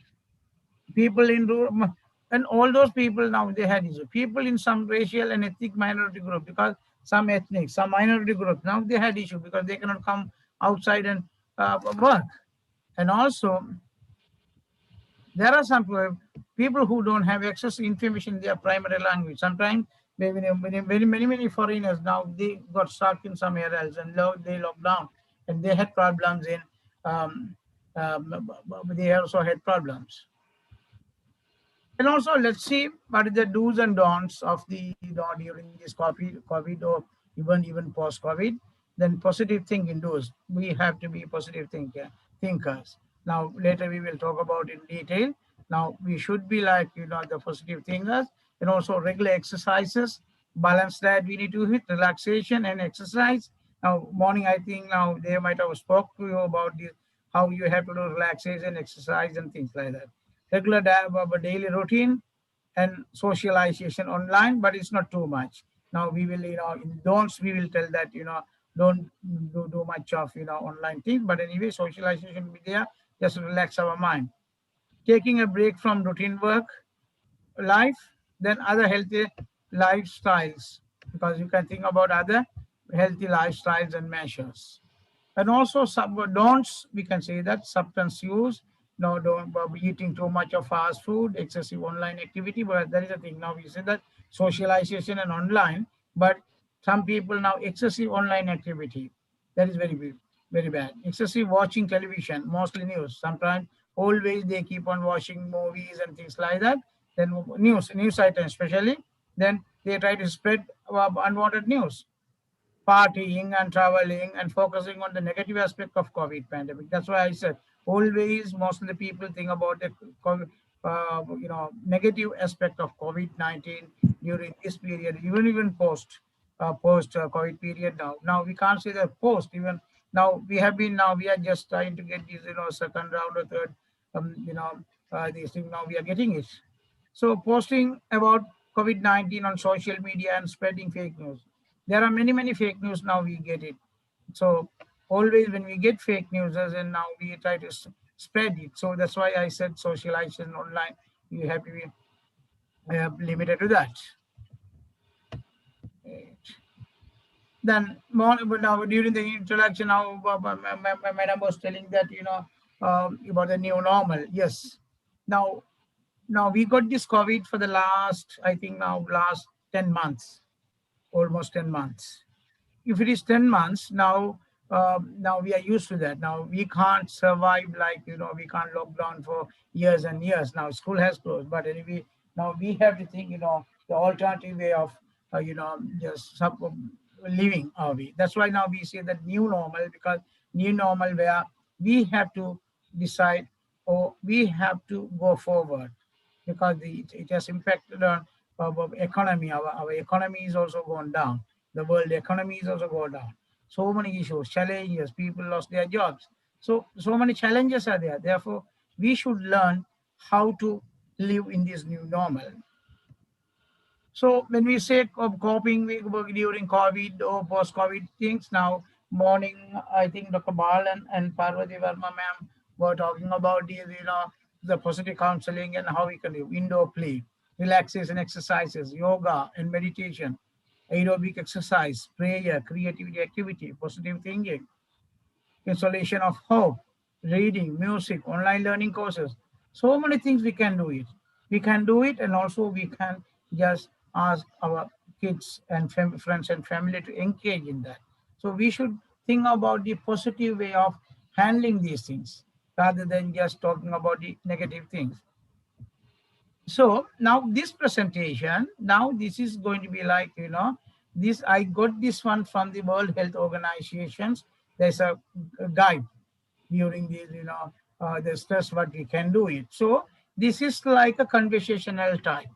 people in rural, and all those people, now they had issues. People in some racial and ethnic minority group, because some ethnic, some minority group, now they had issue because they cannot come outside and work. And also there are some people who don't have access to information in their primary language. Sometimes many foreigners, now they got stuck in some areas and they locked down, and they had problems in they also had problems. And also, let's see what are the do's and don'ts of the, you know, during this COVID or even post-COVID. Then positive thinking do's. We have to be positive thinkers. Now later we will talk about in detail. Now we should be like, you know, the positive thinkers, and also regular exercises, balance that we need to hit, relaxation and exercise. Now morning, I think now they might have spoke to you about this, how you have to do relaxation, exercise and things like that. Regular daily routine and socialization online, but it's not too much. Now we will, you know, in don'ts we will tell that, you know, don't do much of, you know, online thing. But anyway, socialization will be there, just to relax our mind. Taking a break from routine work life, then other healthy lifestyles, because you can think about other healthy lifestyles and measures. And also some don'ts, we can say that substance use, no, don't eating too much of fast food, excessive online activity. But that is a thing. Now we say that socialization and online, but some people now excessive online activity, that is very bad. Excessive watching television, mostly news. Sometimes always they keep on watching movies and things like that. Then news items especially. Then they try to spread unwanted news, partying and traveling and focusing on the negative aspect of COVID pandemic. That's why I said always most of the people think about the you know, negative aspect of COVID-19 during this period, even post COVID period. Now we can't say that post, even now we have been, now we are just trying to get this, you know, second round or third you know, these things, now we are getting it. So posting about COVID-19 on social media and spreading fake news. There are many fake news now, we get it. So always when we get fake news, and now we try to spread it. So that's why I said socialization online. You have to be limited to that. Then more, but now during the introduction, now madam was telling that about the new normal. Yes, now we got this COVID for the last, I think now last 10 months, almost 10 months. If it is 10 months now, now we are used to that. Now we can't survive, like we can't lock down for years and years. Now school has closed, but anyway, now we have to think the alternative way of just living our way. That's why now we say that new normal, because new normal where we have to decide, or we have to go forward, because it has impacted on our economy. Our economy is also gone down. The world economy is also gone down. So many issues, challenges, people lost their jobs. So many challenges are there. Therefore, we should learn how to live in this new normal. So when we say of coping during COVID or post-COVID things, now morning, I think Dr. Bal and Parvati Verma ma'am were talking about the positive counseling and how we can do indoor play, relaxation exercises, yoga and meditation, aerobic exercise, prayer, creativity activity, positive thinking, installation of hope, reading, music, online learning courses. So many things we can do it. We can do it, and also we can just ask our kids and friends and family to engage in that. So we should think about the positive way of handling these things rather than just talking about the negative things. So now this presentation, now this is going to be like, this, I got this one from the World Health Organizations. There's a guide during these, the stress, what we can do it. So this is like a conversational type.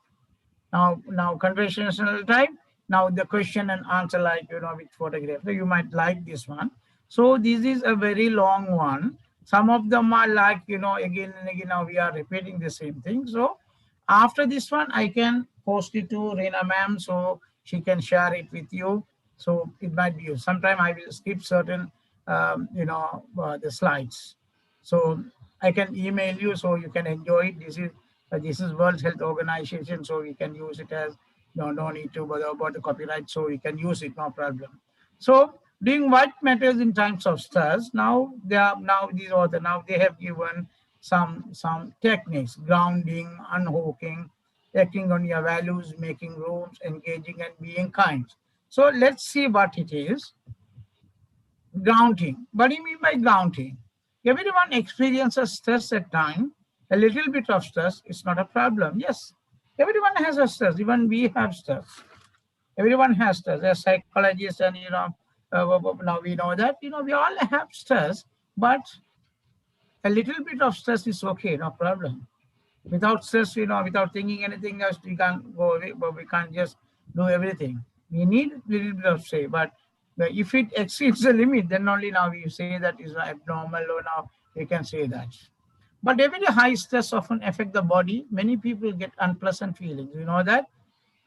Now conversational type. Now the question and answer, like, with photograph. So you might like this one. So this is a very long one. Some of them are like, again and again, now we are repeating the same thing. So after this one, I can post it to Reena ma'am, so she can share it with you. So it might be used. Sometime I will skip certain, the slides. So I can email you so you can enjoy it. This is World Health Organization, so we can use it as no need to bother about the copyright, so we can use it, no problem. So doing what matters in times of stress. Now these author, now they have given some techniques: grounding, unhooking, acting on your values, making rooms, engaging and being kind. So let's see what it is. Grounding. What do you mean by grounding? Everyone experiences stress at time. A little bit of stress is not a problem. Yes, everyone has a stress. Even we have stress. Everyone has stress. As psychologists, and now we know that we all have stress, but a little bit of stress is okay, no problem. Without stress, without thinking anything else, we can't go away, but we can't just do everything. We need a little bit of stress, but if it exceeds the limit, then only now we say that is abnormal, or now we can say that. But every high stress often affect the body. Many people get unpleasant feelings. You know that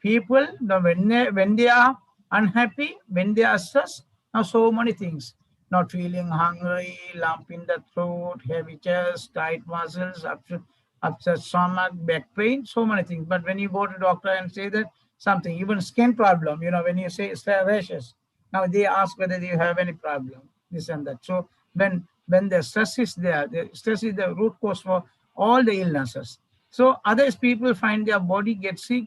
people, when they are unhappy, when they are stressed, now so many things: not feeling hungry, lump in the throat, heavy chest, tight muscles, upset stomach, back pain, so many things. But when you go to doctor and say that something, even skin problem, when you say rashes, now they ask whether you have any problem, this and that. So when the stress is there, the stress is the root cause for all the illnesses. So others people find their body gets sick,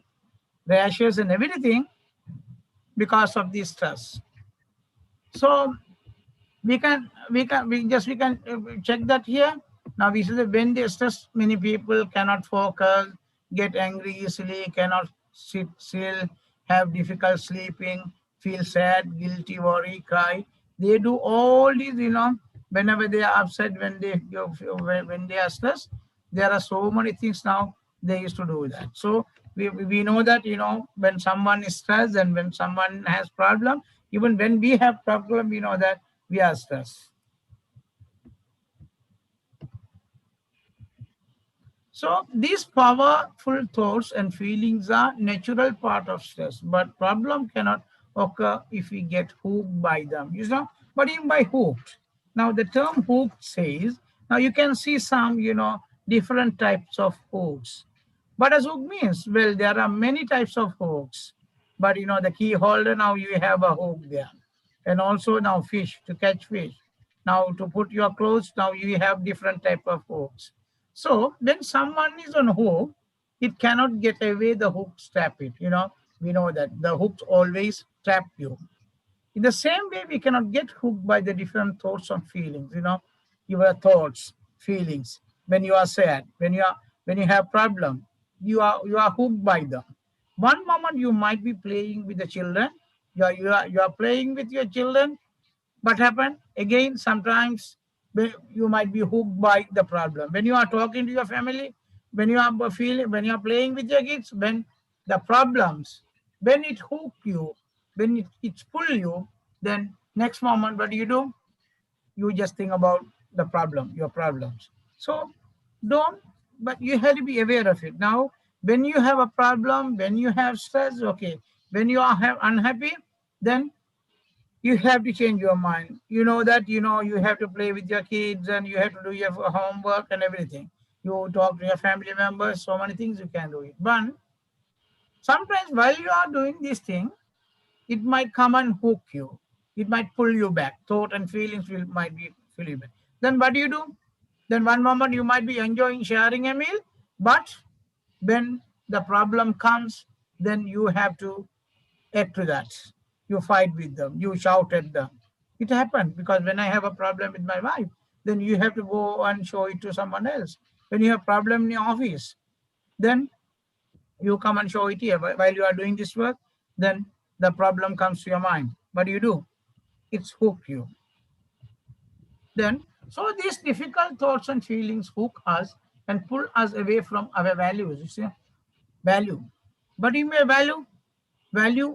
rashes and everything because of this stress. So we can check that here. Now we see that when they stress, many people cannot focus, get angry easily, cannot sit still, have difficult sleeping, feel sad, guilty, worry, cry. They do all these, whenever they are upset, when they are stressed. There are so many things now they used to do that. So we know that when someone is stressed and when someone has problem, even when we have problem, we know that we are stressed. So these powerful thoughts and feelings are natural part of stress, but problem cannot occur if we get hooked by them. But What do you mean by hooked? Now the term hooked says, now you can see some, different types of hooks. What does hook means? Well, there are many types of hooks, but the key holder, now you have a hook there. And also now fish, to catch fish. Now to put your clothes, now you have different type of hooks. So when someone is on hook, it cannot get away, the hook trap it. We know that the hooks always trap you. In the same way, we cannot get hooked by the different thoughts and feelings. Your thoughts, feelings. When you are sad, when you have problem, you are hooked by them. One moment you might be playing with the children. You are playing with your children. What happened again? Sometimes you might be hooked by the problem. When you are talking to your family, when you are playing with your kids, when the problems, when it hook you, when it's pull you, then next moment what do? You just think about the problem, your problems. So don't, but you have to be aware of it. Now, when you have a problem, when you have stress, okay, when you are unhappy, then you have to change your mind. You know that, you have to play with your kids and you have to do your homework and everything. You talk to your family members, so many things you can do it. But sometimes while you are doing this thing, it might come and hook you. It might pull you back. Thought and feelings might be pull you back. Then what do? Then one moment you might be enjoying sharing a meal, but when the problem comes, then you have to add to that. You fight with them. You shout at them. It happened because when I have a problem with my wife, then you have to go and show it to someone else. When you have problem in your office, then you come and show it here while you are doing this work, then the problem comes to your mind. What do? It's hook you. Then, so these difficult thoughts and feelings hook us and pull us away from our values. You see, value. But in your value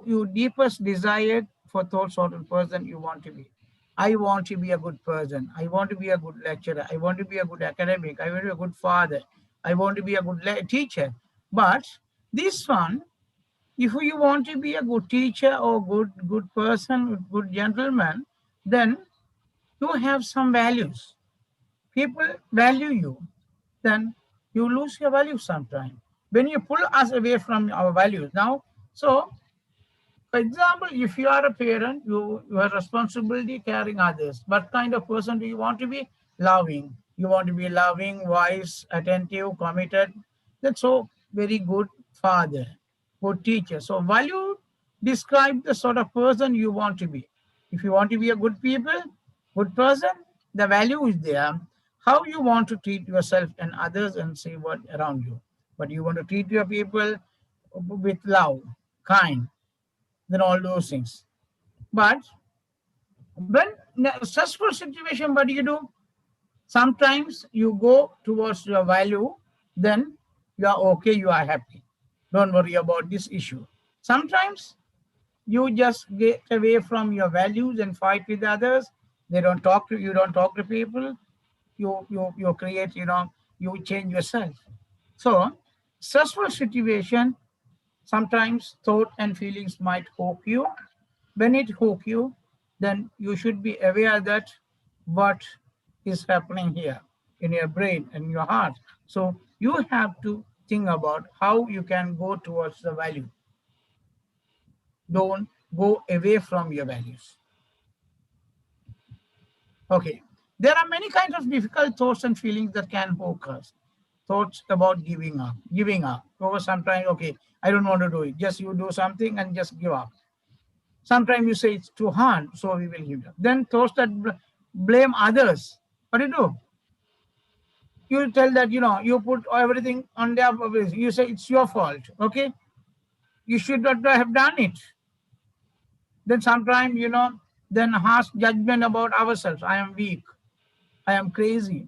your deepest desire for thoughts or person you want to be. I want to be a good person. I want to be a good lecturer. I want to be a good academic. I want to be a good father. I want to be a good teacher. But this one, if you want to be a good teacher or good person, good gentleman, then you have some values. People value you, then you lose your values sometime. When you pull us away from our values. Now, so for example, if you are a parent, you have responsibility caring others. What kind of person do you want to be? Loving. You want to be loving, wise, attentive, committed. That's so very good father, good teacher. So value describe the sort of person you want to be. If you want to be a good people, good person, the value is there. How you want to treat yourself and others and see what around you. But you want to treat your people with love, kind, then all those things. But when in a stressful situation, what do? Sometimes you go towards your value, then you are okay, you are happy. Don't worry about this issue. Sometimes you just get away from your values and fight with others. They don't talk to you, don't talk to people. You create, you change yourself. So stressful situation, sometimes thought and feelings might hook you. When it hook you, then you should be aware that what is happening here in your brain and your heart. So you have to think about how you can go towards the value. Don't go away from your values. Okay. There are many kinds of difficult thoughts and feelings that can hook us. Thoughts about giving up. Giving up. Or sometimes, okay, I don't want to do it. Just you do something and just give up. Sometimes you say it's too hard, so we will give up. Then thoughts that blame others. What do? You tell that, you put everything on their, you say it's your fault. Okay. You should not have done it. Then sometimes, then harsh judgment about ourselves. I am weak. I am crazy.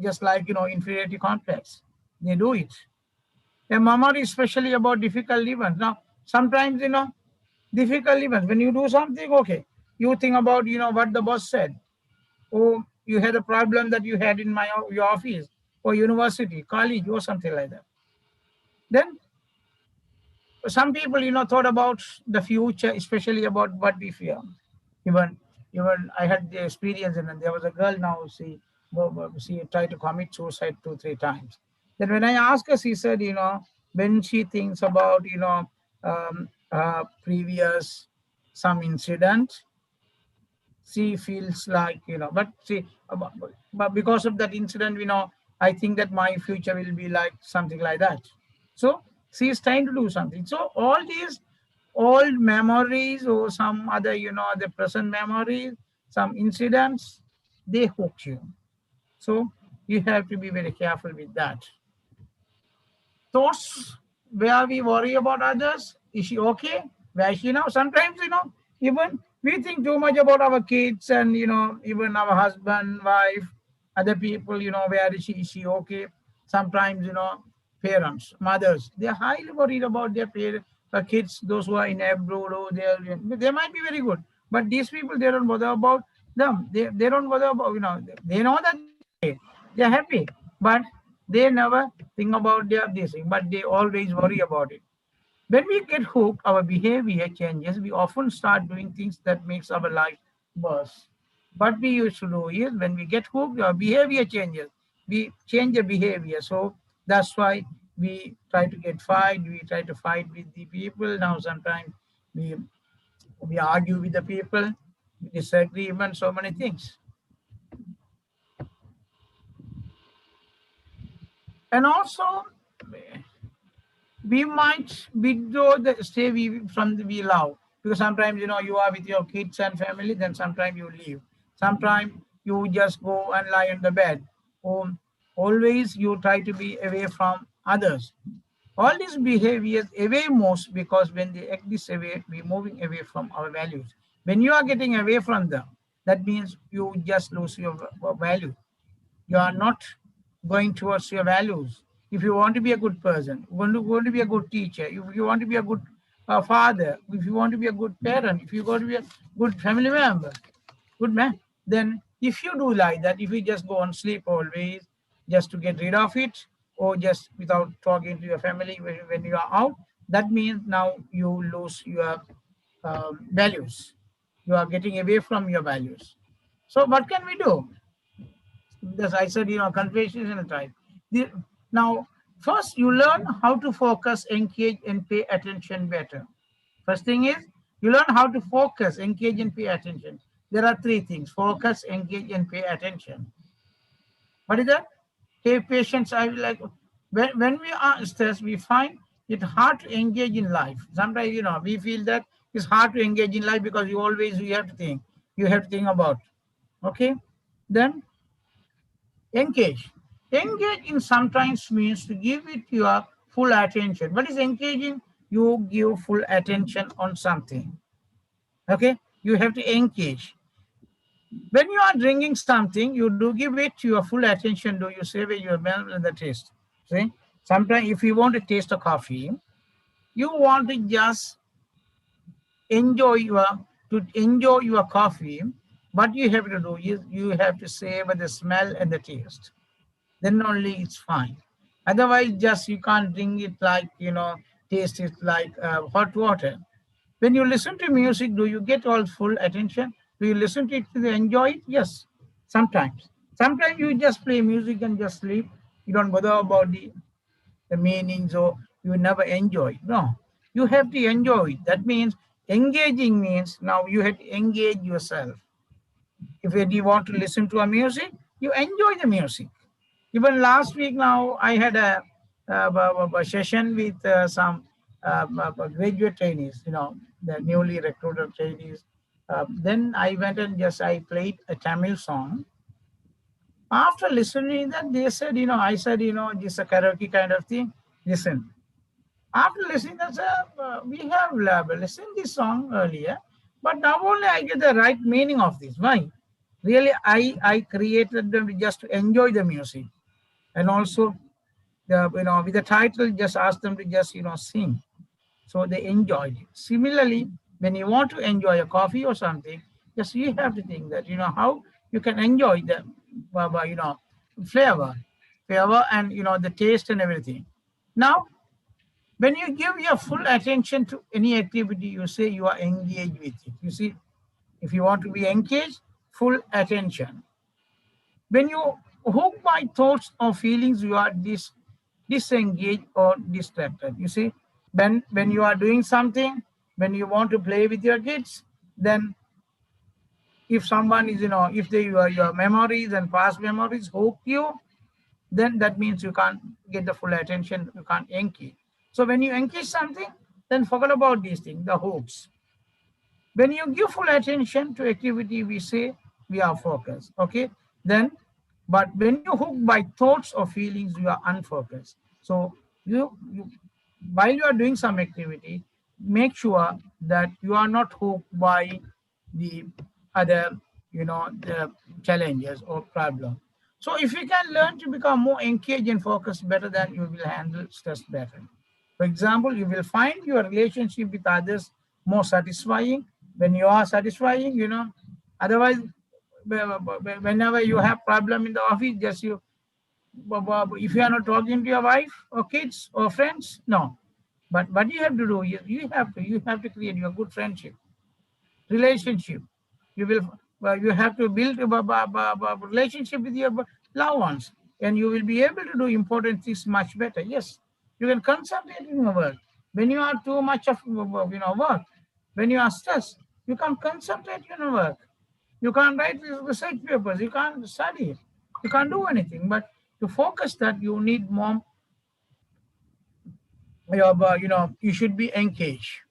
Just like, inferiority complex. They do it. A memory especially about difficult events. Now, sometimes, difficult events. When you do something, okay, you think about, what the boss said. Or you had a problem that you had in your office or university, college or something like that. Then some people, thought about the future, especially about what we fear. Even Even I had the experience, and there was a girl now, she tried to commit suicide 2 3 times. Then when I asked her, she said, when she thinks about, previous some incident, she feels like, but because of that incident, I think that my future will be like something like that. So she is trying to do something. So all these old memories or some other, the present memories, some incidents, they hook you. So you have to be very careful with that. Thoughts where we worry about others. Is she okay? Where is she now? Sometimes, even we think too much about our kids and, even our husband, wife, other people, where is she? Is she okay? Sometimes, parents, mothers, they're highly worried about their kids, those who are in abroad, or they might be very good. But these people, they don't bother about them. They don't bother about, they know that they're okay. They're happy. But they never think about their this thing, but they always worry about it. When we get hooked, our behavior changes. We often start doing things that makes our life worse. What we used to do is when we get hooked, our behavior changes. We change the behavior. So that's why we try to get fight. We try to fight with the people. Now sometimes we we argue with the people, we disagree, even so many things. And also we might withdraw the stay from the we love, because sometimes you are with your kids and family, then sometimes you leave, sometimes you just go and lie on the bed, or always you try to be away from others. All these behaviors away most, because when they act this away, we moving away from our values. When you are getting away from them, that means you just lose your value. You are not going towards your values. If you want to be a good person, want to be a good teacher, if you want to be a good father, if you want to be a good parent, if you want to be a good family member, good man, then if you do like that, if you just go on sleep always, just to get rid of it, or just without talking to your family when you are out, that means now you lose your values. You are getting away from your values. So what can we do? Yes, I said, conversational type. Now, first you learn how to focus, engage, and pay attention better. First thing is you learn how to focus, engage, and pay attention. There are three things: focus, engage, and pay attention. What is that? Pay patience. I will like when we are stressed, we find it hard to engage in life. Sometimes we feel that it's hard to engage in life because you have to think. You have to think about. Okay, then engage. Engage in sometimes means to give it your full attention. What is engaging? You give full attention on something. Okay? You have to engage. When you are drinking something, you do give it your full attention. Do you savor your smell and the taste? See? Sometimes if you want to taste a coffee, you want to just enjoy your enjoy your coffee. What you have to do is you have to savor the smell and the taste, then only it's fine. Otherwise, just you can't drink it like, taste it like hot water. When you listen to music, do you get all full attention? Do you listen to it to enjoy it? Yes, sometimes. Sometimes you just play music and just sleep. You don't bother about the meanings, or you never enjoy. No, you have to enjoy it. That means engaging means now you have to engage yourself. If you want to listen to a music, you enjoy the music. Even last week now, I had a session with some graduate trainees, the newly recruited trainees. Then I went and I played a Tamil song. After listening that, they said, I said, this is a karaoke kind of thing. Listen. After listening that, we have listened this song earlier, but now only I get the right meaning of this. Why? Really, I created them just to enjoy the music, and also with the title, just ask them to just sing, so they enjoyed it. Similarly, when you want to enjoy a coffee or something, just you have to think that how you can enjoy the flavor and the taste and everything. Now when you give your full attention to any activity, you say you are engaged with it. You see, If you want to be engaged, full attention. When you hook by thoughts or feelings, you are disengaged or distracted. You see, when you are doing something, when you want to play with your kids, then if someone is, if your memories and past memories hook you, then that means you can't get the full attention, you can't engage. So when you engage something, then forget about these things, the hooks. When you give full attention to activity, we say we are focused. Okay. Then, but when you hook by thoughts or feelings, you are unfocused. So you while you are doing some activity, make sure that you are not hooked by the other, the challenges or problem. So if you can learn to become more engaged and focused better, then you will handle stress better. For example, you will find your relationship with others more satisfying when you are satisfying, Otherwise, whenever you have problem in the office, just if you are not talking to your wife or kids or friends, no. But what you have to do is you have to create your good friendship, relationship. You have to build a relationship with your loved ones, and you will be able to do important things much better. Yes, you can concentrate in your work. When you are too much of work, when you are stressed, you can't concentrate in your work. You can't write research papers. You can't study. You can't do anything. But to focus that, you need more. You should be engaged.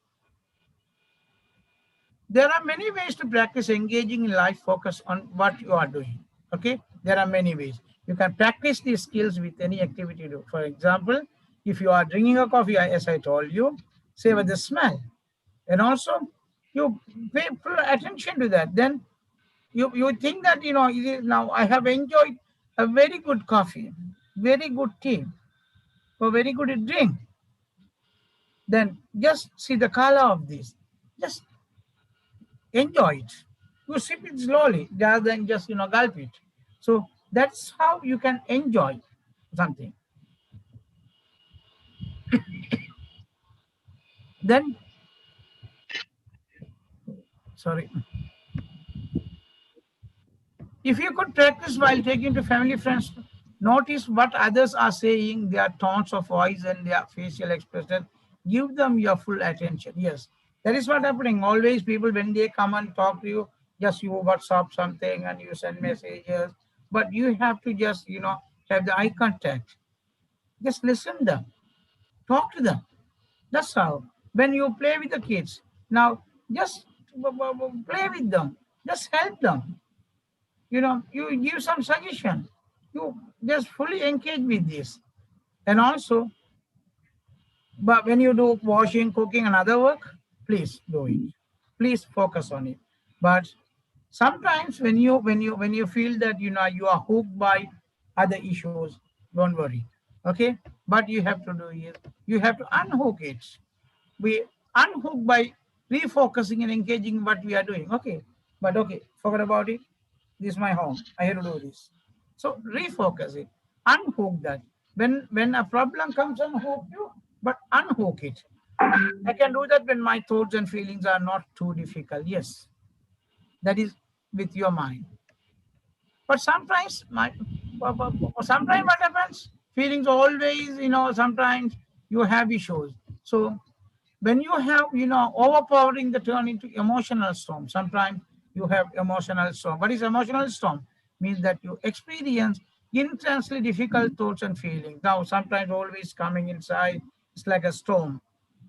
There are many ways to practice engaging in life. Focus on what you are doing. Okay, there are many ways you can practice these skills with any activity you do. For example, if you are drinking a coffee, as I told you, savor the smell, and also you pay full attention to that. Then you think that now I have enjoyed a very good coffee, very good tea, or very good drink. Then just see the color of this. Just enjoy it. You sip it slowly rather than just gulp it. So that's how you can enjoy something. Then, sorry, if you could practice while taking to family friends, notice what others are saying, their tones of voice and their facial expression. Give them your full attention. Yes, that is what happening. Always people, when they come and talk to you, just you WhatsApp something and you send messages, but you have to just have the eye contact. Just listen to them, talk to them. That's how. When you play with the kids, now just play with them, just help them. You give some suggestion. You just fully engage with this. And also, but when you do washing, cooking, and other work, please do it. Please focus on it. But sometimes when you feel that you are hooked by other issues, don't worry. Okay, but you have to do is you have to unhook it. We unhook by refocusing and engaging what we are doing. Okay, but okay, forget about it. This is my home. I have to do this. So refocus it, unhook that. When a problem comes, unhook you, but unhook it. I can do that when my thoughts and feelings are not too difficult. Yes, that is with your mind. But sometimes what happens? Feelings always, sometimes you have issues. So when you have overpowering the turn into emotional storm. Sometimes you have emotional storm. What is emotional storm? Means that you experience intensely difficult thoughts and feelings. Now sometimes always coming inside, it's like a storm.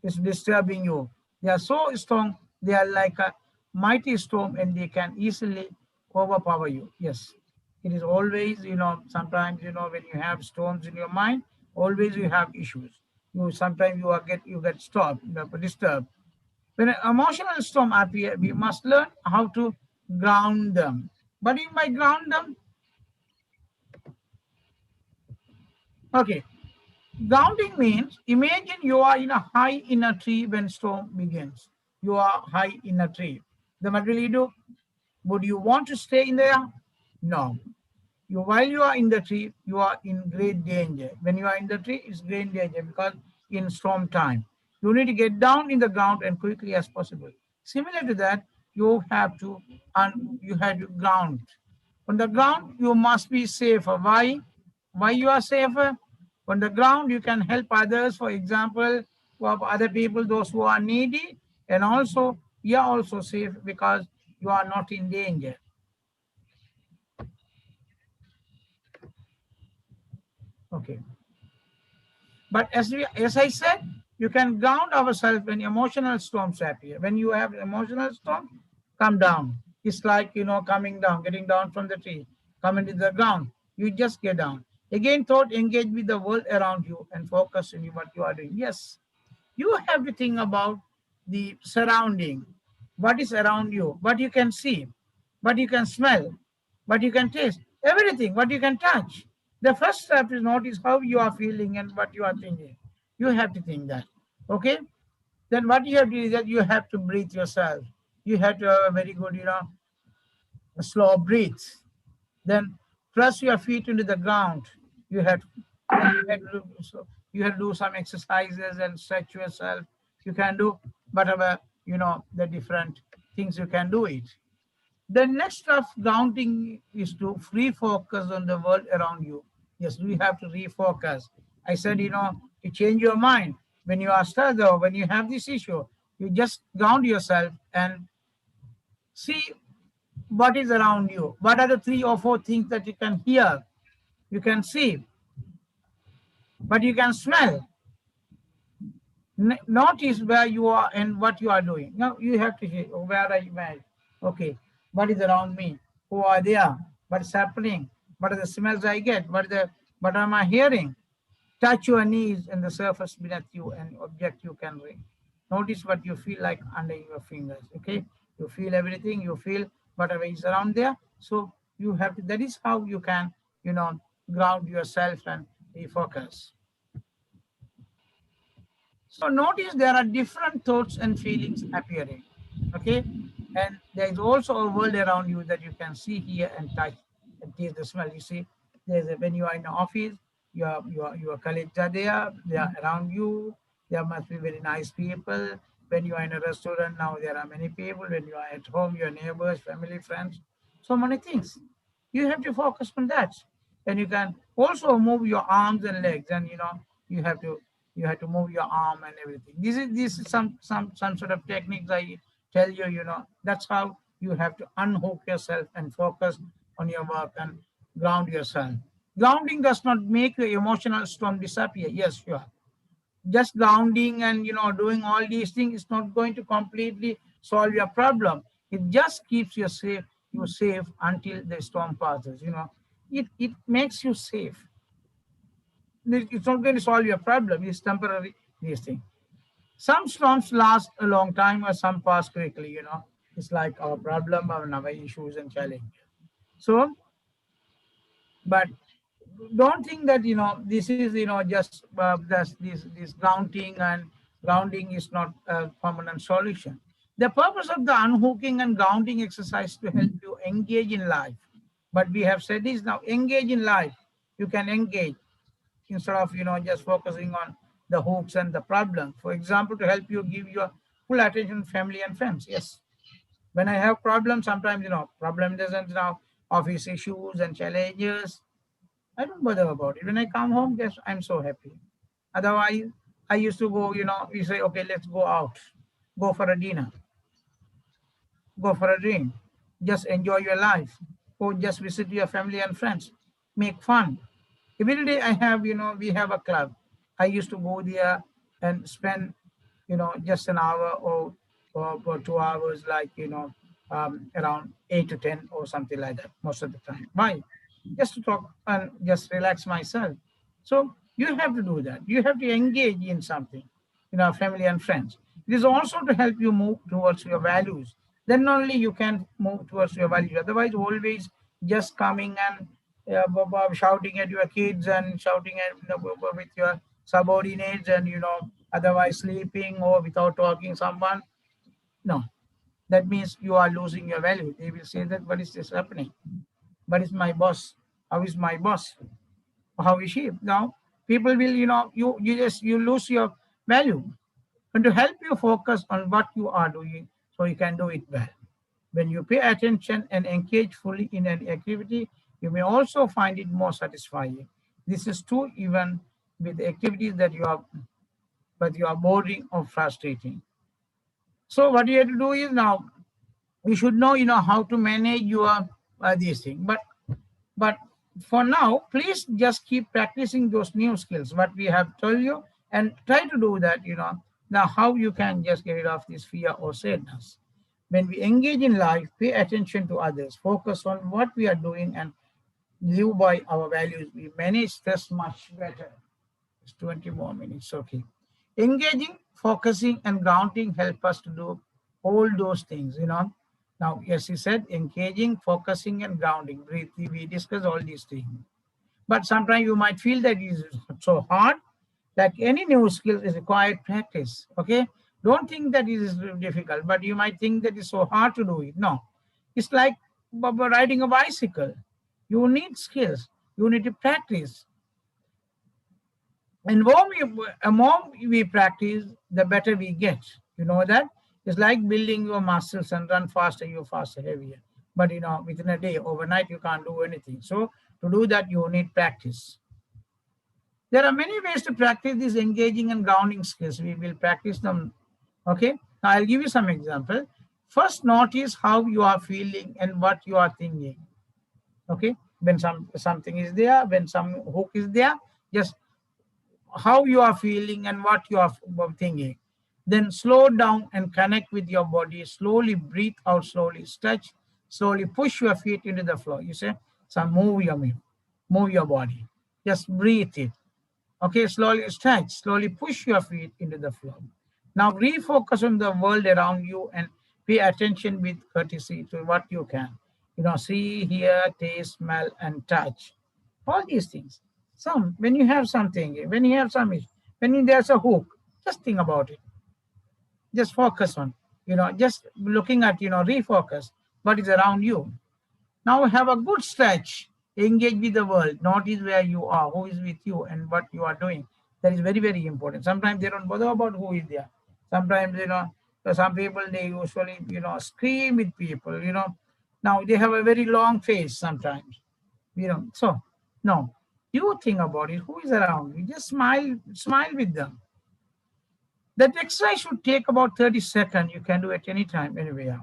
It's disturbing you. They are so strong, they are like a mighty storm, and they can easily overpower you. Yes, it is always, sometimes, when you have storms in your mind, always you have issues. You sometimes you get stopped, disturbed. When an emotional storm appear, we must learn how to ground them. But if I ground them, okay. Grounding means imagine you are in a high in a tree when storm begins. You are high in a tree. Then what will you do? Would you want to stay in there? No. While you are in the tree, you are in great danger. When you are in the tree, it's great danger because in storm time, you need to get down in the ground and quickly as possible. Similar to that, you have to ground. On the ground, you must be safer. Why? Why you are safer? On the ground, you can help others. For example, of other people, those who are needy, and also you are also safe because you are not in danger. Okay. But as I said, you can ground ourselves when emotional storms appear. When you have emotional storm, come down. It's like, coming down, getting down from the tree, coming to the ground. You just get down. Again, thought, engage with the world around you and focus on what you are doing. Yes, you have to think about the surrounding, what is around you, what you can see, what you can smell, what you can taste, everything, what you can touch. The first step is notice how you are feeling and what you are thinking. You have to think that. Okay? Then what you have to do is that you have to breathe yourself. You have to have a very good, slow breath. Then press your feet into the ground. You have you have to do some exercises and stretch yourself. You can do whatever the different things you can do it. The next step grounding is to refocus on the world around you. Yes, we have to refocus. I said, to change your mind when you are stuck or when you have this issue, you just ground yourself and see what is around you. What are the 3 or 4 things that you can hear, you can see, but you can smell. Notice where you are and what you are doing. Now you have to say, oh, where are you at? Okay, what is around me? Who are there? What is happening? What are the smells I get? What am I hearing? Touch your knees and the surface beneath you and object you can reach. Notice what you feel like under your fingers. Okay, you feel everything. You feel whatever is around there. So you have to. That is how you can, ground yourself and refocus. So notice there are different thoughts and feelings appearing. Okay, and there is also a world around you that you can see, hear, and touch, and taste the smell. You see, when you are in the office, your colleagues are there. They are around you. There must be very nice people. When you are in a restaurant, now there are many people. When you are at home, your neighbors, family, friends, so many things. You have to focus on that, and you can also move your arms and legs, and you have to move your arm and everything. This is some sort of techniques I tell you. That's how you have to unhook yourself and focus on your work and ground yourself. Grounding does not make your emotional storm disappear. Yes, sure. Just grounding and doing all these things is not going to completely solve your problem. It just keeps you safe. You safe until the storm passes. It makes you safe. It's not going to solve your problem. It's temporary, these things. Some storms last a long time or some pass quickly. It's like our problem or our issues and challenges. So, but don't think that this is just this grounding is not a permanent solution. The purpose of the unhooking and grounding exercise to help you engage in life. But we have said this now, engage in life. You can engage instead of just focusing on the hooks and the problem. For example, to help you give your full attention to family and friends. Yes, when I have problems, sometimes problem doesn't office issues and challenges, I don't bother about it. When I come home, yes, I'm so happy. Otherwise, I used to go, we say, okay, let's go out, go for a dinner, go for a drink, just enjoy your life, or just visit your family and friends, make fun. Every day I have, we have a club. I used to go there and spend, just an hour or 2 hours, like, around 8 to 10 or something like that, most of the time. Why? Just to talk and just relax myself. So you have to do that. You have to engage in something, family and friends. It is also to help you move towards your values. Then only you can move towards your values. Otherwise, always just coming and shouting at your kids and shouting at with your subordinates and otherwise sleeping or without talking someone. No, that means you are losing your value. They will say that what is this happening? What is my boss? How is my boss? How is she? Now people will, you lose your value. And to help you focus on what you are doing so you can do it well. When you pay attention and engage fully in an activity, you may also find it more satisfying. This is true even with activities that you are boring or frustrating. So what you have to do is now you should know, how to manage your these things. But for now, please just keep practicing those new skills what we have told you, and try to do that. Now how you can just get rid of this fear or sadness. When we engage in life, pay attention to others, focus on what we are doing, and live by our values, we manage stress much better. It's 20 more minutes. Okay. Engaging, focusing, and grounding help us to do all those things. Now, as you said, engaging, focusing, and grounding. We discuss all these things. But sometimes you might feel that it is so hard. Like any new skill is required practice. Okay. Don't think that it is difficult, but you might think that it's so hard to do it. No. It's like riding a bicycle. You need skills. You need to practice. And more we practice, the better we get. You know that? It's like building your muscles and run faster, you're faster, heavier. But within a day, overnight, you can't do anything. So to do that, you need practice. There are many ways to practice these engaging and grounding skills. We will practice them. Okay. Now I'll give you some example. First, notice how you are feeling and what you are thinking. Okay. When something is there, when some hook is there, just how you are feeling and what you are thinking. Then slow down and connect with your body. Slowly breathe out, slowly stretch, slowly push your feet into the floor. You say, so move your body. Just breathe it. Okay, slowly stretch, slowly push your feet into the floor. Now refocus on the world around you and pay attention with courtesy to what you can. See, hear, taste, smell, and touch. All these things. When you have something, when you have there's a hook, just think about it. Just focus on, just looking at, refocus what is around you. Now have a good stretch. Engage with the world. Notice where you are, who is with you, and what you are doing. That is very, very important. Sometimes they don't bother about who is there. Sometimes, some people, they usually, scream with people, Now they have a very long face sometimes, So, no, you think about it. Who is around you? Just smile with them. That exercise should take about 30 seconds. You can do it anytime, anywhere.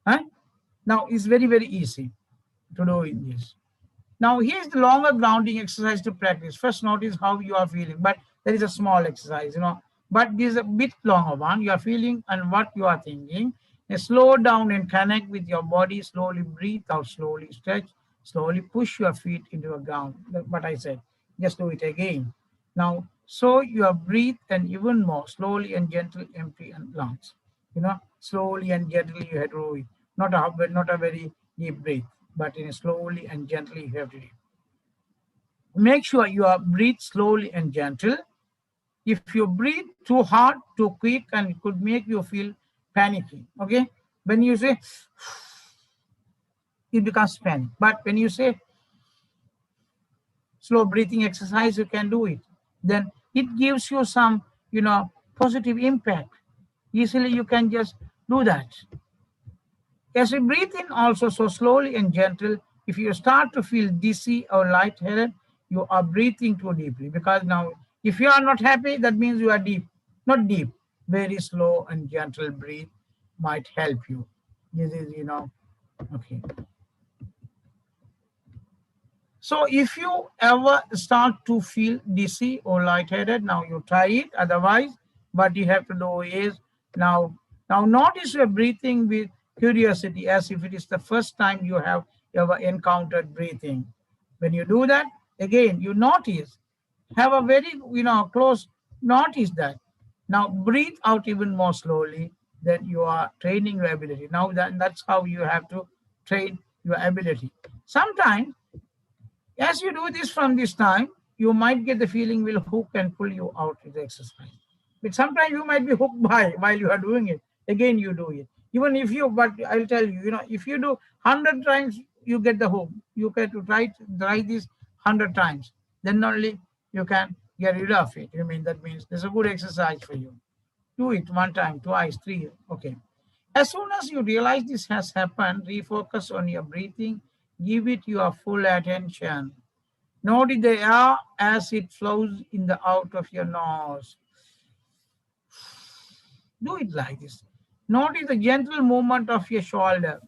Huh? Now, it's very, very easy to do in this. Now, here's the longer grounding exercise to practice. First, notice how you are feeling, but there is a small exercise, But this is a bit longer one. You are feeling and what you are thinking. Slow down and connect with your body. Slowly breathe out, slowly stretch, slowly push your feet into the ground. That's what I said. Just do it again. Now, so you are breathe and even more slowly and gentle, empty and lungs. Slowly and gently you have to do it. Not a very deep breath, but slowly and gently you have to do it. Make sure you are breathe slowly and gentle. If you breathe too hard, too quick, and it could make you feel panicky. Okay, when you say it becomes panic. But when you say slow breathing exercise, you can do it. Then it gives you some, positive impact. Easily you can just do that. As you breathe in also so slowly and gentle, if you start to feel dizzy or lightheaded, you are breathing too deeply. Because now, if you are not happy, that means you are deep. Not deep. Very slow and gentle breathe might help you. This is, okay. So if you ever start to feel dizzy or lightheaded, now you try it. Otherwise, what you have to do is now notice your breathing with curiosity, as if it is the first time you have ever encountered breathing. When you do that, again, you notice, have a very, close notice that. Now breathe out even more slowly, that you are training your ability. Now that's how you have to train your ability. Sometimes, as you do this from this time, you might get the feeling will hook and pull you out with the exercise. But sometimes you might be hooked by while you are doing it. Again, you do it. Even if you, but I'll tell you, if you do 100 times, you get the hook. You get to try this 100 times. Then only you can get rid of it. That means there's a good exercise for you. Do it one time, twice, three. Okay. As soon as you realize this has happened, refocus on your breathing, give it your full attention. Notice the air as it flows in the out of your nose. Do it like this. Notice the gentle movement of your shoulder.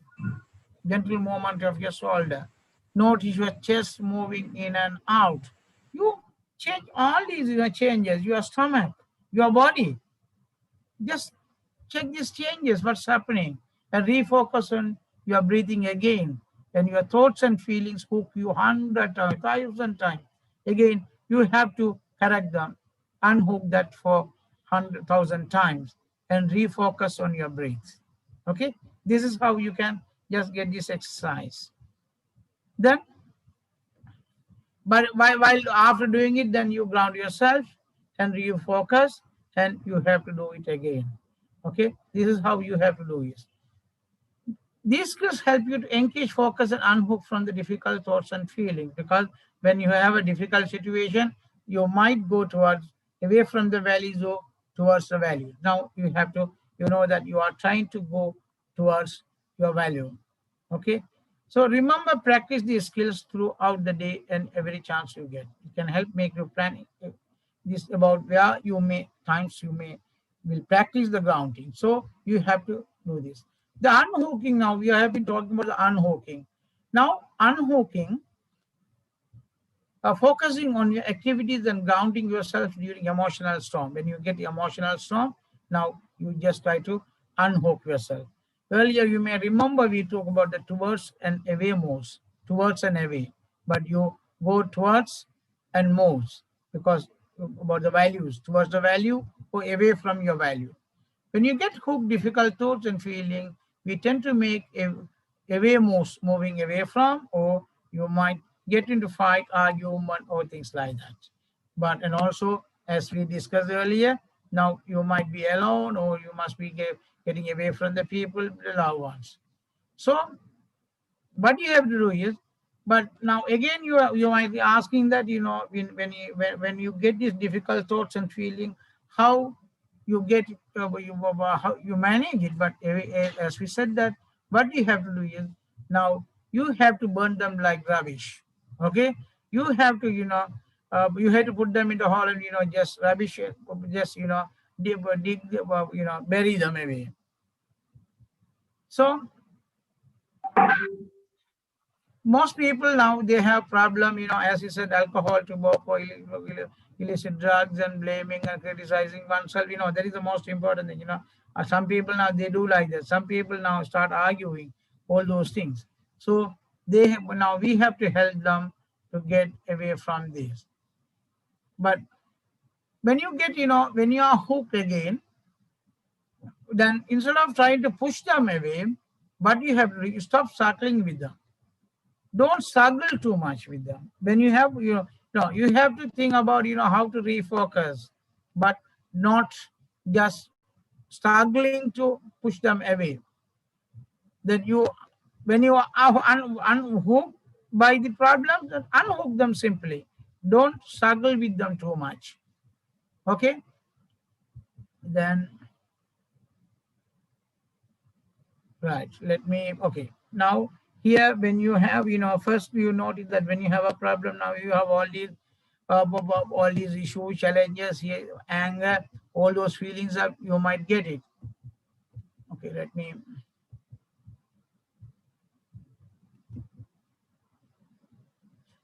Gentle movement of your shoulder. Notice your chest moving in and out. You change all these changes, your stomach, your body. Just check these changes, what's happening, and refocus on your breathing again. And your thoughts and feelings hook you 100 times, 1,000 times. Again, you have to correct them, unhook that for 100,000 times, and refocus on your breath. Okay, this is how you can just get this exercise. Then, but while after doing it, then you ground yourself and refocus, and you have to do it again. Okay, this is how you have to do it. These skills help you to engage, focus, and unhook from the difficult thoughts and feelings. Because when you have a difficult situation, you might go towards away from the values or towards the value. Now you have to, you know that you are trying to go towards your value. Okay. So remember, practice these skills throughout the day and every chance you get. It can help make you plan this about where you may times you may will practice the grounding. So you have to do this. The unhooking, now we have been talking about the unhooking. Now unhooking, focusing on your activities and grounding yourself during emotional storm. When you get emotional storm, now you just try to unhook yourself. Earlier, you may remember we talked about the towards and away moves, towards and away, but you go towards and moves because about the values, towards the value or away from your value. When you get hooked, difficult thoughts and feeling, we tend to make away moves, moving away from, or you might get into fight, argument, or things like that. But, and also, as we discussed earlier, now you might be alone, or you must be getting away from the people, the loved ones. So what you have to do is, but now again you might be asking that, you know, when you get these difficult thoughts and feeling, how you get it, how you manage it. But as we said, that what you have to do is, now you have to burn them like rubbish. Okay, you have to, you know, you have to put them in the hole and, you know, just rubbish, just, you know, dig, you know, bury them away. So most people now, they have problem, you know, as you said, alcohol, tobacco, illicit drugs, and blaming and criticizing oneself. You know, that is the most important thing. You know, some people now, they do like that. Some people now start arguing, all those things. So they have, now we have to help them to get away from this. But when you get, you know, when you are hooked again, then instead of trying to push them away, but you have to stop circling with them. Don't struggle too much with them. When you have, you know, no, you have to think about, you know, how to refocus, but not just struggling to push them away. That you, when you are unhooked by the problems, unhook them simply. Don't struggle with them too much. Okay? Then, right, let me, okay. Now, here, when you have, you know, first you notice that when you have a problem, now you have all these issues, challenges, here, anger, all those feelings up, you might get it. Okay, let me.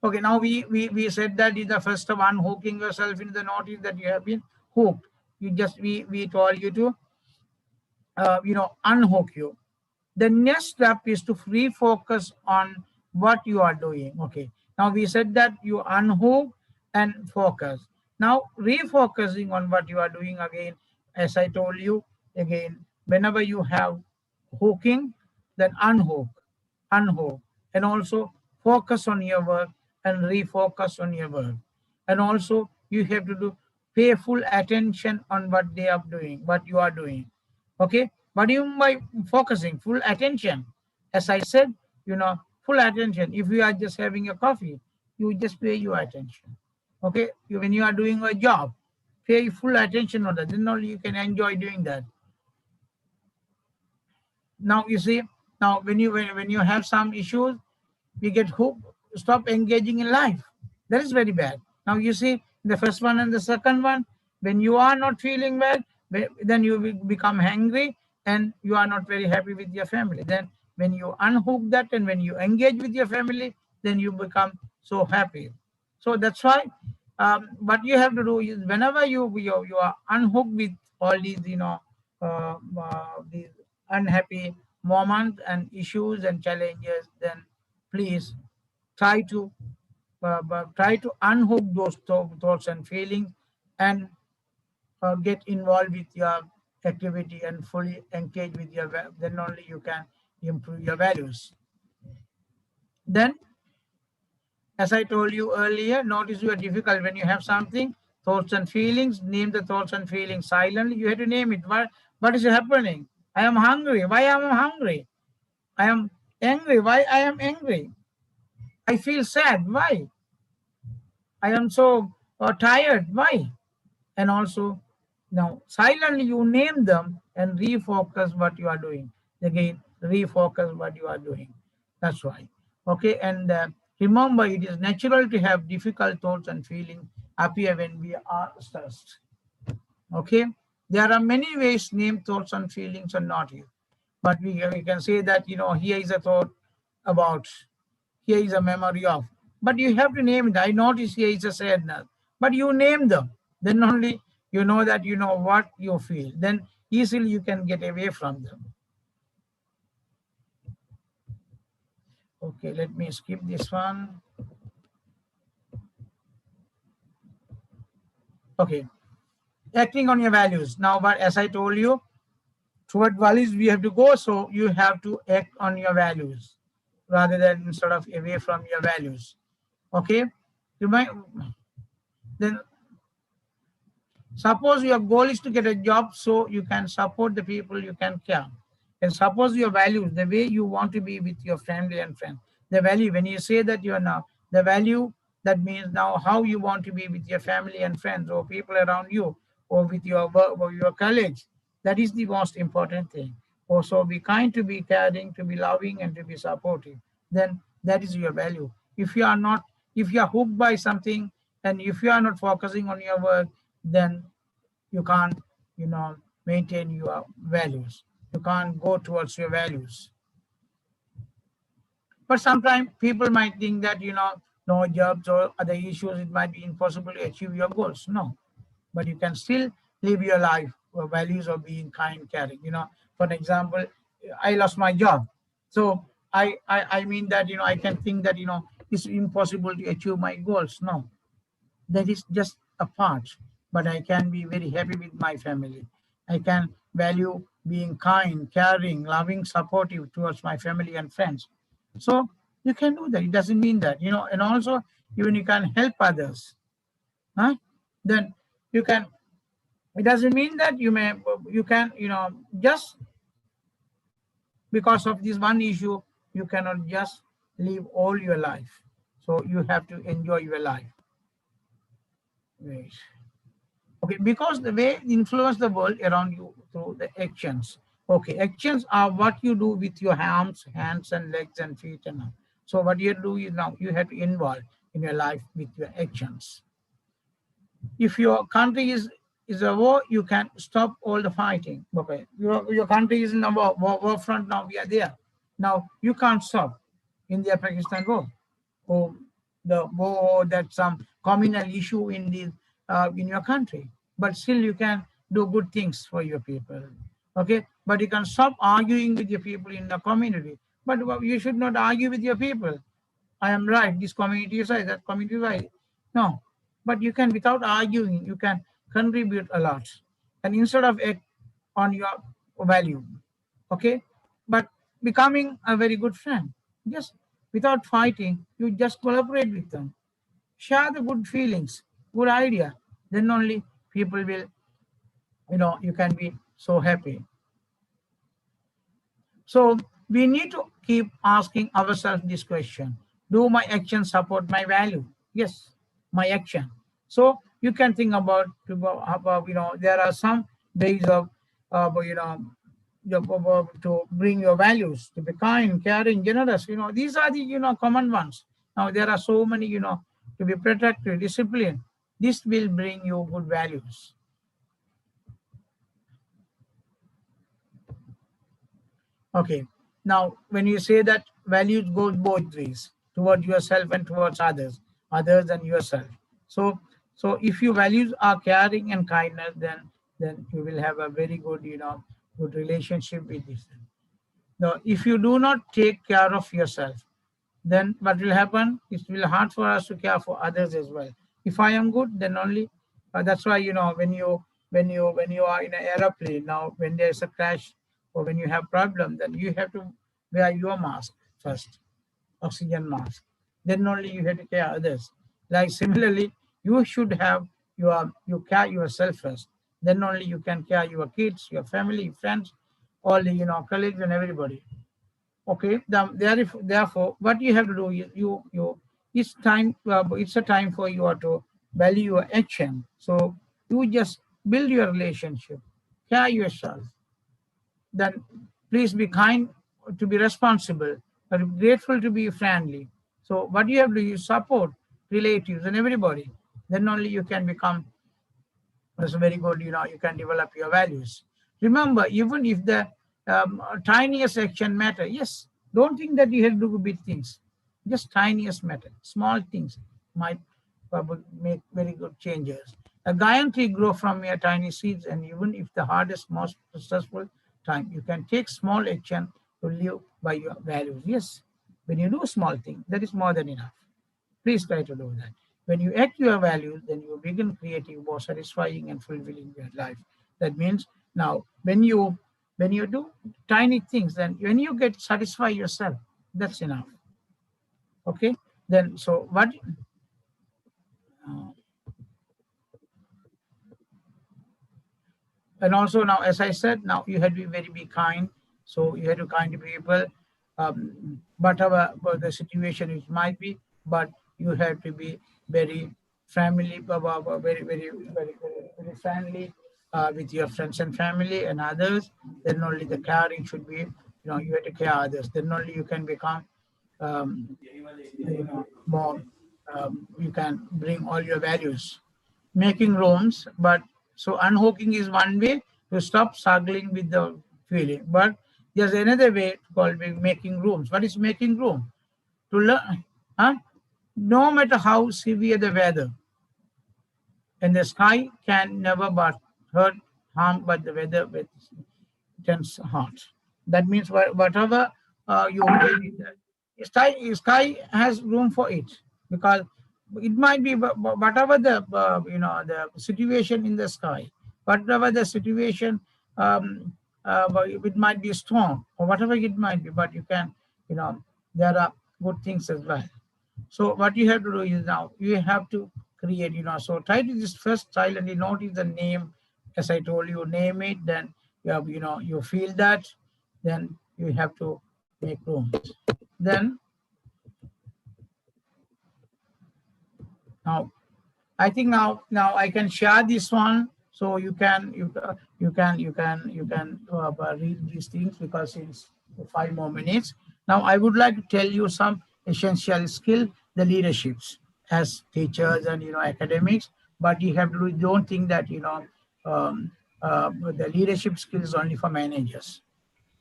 Okay, now we said that is the first of unhooking yourself in the notice that you have been hooked. You just, we told you to, you know, unhook you. The next step is to refocus on what you are doing. Okay, now we said that you unhook and focus. Now refocusing on what you are doing again, as I told you again, whenever you have hooking, then unhook, and also focus on your work and refocus on your work. And also you have to do, pay full attention on what they are doing, what you are doing. Okay, what do you mean by focusing? Full attention. As I said, you know, full attention. If you are just having a coffee, you just pay your attention. Okay, when you are doing a job, pay full attention on that. Then only you can enjoy doing that. Now you see, now when you have some issues, we get hooked, stop engaging in life. That is very bad. Now you see, the first one and the second one, when you are not feeling well, then you will become angry and you are not very happy with your family. Then when you unhook that and when you engage with your family, then you become so happy. So that's why what you have to do is whenever you are unhooked with all these these unhappy moments and issues and challenges, then please try to unhook those thoughts and feelings and get involved with your activity and fully engage with your then only you can improve your values. Then, as I told you earlier, notice you are difficult when you have something, thoughts and feelings, name the thoughts and feelings silently. You have to name it. What is happening? I am hungry. Why am I hungry? I am angry. Why I am angry? I feel sad. Why? I am so tired. Why? And also, now silently you name them and refocus what you are doing. Again, refocus what you are doing. That's why. Okay, and remember, it is natural to have difficult thoughts and feelings appear when we are stressed. Okay, there are many ways name thoughts and feelings are not here, but we can say that here is a thought about, here is a memory of, but you have to name it. I notice here is a sadness, but you name them, then only you know that you know what you feel, then easily you can get away from them. Okay, let me skip this one. Okay, acting on your values now, but as I told you, toward values we have to go, so you have to act on your values rather than sort of away from your values. Okay, you might then suppose your goal is to get a job so you can support the people you can care. And suppose your values, the way you want to be with your family and friends, the value, when you say that you're now, the value, that means now how you want to be with your family and friends or people around you or with your work or your colleagues. That is the most important thing. Also be kind, to be caring, to be loving, and to be supportive. Then that is your value. If you are not, if you are hooked by something and if you are not focusing on your work, then you can't maintain your values, you can't go towards your values. But sometimes people might think that no jobs or other issues, it might be impossible to achieve your goals. No, but you can still live your life or values of being kind, caring. For example, I lost my job, so I mean that I can think that it's impossible to achieve my goals. No, that is just a part, but I can be very happy with my family. I can value being kind, caring, loving, supportive towards my family and friends. So you can do that. It doesn't mean that, and also even you can help others. Huh? Then you can, it doesn't mean that you can, just because of this one issue, you cannot just live all your life. So you have to enjoy your life. Wait. Okay, because the way influence the world around you through the actions. Okay, actions are what you do with your arms, hands, and legs and feet and all. So what you do is now you have to involve in your life with your actions. If your country is a war, you can stop all the fighting. Okay, your country is in a war front now. We are there. Now you can't stop India-Pakistan war, or the war that some communal issue in your country. But still you can do good things for your people. Okay, but you can stop arguing with your people in the community. But you should not argue with your people. I am right, this community is right, that community is right. No, but you can, without arguing, you can contribute a lot. And instead of act on your value, okay, but becoming a very good friend, just without fighting, you just collaborate with them, share the good feelings, good idea, then only people will, you can be so happy. So we need to keep asking ourselves this question: do my actions support my value? Yes, my action. So you can think about there are some ways of to bring your values, to be kind, caring, generous. These are the common ones. Now there are so many. To be protected, disciplined. This will bring you good values. Okay. Now, when you say that values goes both ways, towards yourself and towards others and yourself. So, if your values are caring and kindness, then you will have a very good, good relationship with this. Now, if you do not take care of yourself, then what will happen? It will be hard for us to care for others as well. If I am good, then only. That's why when you are in an aeroplane now, when there is a crash or when you have problem, then you have to wear your mask first, oxygen mask. Then only you have to care others. Like similarly, you should have you care yourself first. Then only you can care your kids, your family, friends, all the colleagues and everybody. Okay, therefore what you have to do is it's time, it's a time for you to value your action. So you just build your relationship, care yourself, then please be kind, to be responsible, but grateful, to be friendly. So what you have to do is support relatives and everybody. Then only you can become. That's very good. You can develop your values. Remember, even if the tiniest action matter, yes, don't think that you have to do big things. Just tiniest matter, small things might make very good changes. A giant tree grow from your tiny seeds, and even if the hardest, most stressful time, you can take small action to live by your values. Yes, when you do small thing, that is more than enough. Please try to do that. When you act your values, then you begin creating more satisfying and fulfilling your life. That means now when you do tiny things, then when you get satisfy yourself, that's enough. Okay. Then so what? Uh, and also now, as I said, now you have to be kind. So you have to kind to people, whatever the situation it might be, but you have to be very friendly, very friendly with your friends and family and others. Then only the caring should be, you have to care others. Then only you can become, more. You can bring all your values. Making rooms, but so unhooking is one way to stop struggling with the feeling. But there's another way called making rooms. What is making room? To learn, huh? No matter how severe the weather, and the sky can never but hurt, harm, but the weather with tense heart. That means whatever you sky has room for it, because it might be whatever the situation in the sky, whatever the situation, it might be storm or whatever it might be, but you can, there are good things as well. So what you have to do is now you have to create, so try to just first silently notice the name, as I told you, name it, then you have, you feel that, then you have to make rooms. Then now I think now I can share this one, so you can read these things, because it's 5 more minutes. Now I would like to tell you some essential skill, the leaderships as teachers and academics. But you have to don't think that the leadership skill is only for managers.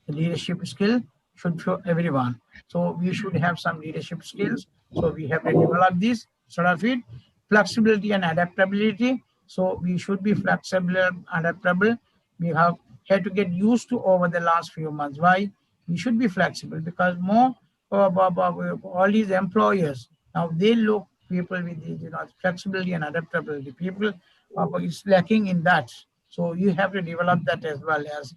The leadership skill should for everyone. So we should have some leadership skills. So we have to develop this sort of it. Flexibility and adaptability. So we should be flexible and adaptable. We have had to get used to over the last few months. Why? We should be flexible, because more all these employers now, they look people with these, flexibility and adaptability. People is lacking in that. So you have to develop that as well, as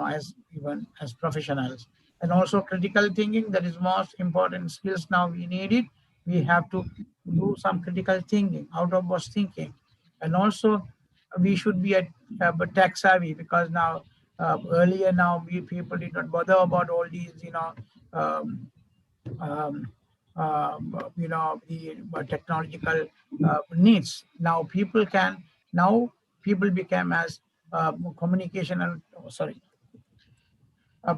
as even as professionals. And also critical thinking, that is most important skills. Now we need it. We have to do some critical thinking, out of box thinking. And also we should be tech savvy, because now earlier now people did not bother about all these um, um, the technological needs. Now people become as communication and sorry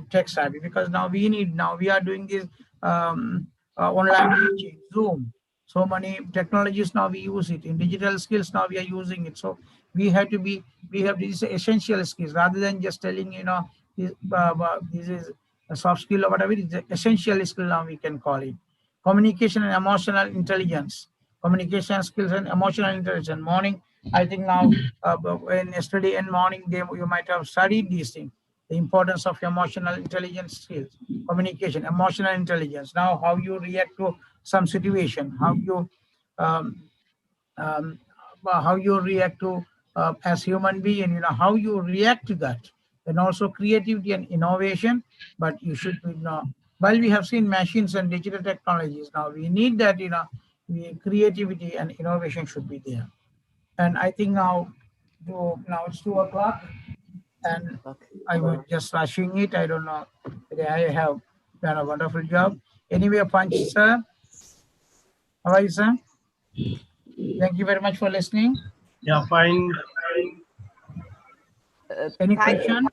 tech savvy, because now we are doing this online teaching, Zoom. So many technologies now we use it in digital skills. Now we are using it. So we have to be we have these essential skills rather than just telling this is a soft skill or whatever. It's essential skill now we can call it. Communication and emotional intelligence, communication skills and emotional intelligence. Morning, I think now in yesterday and morning you might have studied these things. The importance of emotional intelligence skills, communication, emotional intelligence. Now, how you react to some situation, um, um, how you react to as human being, how you react to that, and also creativity and innovation. But you should, while we have seen machines and digital technologies, now we need that, creativity and innovation should be there. And I think now it's 2 o'clock, and I was just rushing it. I don't know. I have done a wonderful job. Anyway, Punch, sir. How are you, sir? Thank you very much for listening. Yeah, fine. Any Thank, question?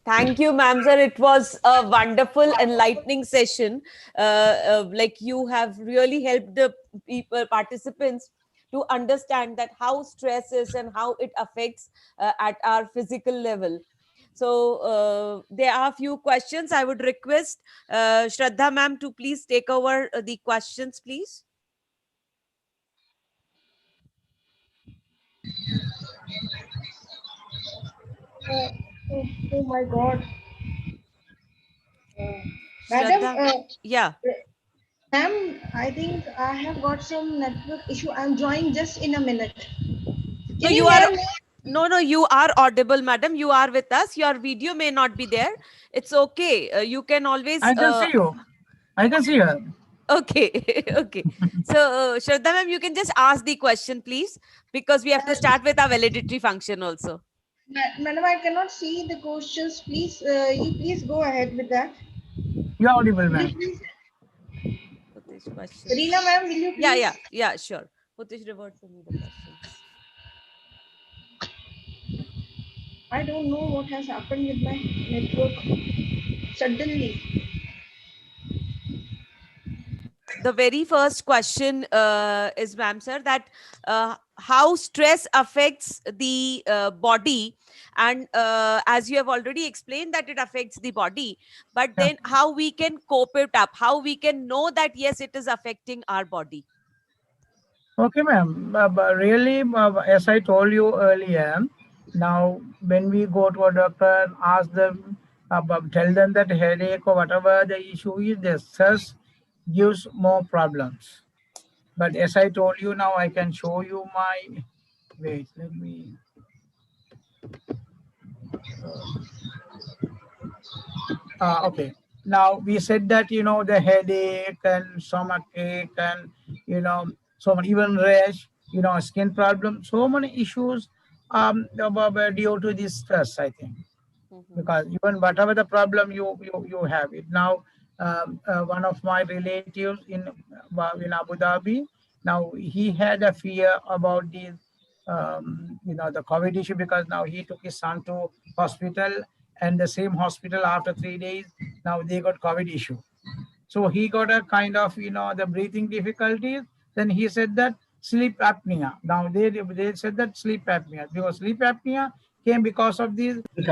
thank you, ma'am, sir. It was a wonderful, enlightening session. Like you have really helped the people, participants, to understand that how stress is and how it affects at our physical level. So there are a few questions. I would request Shraddha ma'am to please take over the questions, please. Oh my God. Madam, Shraddha, yeah. ma'am, I think I have got some network issue. I'm joining just in a minute. No, Can you you are. hear me? No, you are audible, madam. You are with us. Your video may not be there. It's okay. You can always. I can see you. I can see her. Okay, okay. So, Shraddha ma'am, you can just ask the question, please, because we have to start with our validatory function also. Madam, I cannot see the questions. Please, you please go ahead with that. You're audible, Will you ma'am. please? Putish, question. Reena ma'am, will you please? Yeah, sure. Putish, revert to me the questions. I don't know what has happened with my network suddenly. The very first question is, ma'am, sir, that how stress affects the body, and as you have already explained that it affects the body, but Yeah. then how we can cope it up, how we can know that yes, it is affecting our body. Okay, ma'am. But really, as I told you earlier, now when we go to a doctor, ask them, tell them that headache or whatever the issue is, the stress gives more problems. But as I told you, now I can show you my. Wait, let me. Okay. Now we said that the headache and stomach ache and so many, even rash, skin problem, so many issues due to this stress, I think. Because even whatever the problem you have it now, one of my relatives in Abu Dhabi, now he had a fear about the the COVID issue, because now he took his son to hospital, and the same hospital after 3 days now they got COVID issue. So he got a kind of the breathing difficulties. Then he said that sleep apnea. Now they said that sleep apnea, because sleep apnea came because of these. This,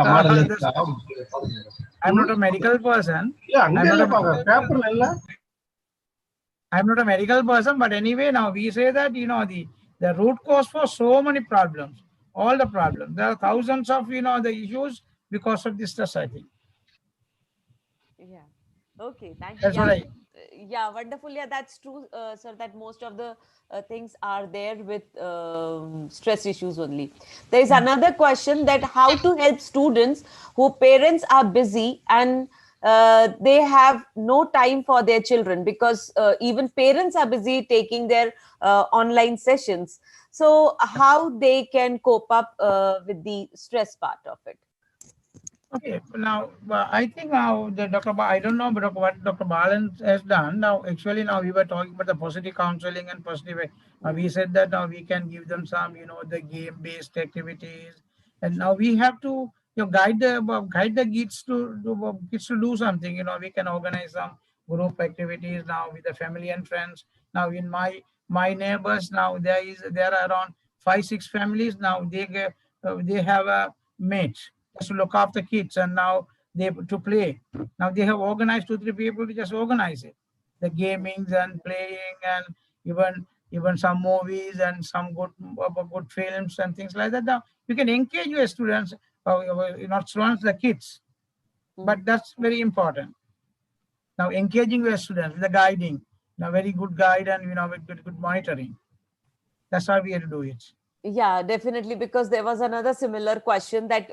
I'm not a medical person. I'm not a medical person, but anyway, now we say that the root cause for so many problems, all the problems. There are thousands of the issues because of this stress, I think. Yeah. Okay. Thank you. That's what Yeah. I. Yeah. Wonderful. Yeah, that's true, sir. That most of the things are there with stress issues only. There is another question, that how to help students who parents are busy and they have no time for their children, because even parents are busy taking their online sessions. So how they can cope up with the stress part of it? Okay, now I think now the I don't know, but what Dr. Balan has done now. Actually, now we were talking about the positive counseling and positive. We said that now we can give them some, the game-based activities, and now we have to guide the kids to do something. We can organize some group activities now with the family and friends. Now in my neighbors, now there are around 5-6 families. Now they have a mate just to look after kids, and now they to play. Now they have organized 2-3 people to just organize it, the gamings and playing, and even some movies and some good films and things like that. Now you can engage your students, not students, the kids, but that's very important. Now engaging your students with the guiding, very good guide, and with good monitoring. That's how we have to do it. Yeah, definitely, because there was another similar question that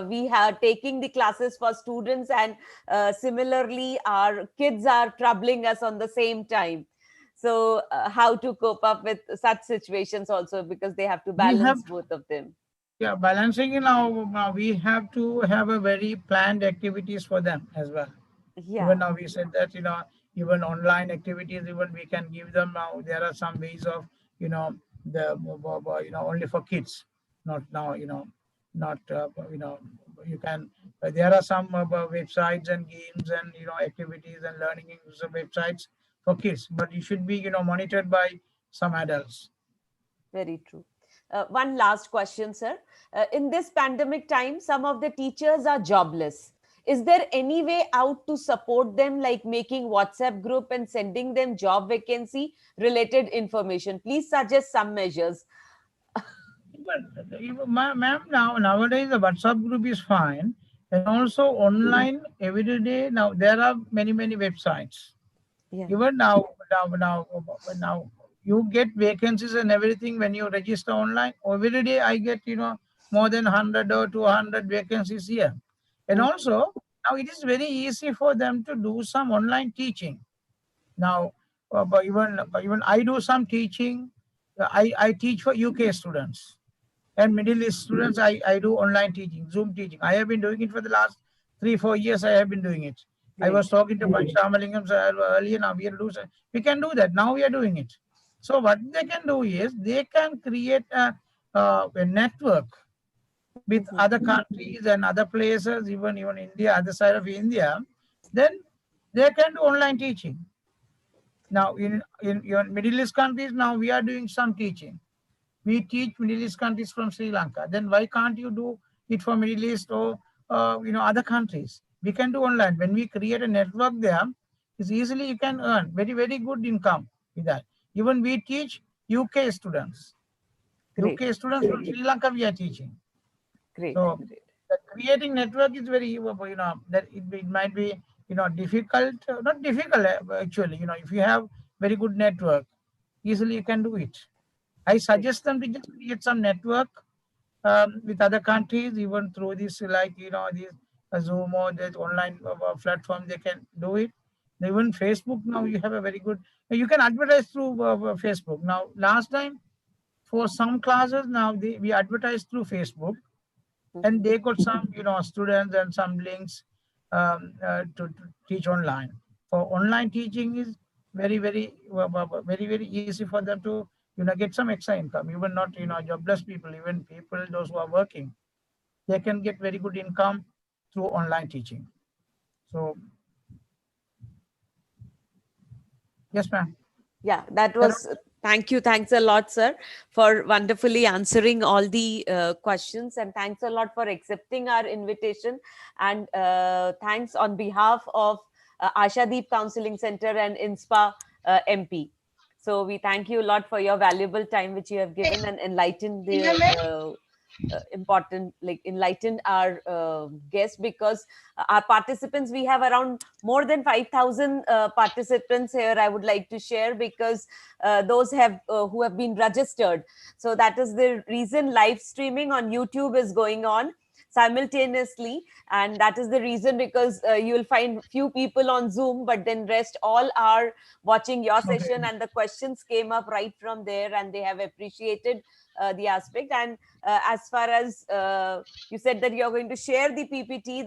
we are taking the classes for students, and similarly our kids are troubling us on the same time. So how to cope up with such situations also, because they have to We have balance both of them. Yeah, balancing it now, we have to have a very planned activities for them as well. Even Yeah, now we said that, even online activities, even we can give them. Now there are some ways of, the only for kids, not now, not you can there are some websites and games and activities and learning websites for kids, but you should be monitored by some adults. very true. One last question, sir. In this pandemic time, some of the teachers are jobless. Is there any way out to support them, like making WhatsApp group and sending them job vacancy related information? Please suggest some measures. Ma'am, nowadays the WhatsApp group is fine, and also online every day. Now there are many websites. Yeah. Even now you get vacancies and everything when you register online. Every day I get more than 100 or 200 vacancies here, and also now it is very easy for them to do some online teaching. Now, but even I do some teaching. I teach for UK students and Middle East students. I do online teaching, Zoom teaching. I have been doing it for the last 3-4 years. I have been doing it. I Great. was talking to my Shamalingam earlier. Now we can do that. Now we are doing it. So what they can do is they can create a network with other countries and other places, even India, other side of India. Then they can do online teaching. Now in your Middle East countries, now we are doing some teaching. We teach Middle East countries from Sri Lanka. Then why can't you do it for Middle East or other countries? We can do online. When we create a network there, it's easily you can earn very good income with that. Even we teach UK students. Great. UK students from Sri Lanka we are teaching. Great. So Great. creating network is very that it might be difficult, not difficult actually. If you have very good network, easily you can do it. I suggest them to just create some network with other countries, even through this, like, these Zoom or this online platform, they can do it. Even Facebook, now you have a very good, you can advertise through Facebook. Now, last time for some classes, now we advertise through Facebook, and they got some, students and some links to teach online. For online teaching is very easy for them to get some extra income. Even not jobless people, even people those who are working, they can get very good income through online teaching. So yes, ma'am. Yeah, that was, thank you. Thanks a lot, sir, for wonderfully answering all the questions. And thanks a lot for accepting our invitation. And thanks on behalf of ASHADEEP Counselling Center and INSPA MP. So we thank you a lot for your valuable time which you have given and enlightened the important, like enlightened our guests, because our participants, we have around more than 5,000 participants here, I would like to share, because those have who have been registered. So that is the reason live streaming on YouTube is going on simultaneously, and that is the reason, because you will find few people on Zoom, but then rest all are watching your session, and the questions came up right from there, and they have appreciated the aspect. And as far as you said that you're going to share the PPT,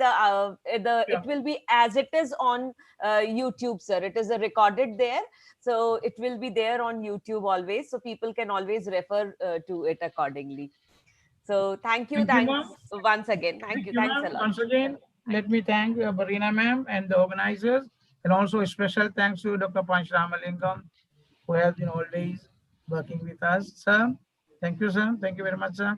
it will be as it is on YouTube, sir. It is recorded there, so it will be there on YouTube always, so people can always refer to it accordingly. So thanks ma'am. once again. Thank you. Thanks a Ma'am. lot. Once again, let me thank Barina ma'am and the organizers, and also a special thanks to Dr. Panchramalingam, who has been always working with us, sir. Thank you, sir. Thank you very much, sir.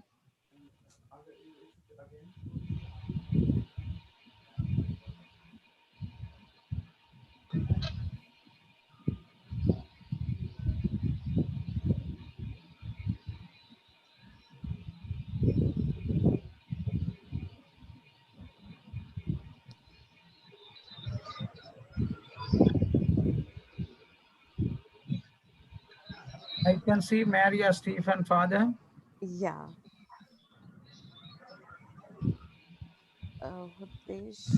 I can see Maria Stephen father. Yeah. Hitesh.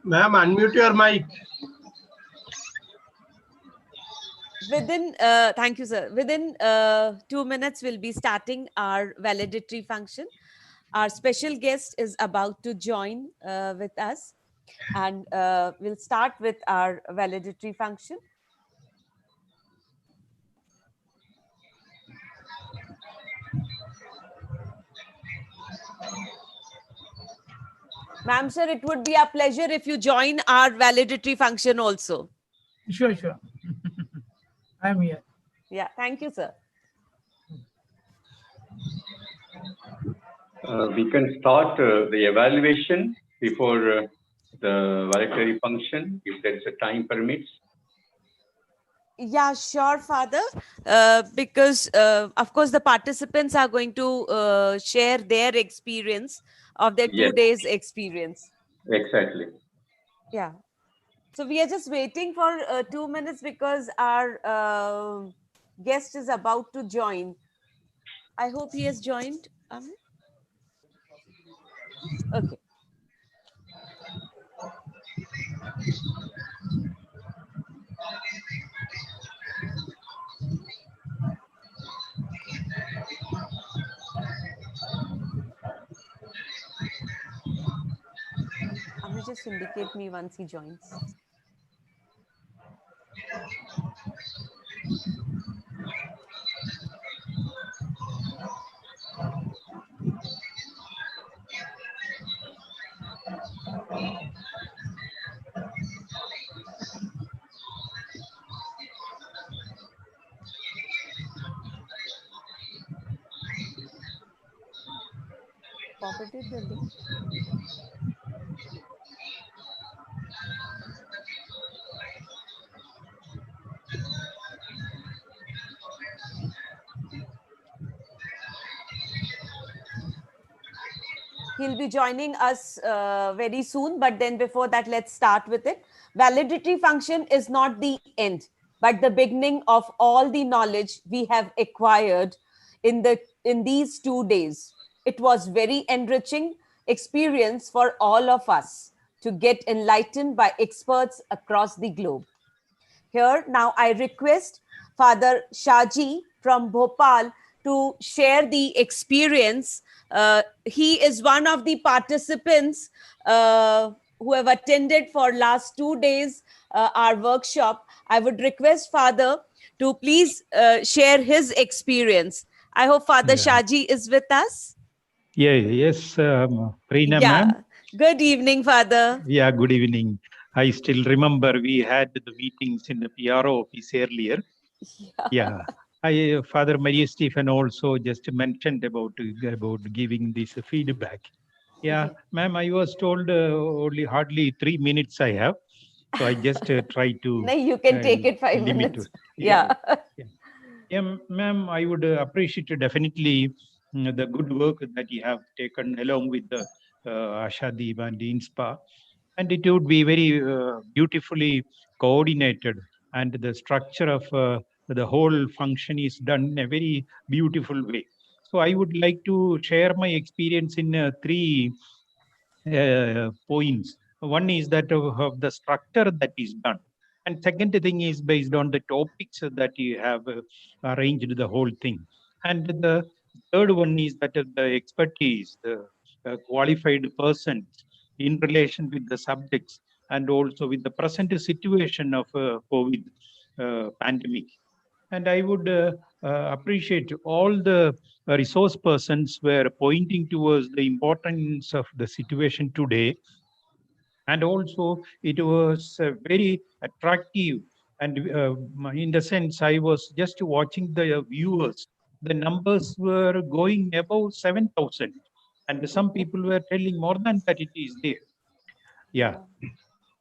Ma'am, unmute your mic. Thank you, sir. Within 2 minutes, we'll be starting our validatory function. Our special guest is about to join with us, and we'll start with our validatory function. Ma'am, sir, it would be a pleasure if you join our validatory function also. Sure, sure. I'm here. Yeah, thank you, sir. We can start the evaluation before the validatory function, if there's a time permits. Yeah, sure, Father. Because, of course, the participants are going to share their experience of their 2 Yes. days experience. Exactly. Yeah. So we are just waiting for 2 minutes because our guest is about to join. I hope he has joined. Okay. Amit, just indicate me once he joins. Forwarded the link. He'll be joining us very soon, but then before that, let's start with it. Validity function is not the end, but the beginning of all the knowledge we have acquired in these 2 days. It was very enriching experience for all of us to get enlightened by experts across the globe. Here, now I request Father Shaji from Bhopal to share the experience. He is one of the participants who have attended for last 2 days our workshop. I would request Father to please share his experience. I hope Father Shaji is with us. Yes, Preena ma'am. Good evening, Father. Yeah, good evening. I still remember we had the meetings in the PRO office earlier. Yeah. Father Maria Stephen also just mentioned about giving this feedback. Yeah, ma'am, I was told only hardly 3 minutes I have. So I just try to. No, you can take it 5 minutes. Yeah. Yeah, ma'am, I would appreciate definitely the good work that you have taken along with the ASHADEEP and the INSPA. And it would be very beautifully coordinated, and the structure of the whole function is done in a very beautiful way. So I would like to share my experience in 3 points. One is that of the structure that is done. And second thing is based on the topics that you have arranged the whole thing. And the third one is that the expertise, the qualified persons in relation with the subjects and also with the present situation of COVID pandemic. And I would appreciate all the resource persons were pointing towards the importance of the situation today, and also it was very attractive. And in the sense, I was just watching the viewers, the numbers were going above 7,000, and some people were telling more than that it is there. Yeah.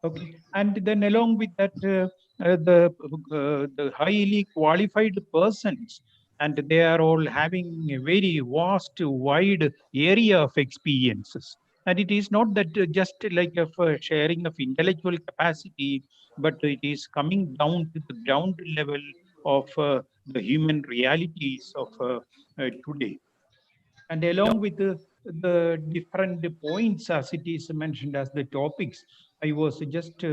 Okay. And then along with that, the highly qualified persons, and they are all having a very vast, wide area of experiences. And it is not that just like a sharing of intellectual capacity, but it is coming down to the ground level of the human realities of today. And along with the different points as it is mentioned as the topics, I was just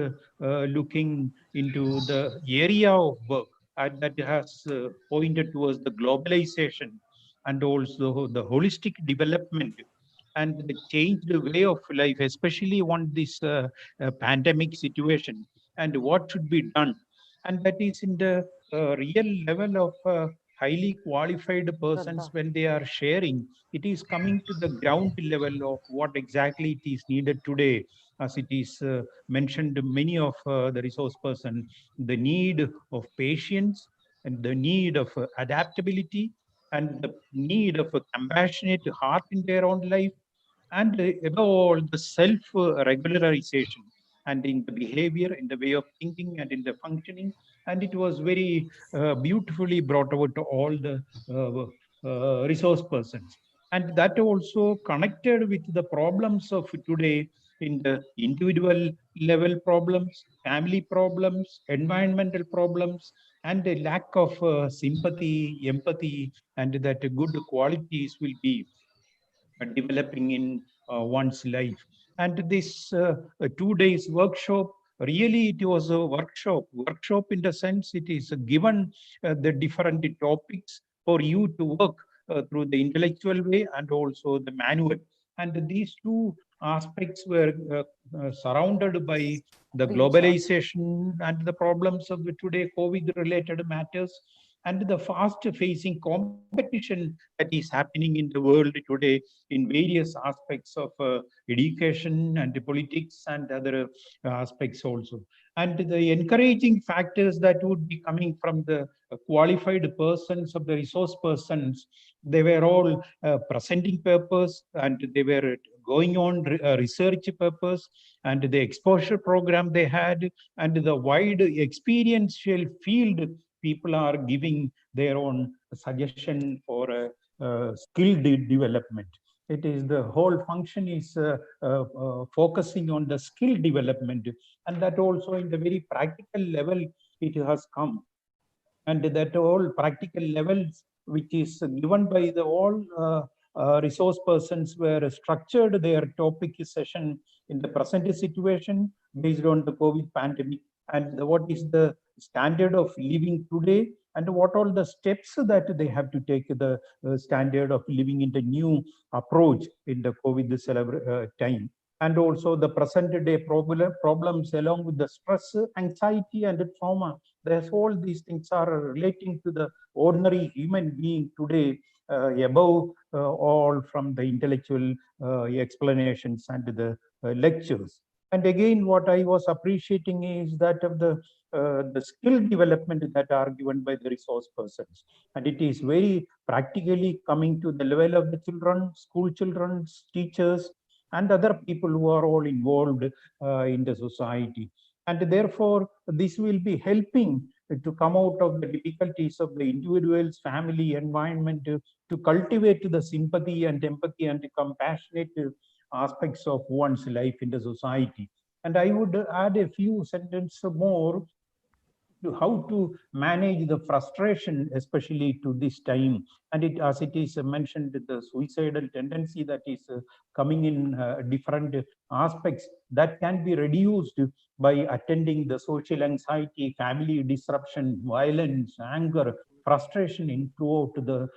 looking into the area of work that has pointed towards the globalization and also the holistic development and the changed way of life, especially on this pandemic situation, and what should be done. And that is in the real level of highly qualified persons when they are sharing. It is coming to the ground level of what exactly it is needed today, as it is mentioned many of the resource person, the need of patience and the need of adaptability and the need of a compassionate heart in their own life, and above all the self regularization and in the behavior, in the way of thinking and in the functioning. And it was very beautifully brought out to all the resource persons, and that also connected with the problems of today in the individual level problems, family problems, environmental problems, and a lack of sympathy, empathy, and that good qualities will be developing in one's life. And this 2 days workshop, really it was a workshop in the sense it is given the different topics for you to work through the intellectual way and also the manual. And these two aspects were surrounded by the globalization and the problems of the today COVID related matters, and the fast facing competition that is happening in the world today in various aspects of education and politics and other aspects also. And the encouraging factors that would be coming from the qualified persons of the resource persons, they were all presenting papers and they were going on research papers, and the exposure program they had, and the wide experiential field people are giving their own suggestion for skill development. It is the whole function is focusing on the skill development, and that also in the very practical level it has come. And that all practical levels which is given by the all resource persons were structured their topic session in the present situation based on the COVID pandemic, and what is the standard of living today, and what all the steps that they have to take the standard of living in the new approach in the COVID time. And also the present day problems along with the stress, anxiety, and trauma. There's all these things are relating to the ordinary human being today, above all from the intellectual explanations and the lectures. And again, what I was appreciating is that of the skill development that are given by the resource persons, and it is very practically coming to the level of the children, school children, teachers, and other people who are all involved in the society. And therefore, this will be helping to come out of the difficulties of the individual's family environment, to cultivate the sympathy and empathy and compassionate aspects of one's life in the society. And I would add a few sentences more how to manage the frustration, especially to this time. And it, as it is mentioned, the suicidal tendency that is coming in different aspects, that can be reduced by attending the social anxiety, family disruption, violence, anger, frustration in throughout the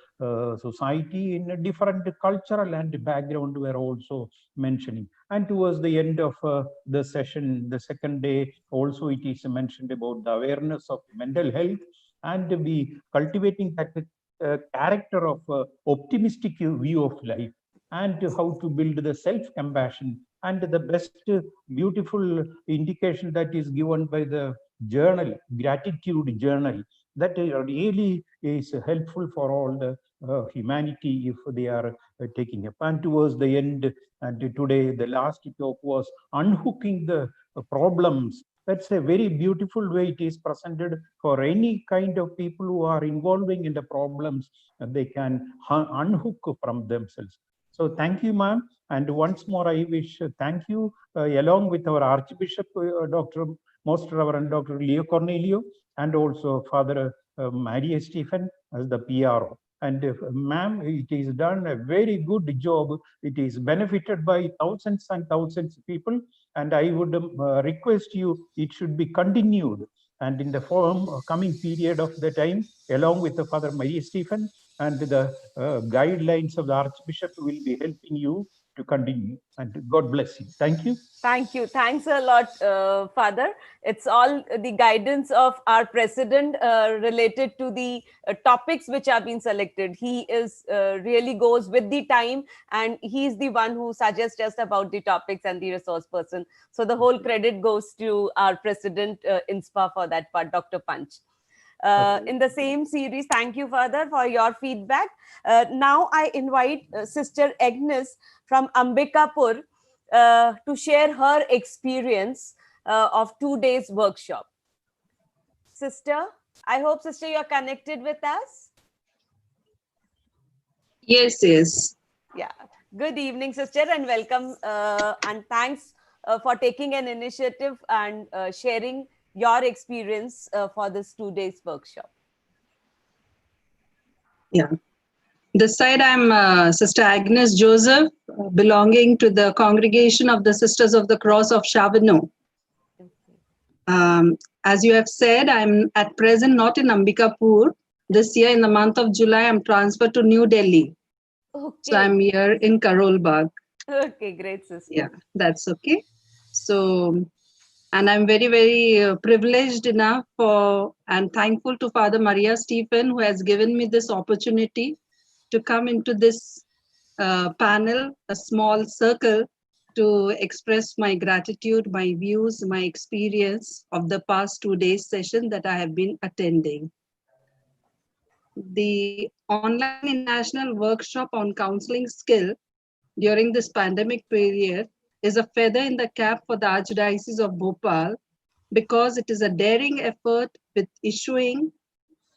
society in a different cultural and background were also mentioning. And towards the end of the session, the second day, also it is mentioned about the awareness of mental health and be cultivating that character of optimistic view of life, and how to build the self-compassion. And the best beautiful indication that is given by the journal, gratitude journal, that really is helpful for all the humanity if they are taking up. And towards the end, and today the last talk was unhooking the problems. That's a very beautiful way it is presented for any kind of people who are involving in the problems, and they can unhook from themselves. So thank you, ma'am. And once more, I wish thank you along with our Archbishop, Dr. Most Reverend Dr. Leo Cornelio, and also Father Maria Stephen as the PRO. And ma'am, it is done a very good job. It is benefited by thousands and thousands of people. And I would request you, it should be continued. And in the coming period of the time, along with the Father Maria Stephen and the guidelines of the Archbishop will be helping you to continue. And God bless you. Thank you. Thank you. Thanks a lot, Father. It's all the guidance of our president related to the topics which have been selected. He is really goes with the time, and he's the one who suggests just about the topics and the resource person. So the whole credit goes to our president, INSPA, for that part, Dr. Panch. In the same series, thank you, Father, for your feedback. Now I invite Sister Agnes from Ambikapur to share her experience of 2 days workshop. Sister, I hope, sister, you're connected with us. Yes. Yeah. Good evening, sister, and welcome. And thanks for taking an initiative and sharing your experience for this 2 days workshop. Yeah. This side, I'm Sister Agnes Joseph, belonging to the congregation of the Sisters of the Cross of Chavano. As you have said, I'm at present not in Ambikapur. This year, in the month of July, I'm transferred to New Delhi. Okay. So I'm here in Karol Bagh. Okay, great, sister. Yeah, that's okay. So, and I'm very, very privileged enough and thankful to Father Maria Stephen, who has given me this opportunity to come into this panel, a small circle, to express my gratitude, my views, my experience of the past 2 days session that I have been attending. The online international workshop on counseling skill during this pandemic period is a feather in the cap for the Archdiocese of Bhopal, because it is a daring effort with issuing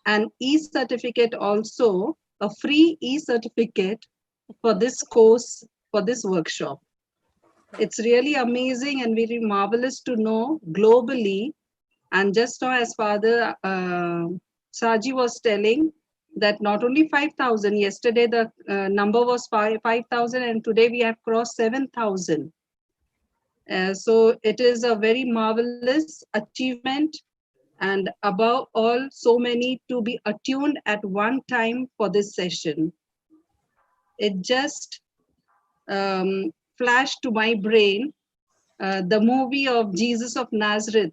an e-certificate, also a free e-certificate for this course, for this workshop. It's really amazing and very marvelous to know globally. And just now, as Father Saji was telling, that not only 5,000, yesterday the number was 5,000 and today we have crossed 7,000. So it is a very marvelous achievement, and above all, so many to be attuned at one time for this session. It just flashed to my brain the movie of Jesus of Nazareth.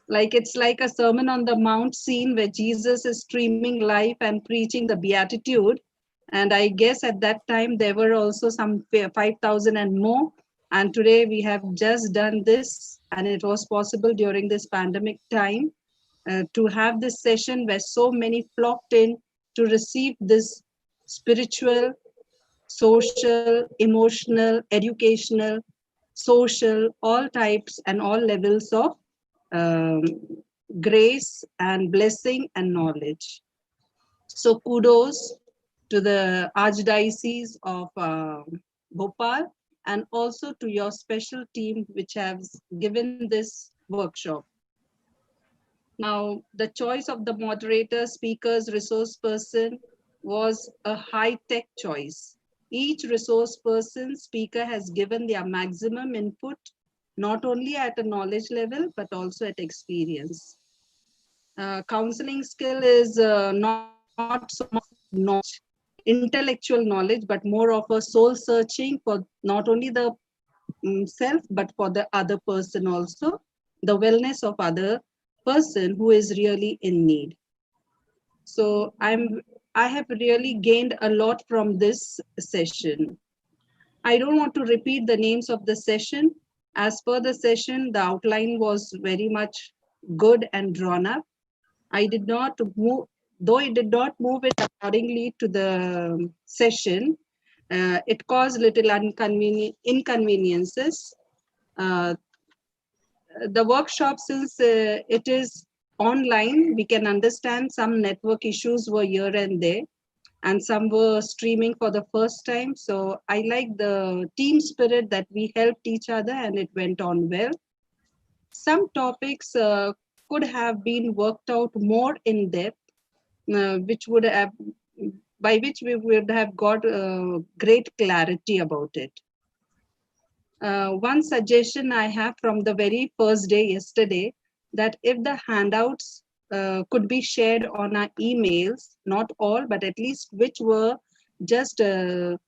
Like it's like a Sermon on the Mount scene where Jesus is streaming life and preaching the Beatitude. And I guess at that time there were also some 5,000 and more. And today we have just done this, and it was possible during this pandemic time to have this session where so many flocked in to receive this spiritual, social, emotional, educational, social, all types and all levels of grace and blessing and knowledge. So kudos to the Archdiocese of Bhopal, and also to your special team which has given this workshop. Now, the choice of the moderator, speakers, resource person was a high-tech choice. Each resource person, speaker has given their maximum input, not only at a knowledge level, but also at experience. Counseling skill is not so much knowledge, intellectual knowledge, but more of a soul searching for not only the self, but for the other person also, the wellness of other person who is really in need. So I have really gained a lot from this session. I don't want to repeat the names of the session. As per the session, the outline was very much good and drawn up. I did not move, though I did not move it accordingly to the session, it caused little inconveniences. The workshop, since it is online, we can understand some network issues were here and there, and some were streaming for the first time. So I like the team spirit that we helped each other and it went on well. Some topics could have been worked out more in depth, which would have, by which we would have got great clarity about it. One suggestion I have from the very first day yesterday, that if the handouts could be shared on our emails, not all, but at least which were just shared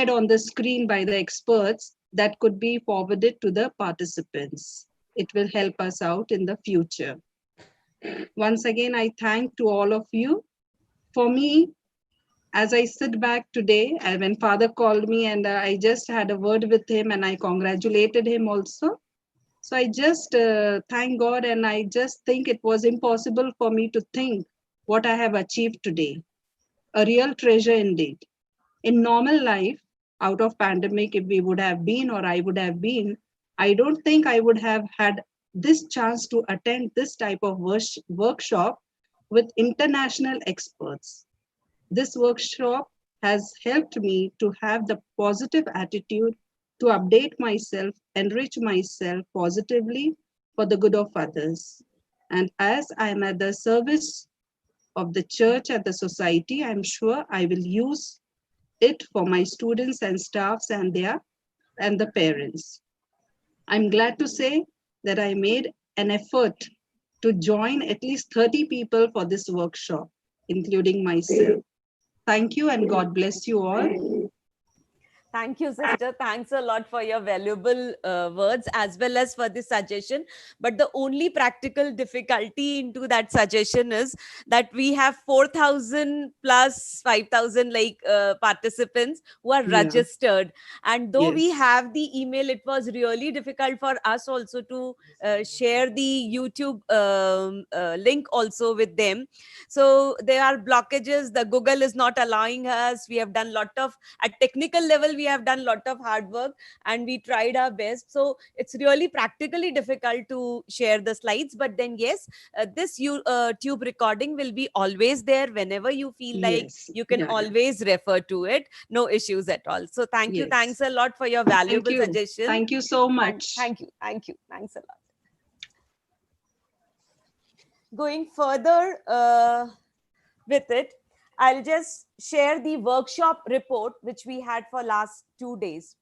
on the screen by the experts, that could be forwarded to the participants. It will help us out in the future. Once again, I thank to all of you. For me, as I sit back today, when Father called me and I just had a word with him and I congratulated him also. So I just thank God, and I just think it was impossible for me to think what I have achieved today. A real treasure indeed. In normal life, out of pandemic, if we would have been or I would have been, I don't think I would have had this chance to attend this type of workshop with international experts. This workshop has helped me to have the positive attitude to update myself, enrich myself positively for the good of others. And as I am at the service of the church and the society, I'm sure I will use it for my students and staffs and the parents. I'm glad to say that I made an effort to join at least 30 people for this workshop, including myself. Thank you and God bless you all. Thank you, sister. Thanks a lot for your valuable words as well as for this suggestion. But the only practical difficulty into that suggestion is that we have 4,000 plus 5,000 participants who are registered. And though we have the email, it was really difficult for us also to share the YouTube link also with them. So there are blockages. The Google is not allowing us. We have done a lot of, at technical level, we have done a lot of hard work and we tried our best. So it's really practically difficult to share the slides. But then yes, this tube recording will be always there. Whenever you feel like, you can always refer to it. No issues at all. So thank you. Thanks a lot for your valuable suggestion. Thank you so much. Thank you. Thank you. Thanks a lot. Going further with it, I'll just share the workshop report which we had for last 2 days.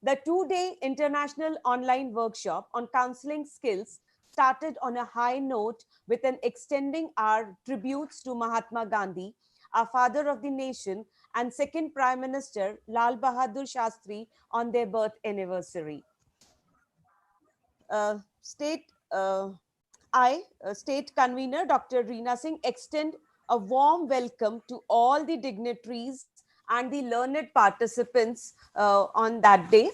The 2-day international online workshop on counseling skills started on a high note with an extending our tributes to Mahatma Gandhi, our father of the nation, and second Prime Minister Lal Bahadur Shastri on their birth anniversary. State Convener Dr. Reena Singh extend a warm welcome to all the dignitaries and the learned participants on that day.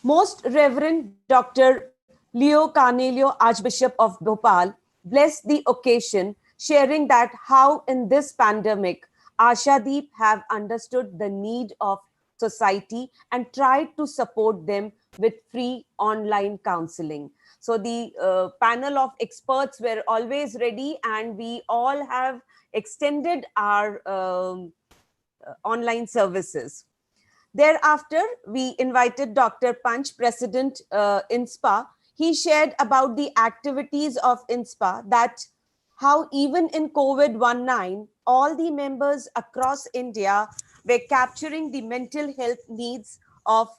Most Reverend Dr. Leo Carnelio, Archbishop of Bhopal, blessed the occasion, sharing that how in this pandemic, ASHADEEP have understood the need of society and tried to support them with free online counseling. So the panel of experts were always ready, and we all have extended our online services. Thereafter, we invited Dr. Panch, President INSPA. He shared about the activities of INSPA, that how even in COVID-19, all the members across India were capturing the mental health needs of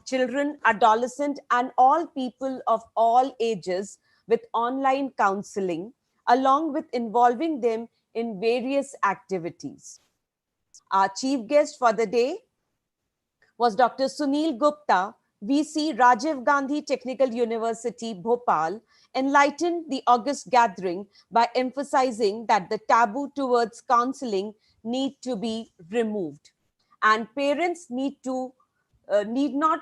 children, adolescents, and all people of all ages with online counseling, along with involving them in various activities. Our chief guest for the day was Dr. Sunil Gupta, VC, Rajiv Gandhi Technical University, Bhopal, enlightened the August gathering by emphasizing that the taboo towards counseling need to be removed, and parents need not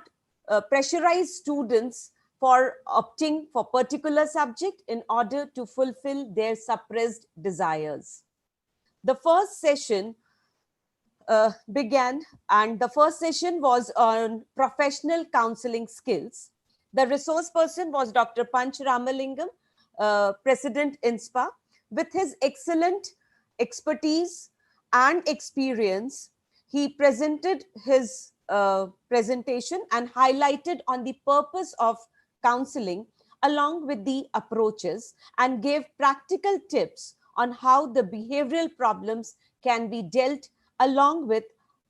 pressurize students for opting for particular subject in order to fulfill their suppressed desires. The first session began, and the first session was on professional counseling skills. The resource person was Dr. Panch Ramalingam, President INSPA. With his excellent expertise and experience, he presented his presentation and highlighted on the purpose of counseling along with the approaches, and gave practical tips on how the behavioral problems can be dealt along with,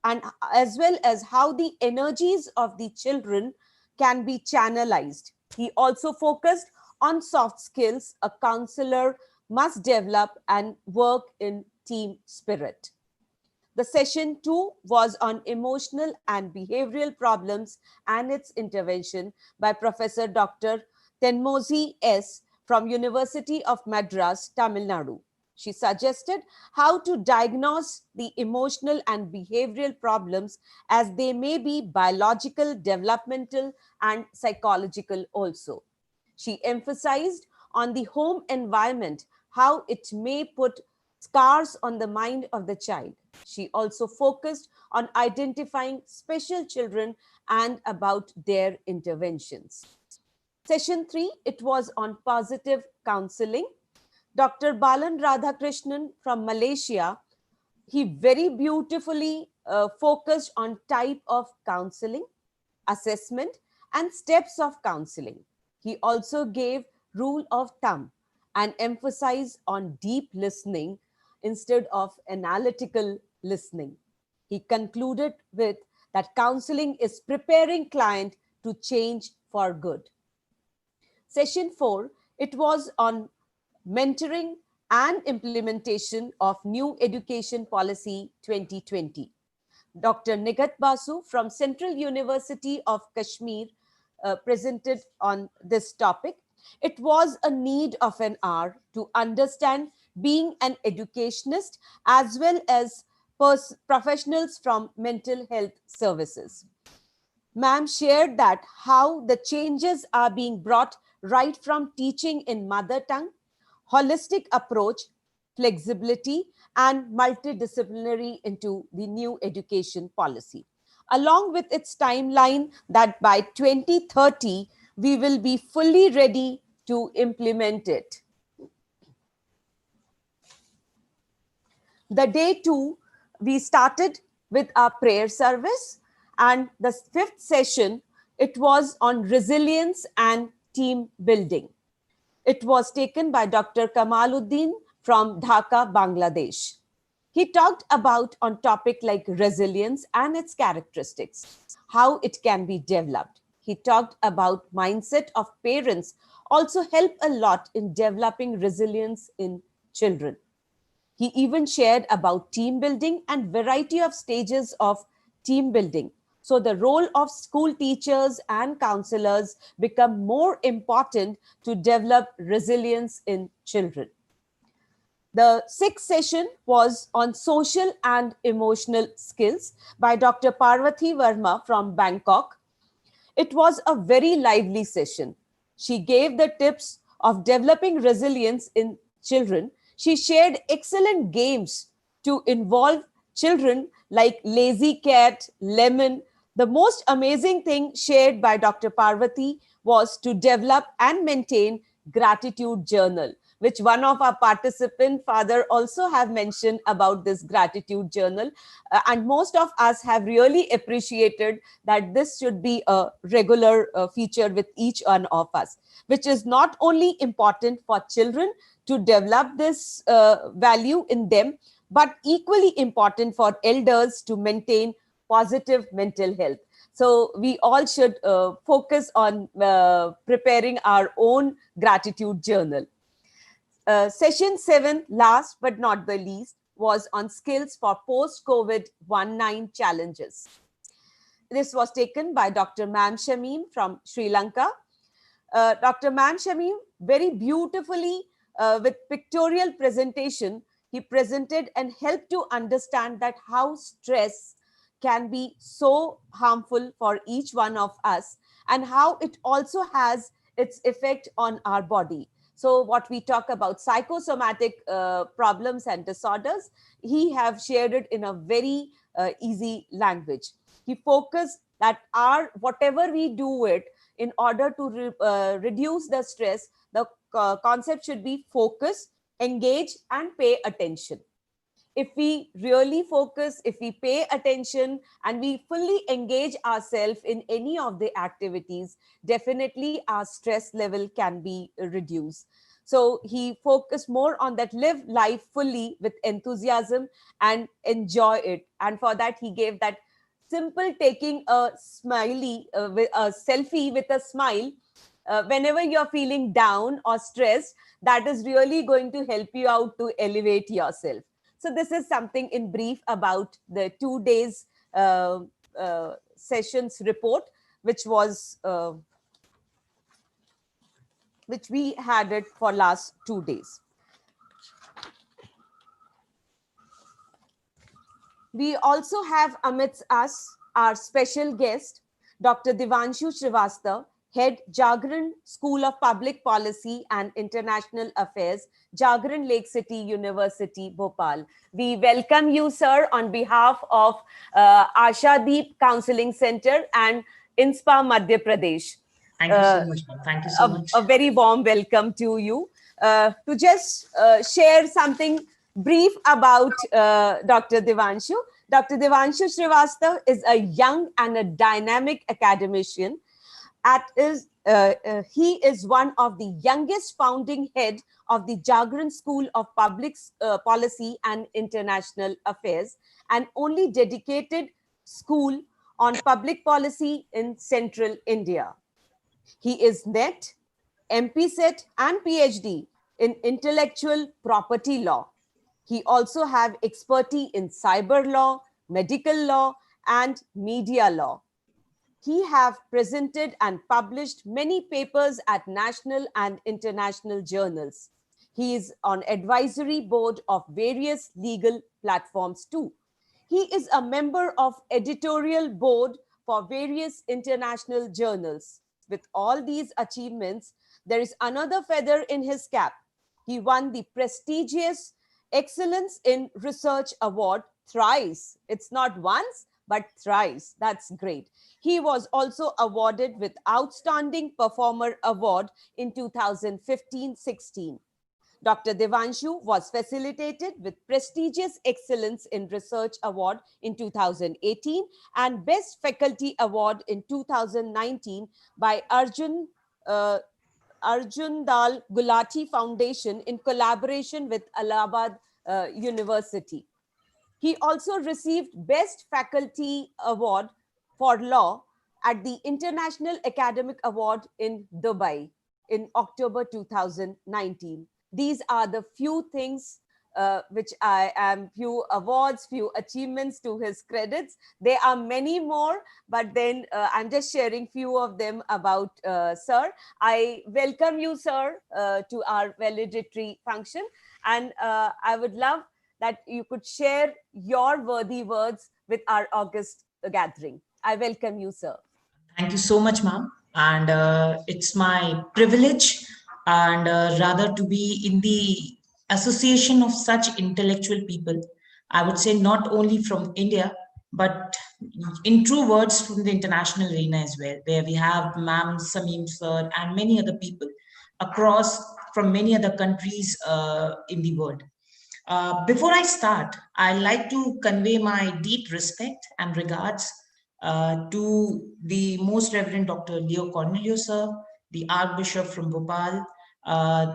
and as well as how the energies of the children can be channelized. He also focused on soft skills a counselor must develop and work in team spirit. The session 2 was on emotional and behavioral problems and its intervention by Professor Dr. Tenmozi S. from University of Madras, Tamil Nadu. She suggested how to diagnose the emotional and behavioral problems, as they may be biological, developmental, and psychological also. She emphasized on the home environment, how it may put scars on the mind of the child. She also focused on identifying special children and about their interventions. Session 3, it was on positive counseling. Dr. Balan Radhakrishnan from Malaysia, he very beautifully focused on type of counseling, assessment, and steps of counseling. He also gave rule of thumb and emphasized on deep listening instead of analytical listening. He concluded with that counseling is preparing client to change for good. Session 4, it was on mentoring and implementation of new education policy 2020. Dr. Nigat Basu from Central University of Kashmir presented on this topic. It was a need of an hour to understand being an educationist as well as professionals from mental health services. Ma'am shared that how the changes are being brought right from teaching in mother tongue, holistic approach, flexibility, and multidisciplinary into the new education policy, along with its timeline that by 2030, we will be fully ready to implement it. The day 2, we started with our prayer service, and the 5th session, it was on resilience and team building. It was taken by Dr. Kamaluddin from Dhaka, Bangladesh. He talked about on topic like resilience and its characteristics, how it can be developed. He talked about mindset of parents also help a lot in developing resilience in children. He even shared about team building and variety of stages of team building. So the role of school teachers and counselors become more important to develop resilience in children. The 6th session was on social and emotional skills by Dr. Parvati Verma from Bangkok. It was a very lively session. She gave the tips of developing resilience in children. She shared excellent games to involve children like Lazy Cat, Lemon. The most amazing thing shared by Dr. Parvati was to develop and maintain gratitude journal, which one of our participant father also have mentioned about this gratitude journal. And most of us have really appreciated that this should be a regular feature with each one of us, which is not only important for children to develop this value in them, but equally important for elders to maintain positive mental health. So we all should focus on preparing our own gratitude journal. Session 7, last but not the least, was on skills for post-COVID-19 challenges. This was taken by Dr. Ma'am Shamim from Sri Lanka. Dr. Ma'am Shamim, very beautifully with pictorial presentation, he presented and helped to understand that how stress can be so harmful for each one of us and how it also has its effect on our body. So what we talk about psychosomatic problems and disorders, he have shared it in a very easy language. He focused that whatever we do it, in order to reduce the stress, the concept should be focus, engage, and pay attention. If we really focus, if we pay attention, and we fully engage ourselves in any of the activities, definitely our stress level can be reduced. So he focused more on that, live life fully with enthusiasm and enjoy it. And for that, he gave that simple taking a with a selfie with a smile whenever you're feeling down or stressed, that is really going to help you out to elevate yourself. So this is something in brief about the 2 days sessions report, which we had it for last 2 days. We also have amidst us our special guest, Dr. Devanshu Srivastava, Head, Jagran School of Public Policy and International Affairs, Jagran Lake City University, Bhopal. We welcome you, sir, on behalf of ASHADEEP Counselling Center and INSPA, Madhya Pradesh. Thank you so much. Thank you so much. A very warm welcome to you. To just share something brief about Dr. Devanshu. Dr. Devanshu Srivastava is a young and a dynamic academician. He is one of the youngest founding head of the Jagran School of Public Policy and International Affairs, and only dedicated school on public policy in central India. He is NET, MPSET and PhD in intellectual property law. He also have expertise in cyber law, medical law, and media law. He have presented and published many papers at national and international journals. He is on advisory board of various legal platforms too. He is a member of editorial board for various international journals. With all these achievements, there is another feather in his cap. He won the prestigious Excellence in Research Award thrice. It's not once, but thrice. That's great. He was also awarded with Outstanding Performer Award in 2015-16. Dr. Devanshu was facilitated with prestigious Excellence in Research Award in 2018 and Best Faculty Award in 2019 by Arjun Dal Gulati Foundation in collaboration with Allahabad University. He also received Best Faculty Award for Law at the International Academic Award in Dubai in October 2019. These are the few things few awards, few achievements to his credits. There are many more, but then I'm just sharing few of them about sir. I welcome you, sir, to our valedictory function. And I would love that you could share your worthy words with our August gathering. I welcome you, sir. Thank you so much, ma'am. And it's my privilege and rather to be in the association of such intellectual people. I would say not only from India, but in true words from the international arena as well, where we have Ma'am Samim sir and many other people across from many other countries in the world. Before I start, I'd like to convey my deep respect and regards to the Most Reverend Dr. Leo Cornelius, sir, the Archbishop from Bhopal,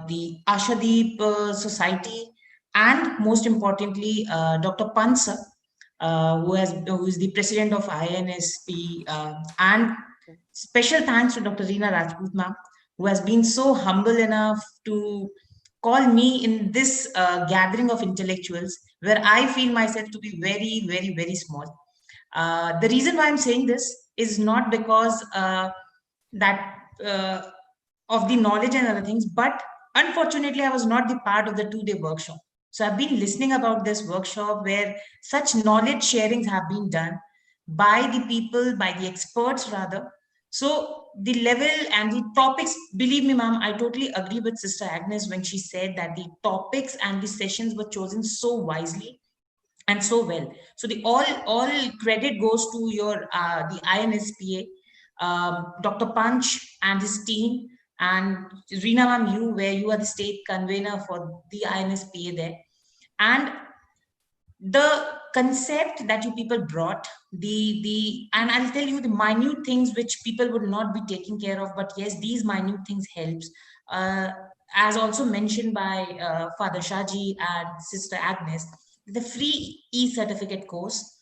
the ASHADEEP Society, and most importantly, Dr. Pansa, who is the president of INSP, and special thanks to Dr. Reena Rajput ma'am, who has been so humble enough to call me in this gathering of intellectuals where I feel myself to be very, very, very small. The reason why I'm saying this is not because that of the knowledge and other things, but unfortunately, I was not the part of the 2-day workshop. So I've been listening about this workshop where such knowledge sharings have been done by the people, by the experts rather. So the level and the topics, believe me, ma'am, I totally agree with Sister Agnes when she said that the topics and the sessions were chosen so wisely and so well. So the all credit goes to your the INSPA, Dr. Punch and his team, and Reena ma'am, you, where you are the state convener for the INSPA there. And the concept that you people brought, and I'll tell you the minute things which people would not be taking care of, but yes, these minute things helps. As also mentioned by Father Shaji and Sister Agnes, the free e-certificate course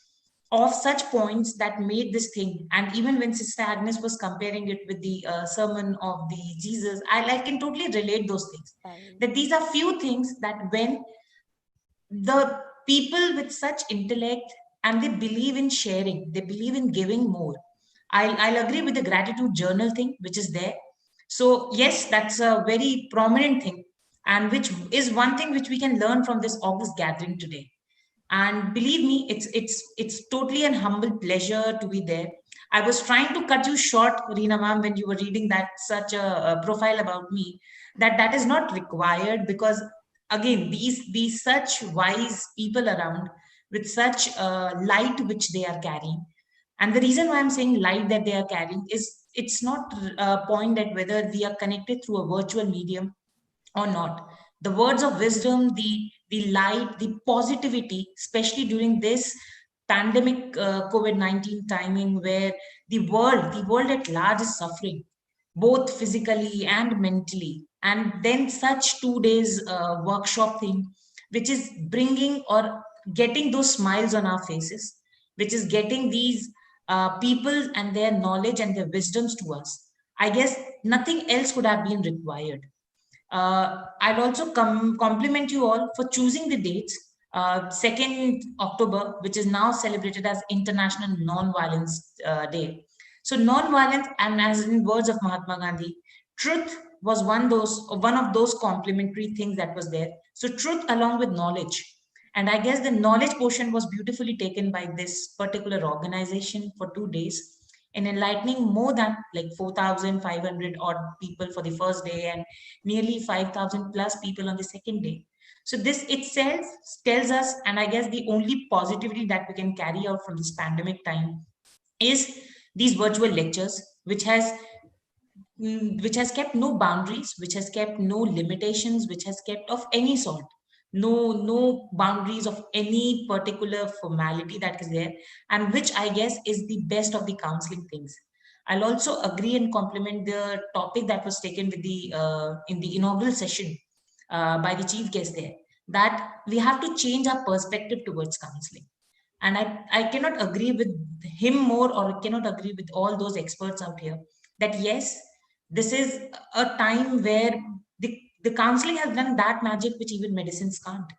of such points that made this thing. And even when Sister Agnes was comparing it with the sermon of the Jesus, I can totally relate those things. That these are few things that when the people with such intellect and they believe in sharing, they believe in giving more. I'll agree with the gratitude journal thing, which is there. So yes, that's a very prominent thing, and which is one thing which we can learn from this August gathering today. And believe me, it's totally an humble pleasure to be there. I was trying to cut you short, Reena ma'am, when you were reading that such a profile about me, that is not required, because again, these such wise people around with such light which they are carrying. And the reason why I'm saying light that they are carrying is it's not a point that whether we are connected through a virtual medium or not. The words of wisdom, the light, the positivity, especially during this pandemic COVID-19 timing where the world at large is suffering, both physically and mentally. And then such 2 days workshop thing, which is bringing or getting those smiles on our faces, which is getting these people and their knowledge and their wisdoms to us. I guess nothing else could have been required. I'd also compliment you all for choosing the dates. 2nd October, which is now celebrated as International Non-Violence Day. So non-violence, and as in words of Mahatma Gandhi, truth was one of those complementary things that was there. So truth along with knowledge. And I guess the knowledge portion was beautifully taken by this particular organization for 2 days, in enlightening more than like 4,500 odd people for the first day and nearly 5,000 plus people on the second day. So this itself tells us, and I guess the only positivity that we can carry out from this pandemic time is these virtual lectures, which has kept no boundaries, which has kept no limitations, which has kept of any sort, no boundaries of any particular formality that is there, and which I guess is the best of the counseling things. I'll also agree and compliment the topic that was taken with the in the inaugural session by the chief guest there, that we have to change our perspective towards counseling. And I cannot agree with him more, or cannot agree with all those experts out here, that yes, this is a time where the counseling has done that magic which even medicines can't.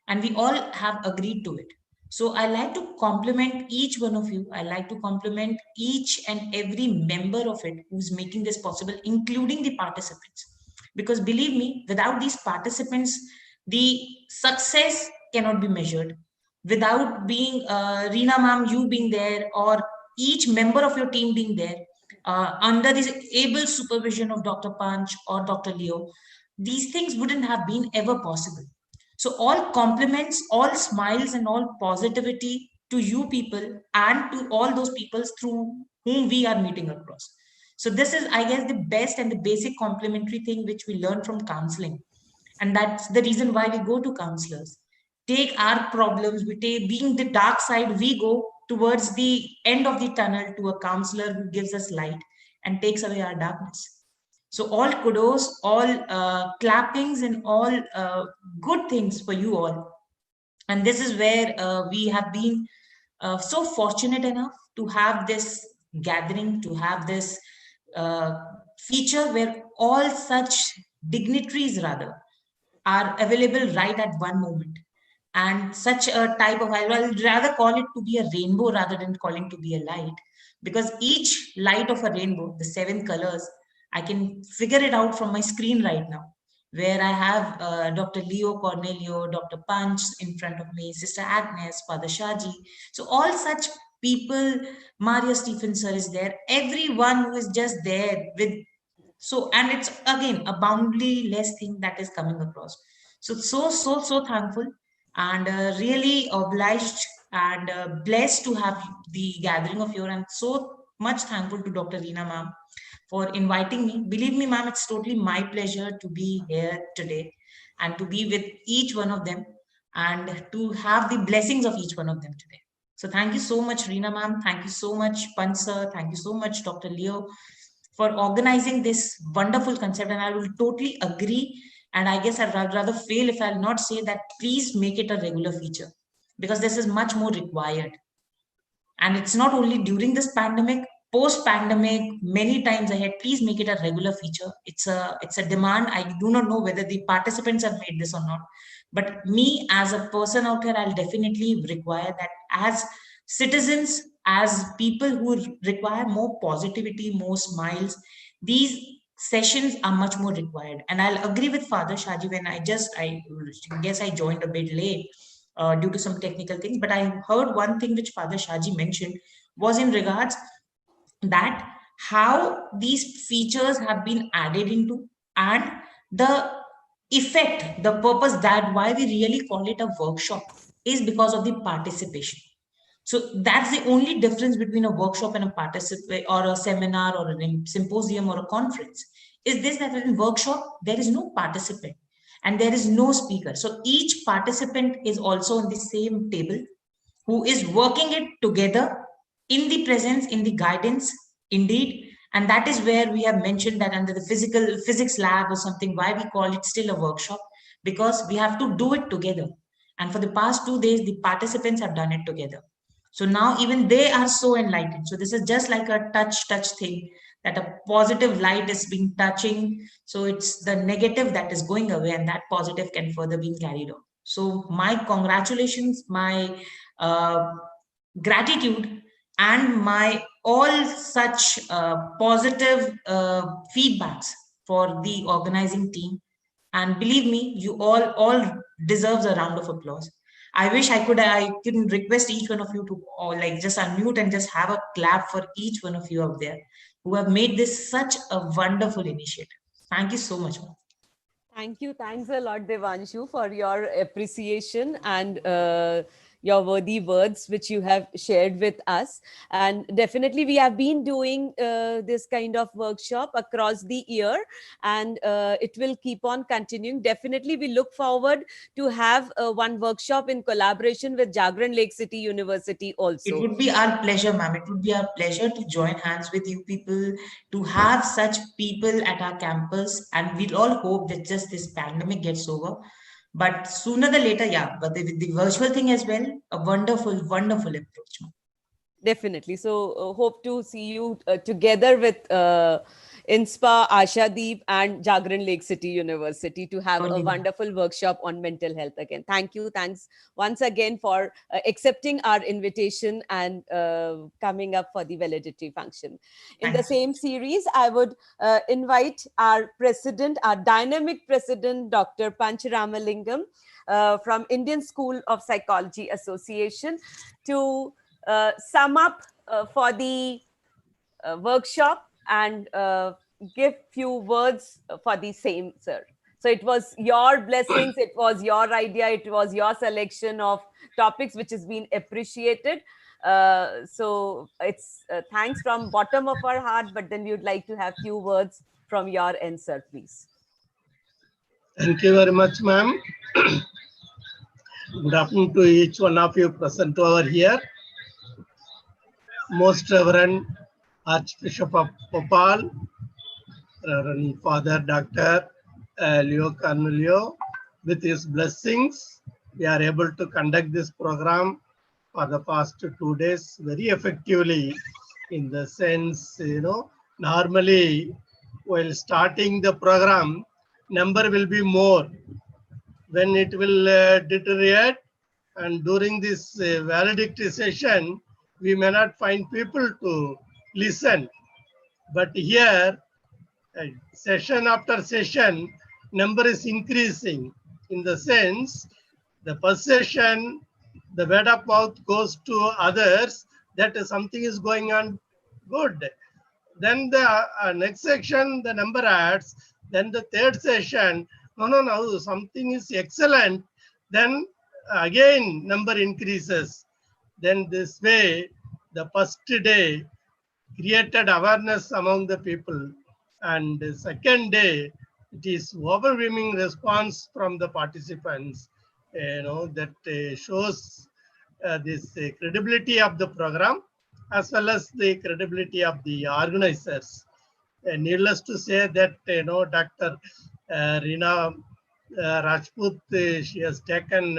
And we all have agreed to it. So I like to compliment each one of you. I like to compliment each and every member of it who's making this possible, including the participants. Because believe me, without these participants, the success cannot be measured. Without being Reena ma'am, you being there, or each member of your team being there, under this able supervision of Dr. Panch or Dr. Leo, these things wouldn't have been ever possible. So all compliments, all smiles, and all positivity to you people and to all those people through whom we are meeting across. So this is, I guess, the best and the basic complementary thing which we learn from counseling. And that's the reason why we go to counselors. Take our problems, we take, being the dark side, we go towards the end of the tunnel to a counselor who gives us light and takes away our darkness. So all kudos, all clappings and all good things for you all. And this is where we have been so fortunate enough to have this gathering, to have this uh, feature where all such dignitaries rather are available right at one moment. And such a type of, I'll rather call it to be a rainbow rather than calling to be a light, because each light of a rainbow, the 7 colors, I can figure it out from my screen right now, where I have Dr. Leo Cornelio, Dr. Punch in front of me, Sister Agnes, Father Shaji. So all such people, Maria Stephen sir is there, everyone who is just there with, so, and it's again a boundless thing that is coming across. So thankful and really obliged and blessed to have the gathering of your, and so much thankful to Dr. Reena ma'am for inviting me. Believe me, ma'am, it's totally my pleasure to be here today and to be with each one of them and to have the blessings of each one of them today. So thank you so much, Reena ma'am. Thank you so much, Pansa. Thank you so much, Dr. Leo, for organizing this wonderful concept. And I will totally agree. And I guess I'd rather fail if I'll not say that please make it a regular feature, because this is much more required. And it's not only during this pandemic, post pandemic, many times ahead, please make it a regular feature. It's a demand. I do not know whether the participants have made this or not, but me as a person out here, I'll definitely require that as citizens, as people who require more positivity, more smiles, these sessions are much more required. And I'll agree with Father Shaji when I guess I joined a bit late due to some technical things, but I heard one thing which Father Shaji mentioned was in regards that how these features have been added into, and the effect, the purpose, that why we really call it a workshop is because of the participation. So that's the only difference between a workshop and a participate or a seminar or a symposium or a conference, is this, that in workshop there is no participant and there is no speaker. So each participant is also on the same table, who is working it together in the presence, in the guidance, indeed. And that is where we have mentioned that under the physics lab or something, why we call it still a workshop, because we have to do it together. And for the past 2 days, the participants have done it together. So now even they are so enlightened. So this is just like a touch thing, that a positive light is being touching. So it's the negative that is going away, and that positive can further be carried on. So my congratulations, my gratitude, and my all such positive feedbacks for the organizing team. And believe me, you all deserves a round of applause. I wish I can request each one of you to like just unmute and just have a clap for each one of you out there who have made this such a wonderful initiative. Thank you so much. Thank you. Thanks a lot, Devanshu, for your appreciation and your worthy words which you have shared with us. And definitely we have been doing this kind of workshop across the year, and it will keep on continuing. Definitely we look forward to have one workshop in collaboration with Jagran Lake City University also. It would be our pleasure, ma'am. It would be our pleasure to join hands with you people, to have such people at our campus. And we'll all hope that just this pandemic gets over. But sooner than later, yeah, but with the virtual thing as well, a wonderful, wonderful approach. Definitely. So hope to see you together with INSPA, ASHADEEP and Jagran Lake City University to have a wonderful workshop on mental health again. Thank you. Thanks once again for accepting our invitation and coming up for the validity function. In the same series, I would invite our president, our dynamic president, Dr. Panch Ramalingam from Indian School of Psychology Association to sum up for the workshop and give few words for the same, sir. So it was your blessings, it was your idea, it was your selection of topics which has been appreciated. So it's thanks from bottom of our heart, but then we would like to have few words from your end, sir, please. Thank you very much, ma'am. Good afternoon to each one of you present over here. Most Reverend Archbishop of Bhopal, Reverend Father Dr. Leo Carnelio, with his blessings, we are able to conduct this program for the past 2 days very effectively, in the sense, normally while starting the program, number will be more. When it will deteriorate, and during this valedictory session, we may not find people to listen. But here, session after session, number is increasing, in the sense, the first session, the word of mouth goes to others that something is going on good. Then the next section, the number adds. Then the third session, no, something is excellent. Then again, number increases. Then this way, the first day created awareness among the people. And the second day, it is overwhelming response from the participants, that shows this credibility of the program, as well as the credibility of the organizers. Needless to say that, Dr. Reena Rajput, she has taken,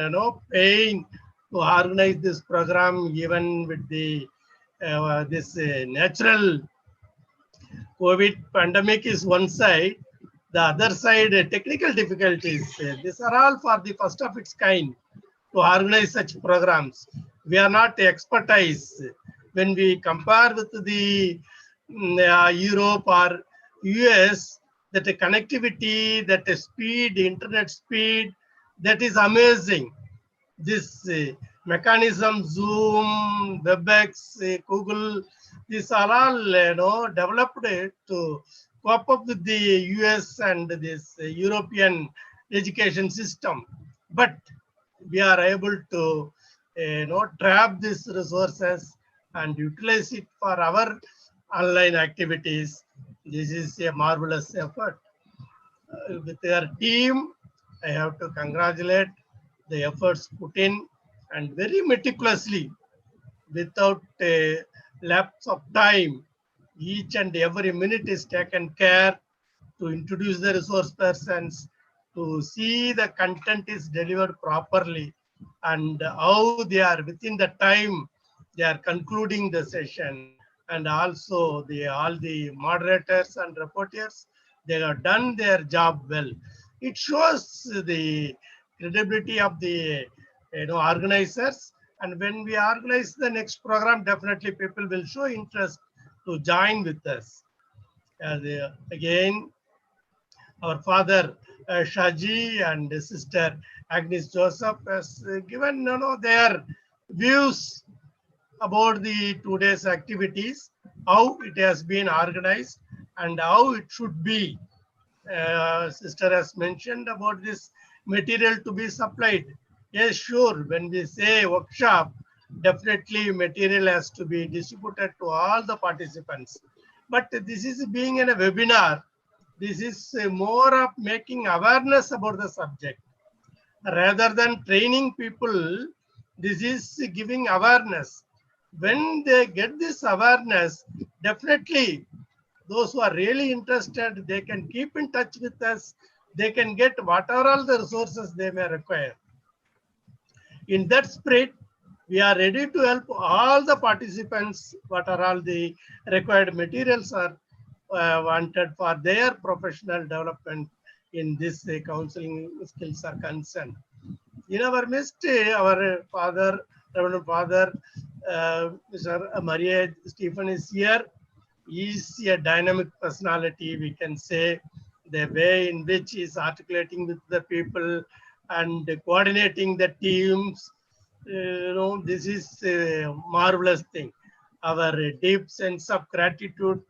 pain to organize this program, even with the this natural COVID pandemic is one side. The other side, technical difficulties. These are all for the first of its kind to organize such programs. We are not expertise. When we compare with the Europe or US, that the connectivity, that the speed, internet speed, that is amazing. This mechanism, Zoom, WebEx, Google, these are all developed to cope up with the US and this European education system. But we are able to trap these resources and utilize it for our online activities. This is a marvelous effort. With their team, I have to congratulate the efforts put in, and very meticulously, without a lapse of time, each and every minute is taken care to introduce the resource persons, to see the content is delivered properly, and how they are within the time they are concluding the session. And also all the moderators and reporters, they have done their job well. It shows the credibility of the organizers. And when we organize the next program, definitely people will show interest to join with us. Again, our father Shaji and sister Agnes Joseph has given their views about the 2 days activities, how it has been organized and how it should be. Sister has mentioned about this material to be supplied. Yes, sure. When we say workshop, definitely material has to be distributed to all the participants. But this is being in a webinar. This is more of making awareness about the subject. Rather than training people, this is giving awareness. When they get this awareness, definitely those who are really interested, they can keep in touch with us. They can get whatever all the resources they may require. In that spirit, we are ready to help all the participants, what are all the required materials are wanted for their professional development in this counseling skills are concerned. In our midst, our father, Reverend Father, Mr. Maria Stephen is here. He is a dynamic personality, we can say. The way in which he is articulating with the people and coordinating the teams, this is a marvelous thing. Our deep sense of gratitude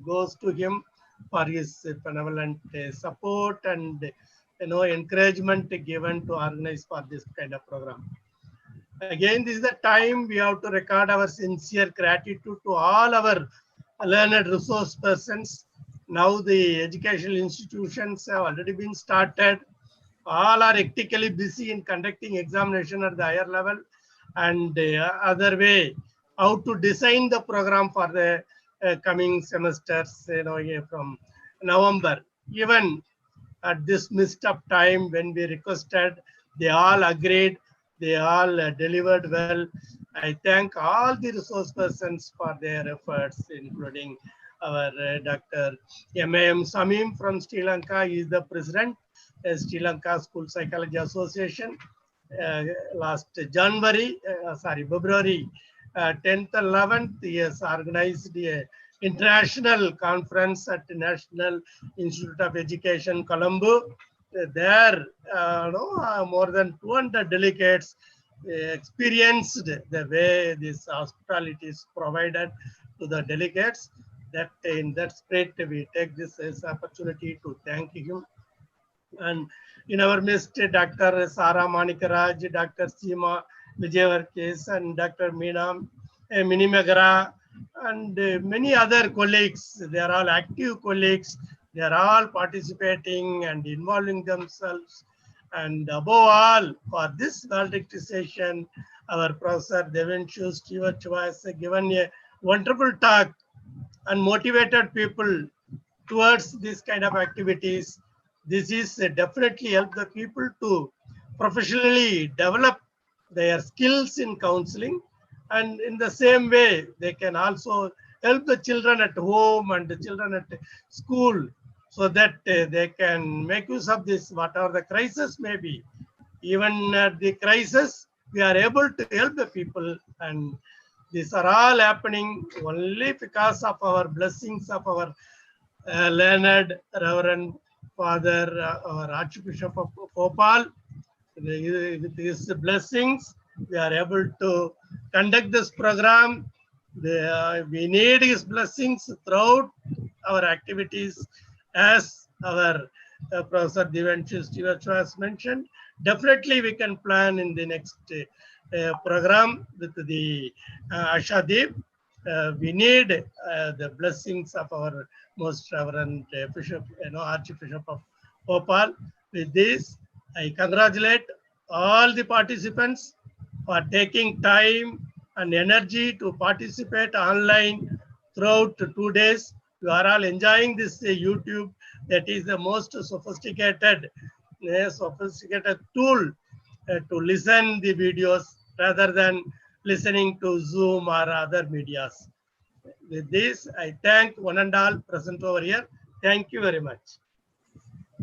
goes to him for his benevolent support and encouragement given to organize for this kind of program. Again, this is the time we have to record our sincere gratitude to all our learned resource persons. Now the educational institutions have already been started. All are hectically busy in conducting examination at the higher level, and other way how to design the program for the coming semesters, from November. Even at this missed up time when we requested, they all agreed, they all delivered well. I thank all the resource persons for their efforts, including our Dr. M.A.M. Samim from Sri Lanka. He is the president of Sri Lanka School Psychology Association. Last February 10th, 11th, he has organized a international conference at the National Institute of Education, Colombo. There, more than 200 delegates experienced the way this hospitality is provided to the delegates. That in that spirit, we take this as opportunity to thank him. And in our midst, Dr. Sara Manikaraj, Dr. Seema Vijayavarkes, and Dr. Minimagara, and many other colleagues. They are all active colleagues. They are all participating and involving themselves. And above all, for this valedictory session, our Professor Devanshu Srivastava has given a wonderful talk and motivated people towards this kind of activities. This is definitely help the people to professionally develop their skills in counseling, and in the same way they can also help the children at home and the children at school, so that they can make use of this, whatever the crisis may be. Even at the crisis, we are able to help the people, and these are all happening only because of our blessings of our learned Reverend Father, our Archbishop of Bhopal. With his blessings, we are able to conduct this program. We need his blessings throughout our activities, as our Professor Devanshu Srivastava has mentioned. Definitely, we can plan in the next program with the ASHADEEP. We need the blessings of our most reverend Bishop, Archbishop of Bhopal. With this, I congratulate all the participants for taking time and energy to participate online throughout 2 days. You are all enjoying this YouTube. That is the most sophisticated tool to listen the videos rather than listening to Zoom or other medias. With this, I thank one and all present over here. Thank you very much.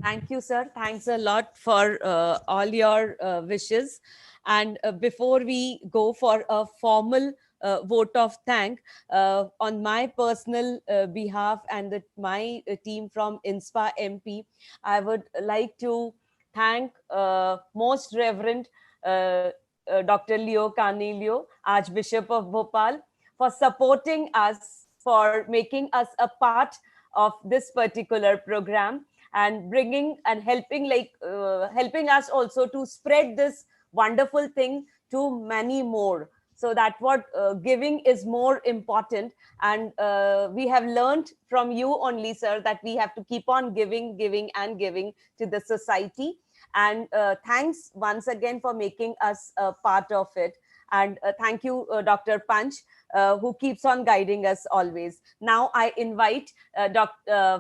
Thank you, sir. Thanks a lot for all your wishes. And before we go for a formal vote of thank, on my personal behalf and my team from INSPA MP, I would like to thank Most Reverend Dr. Leo Carnelio, Archbishop of Bhopal, for supporting us, for making us a part of this particular program, and bringing and helping helping us also to spread this wonderful thing to many more, so that what giving is more important. And we have learned from you only, sir, that we have to keep on giving and giving to the society. And thanks once again for making us a part of it. And thank you, Dr. Panch, who keeps on guiding us always. Now I invite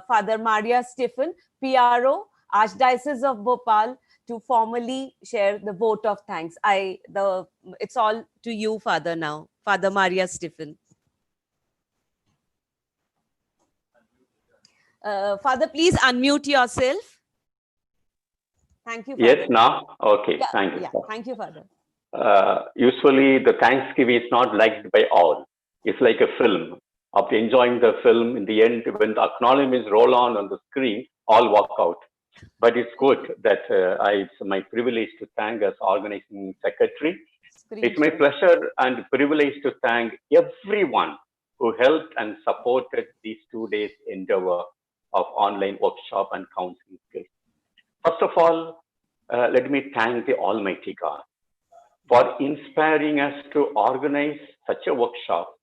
Father Maria Stephen, PRO, Archdiocese of Bhopal, to formally share the vote of thanks. It's all to you, Father, now. Father Maria Stephen. Father, please unmute yourself. Thank you, Father. Yes, now? Okay, yeah, thank you. Yeah, thank you, Father. Usually the Thanksgiving is not liked by all. It's like a film. After enjoying the film, in the end, when the acknowledgements roll on the screen, all walk out. But it's good that it's my privilege to thank as organizing secretary. It's my pleasure and privilege to thank everyone who helped and supported these 2 days endeavor of online workshop and counseling skills. First of all, let me thank the Almighty God for inspiring us to organize such a workshop.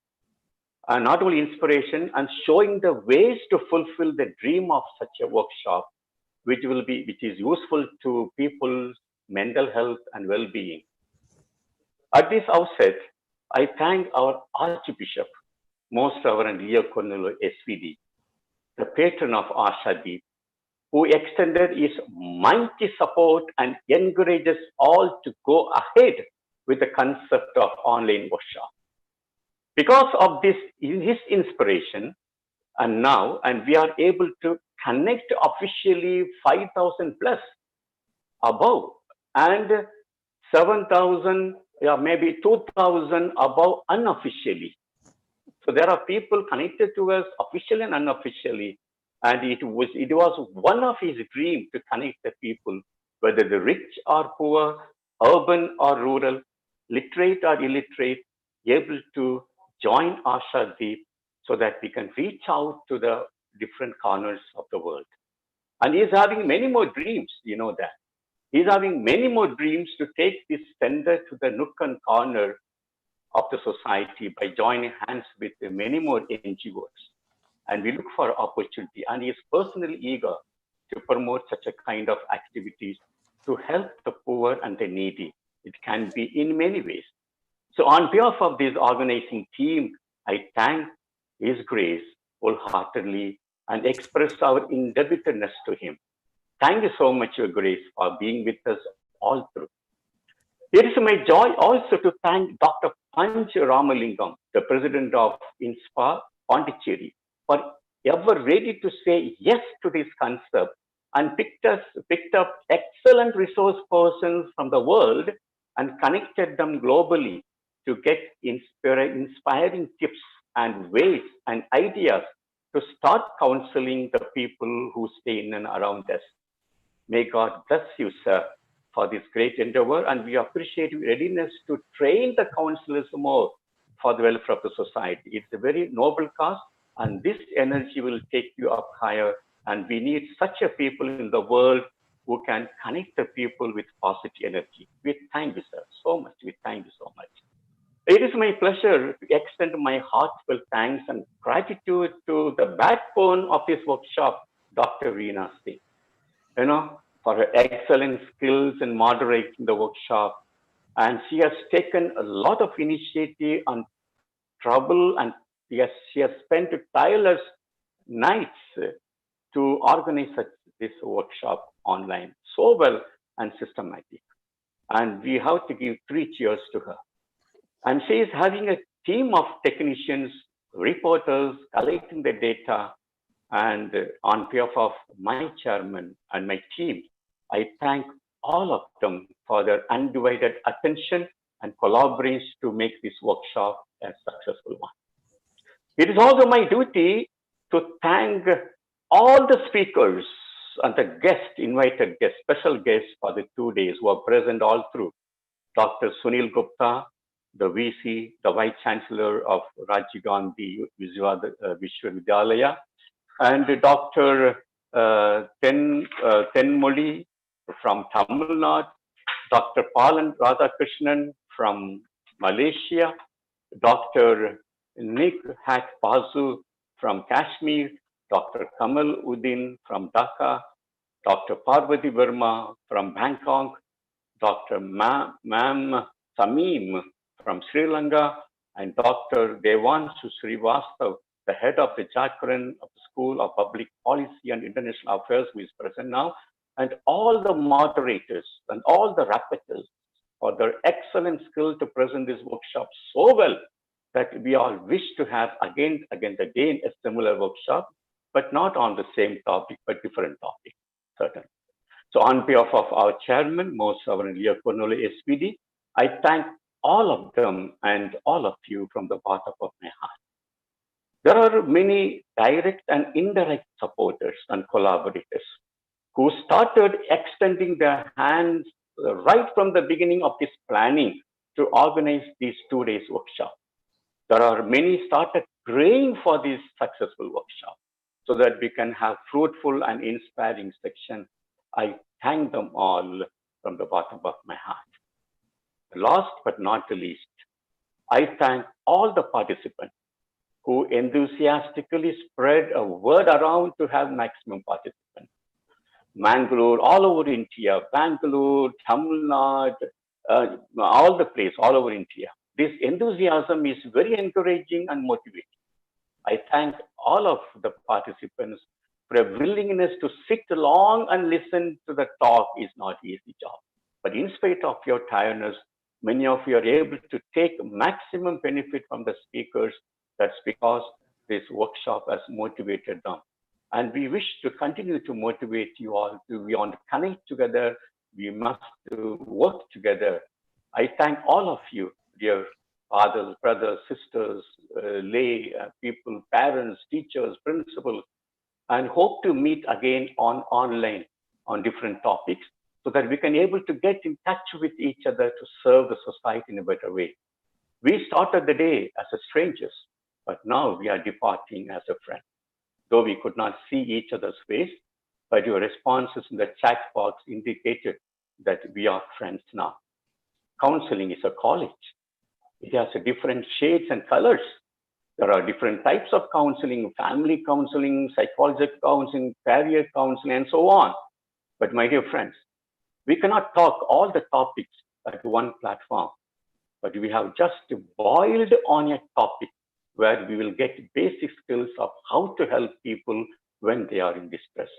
Not only inspiration and showing the ways to fulfill the dream of such a workshop, which is useful to people's mental health and well-being. At this outset, I thank our Archbishop, Most Reverend Leo Cornelio SVD, the patron of ASHADEEP, who extended his mighty support and encourages all to go ahead with the concept of online workshop. Because of this, his inspiration, and we are able to connect officially 5,000 plus above and 7,000, maybe 2,000 above unofficially. So there are people connected to us officially and unofficially. And it was one of his dreams to connect the people, whether the rich or poor, urban or rural, literate or illiterate, able to join ASHADEEP so that we can reach out to the different corners of the world. And he's having many more dreams, you know that. He's having many more dreams to take this center to the nook and corner of the society by joining hands with many more NGOs. And we look for opportunity, and he is personally eager to promote such a kind of activities to help the poor and the needy. It can be in many ways. So on behalf of this organizing team, I thank His Grace wholeheartedly and express our indebtedness to him. Thank you so much, Your Grace, for being with us all through. It is my joy also to thank Dr. Panch Ramalingam, the president of INSPA Pondicherry, for ever ready to say yes to this concept and picked up excellent resource persons from the world and connected them globally to get inspiring tips and ways and ideas to start counseling the people who stay in and around us. May God bless you, sir, for this great endeavor, and we appreciate your readiness to train the counselors more for the welfare of the society. It's a very noble cause, and this energy will take you up higher, and we need such a people in the world who can connect the people with positive energy. We thank you, sir, so much. We thank you so much. It is my pleasure to extend my heartfelt thanks and gratitude to the backbone of this workshop, Dr. Reena Singh, for her excellent skills in moderating the workshop. And she has taken a lot of initiative and trouble, and she has spent tireless nights to organize this workshop online so well and systematic. And we have to give 3 cheers to her. And she is having a team of technicians, reporters, collecting the data. And on behalf of my chairman and my team, I thank all of them for their undivided attention and collaboration to make this workshop a successful one. It is also my duty to thank all the speakers and the invited guests, special guests for the 2 days who are present all through. Dr. Sunil Gupta, the VC, the Vice Chancellor of Rajiv Gandhi Vishwavidyalaya, and Dr. Tenmoli from Tamil Nadu, Dr. Palan Radhakrishnan from Malaysia, Dr. Nick Hat Basu from Kashmir, Dr. Kamal Uddin from Dhaka, Dr. Parvati Verma from Bangkok, Dr. Ma'am Samim from Sri Lanka, and Dr. Devanshu Srivastav, the head of the Jacqueline of the School of Public Policy and International Affairs, who is present now, and all the moderators and all the rapporteurs for their excellent skill to present this workshop so well that we all wish to have again a similar workshop, but not on the same topic, but different topic, certainly. So on behalf of our chairman, Most Reverend Leo Cornelio SVD, I thank all of them and all of you from the bottom of my heart. There are many direct and indirect supporters and collaborators who started extending their hands right from the beginning of this planning to organize these 2 days workshop. There are many started praying for this successful workshop so that we can have fruitful and inspiring section. I thank them all from the bottom of my heart. Last but not the least, I thank all the participants who enthusiastically spread a word around to have maximum participants. Mangalore, all over India, Bangalore, Tamil Nadu, all the place, all over India. This enthusiasm is very encouraging and motivating. I thank all of the participants for a willingness to sit long and listen to the talk is not easy job. But in spite of your tiredness, many of you are able to take maximum benefit from the speakers. That's because this workshop has motivated them. And we wish to continue to motivate you all. We want to connect together. We must work together. I thank all of you, dear fathers, brothers, sisters, lay people, parents, teachers, principals, and hope to meet again online on different topics so that we can able to get in touch with each other to serve the society in a better way. We started the day as a strangers, but now we are departing as a friend. Though we could not see each other's face, but your responses in the chat box indicated that we are friends now. Counseling is a college. It has a different shades and colors. There are different types of counseling, family counseling, psychological counseling, career counseling, and so on. But my dear friends, we cannot talk all the topics at one platform, but we have just boiled on a topic where we will get basic skills of how to help people when they are in distress.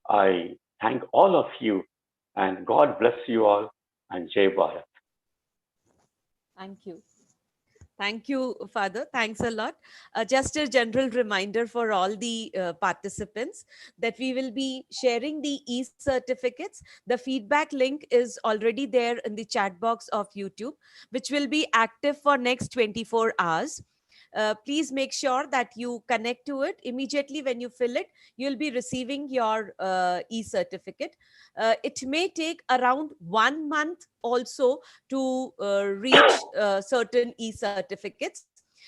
I thank all of you and God bless you all and Jai Bharat. Thank you. Thank you, Father. Thanks a lot. Just a general reminder for all the participants that we will be sharing the e-certificates. The feedback link is already there in the chat box of YouTube, which will be active for next 24 hours. Please make sure that you connect to it immediately. When you fill it, you'll be receiving your e-certificate. It may take around 1 month also to reach certain e-certificates,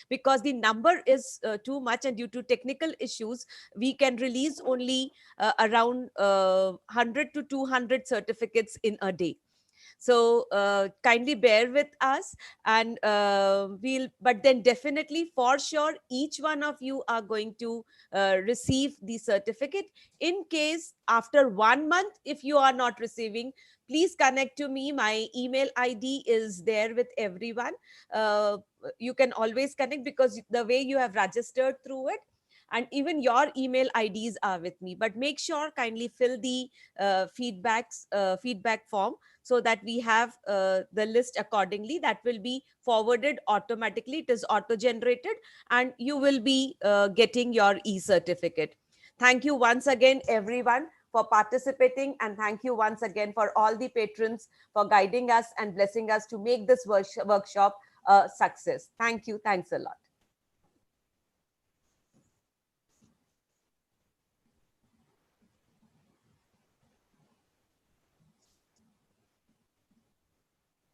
because the number is too much, and due to technical issues we can release only around 100 to 200 certificates in a day. So kindly bear with us, and but then definitely for sure each one of you are going to receive the certificate. In case after 1 month if you are not receiving, please connect to me. My email ID is there with everyone. You can always connect, because the way you have registered through it, and even your email IDs are with me. But make sure kindly fill the feedback form, so that we have the list accordingly. That will be forwarded automatically. It is auto generated, and you will be getting your e-certificate. Thank you once again everyone for participating, and thank you once again for all the patrons for guiding us and blessing us to make this workshop a success. Thank you. Thanks a lot.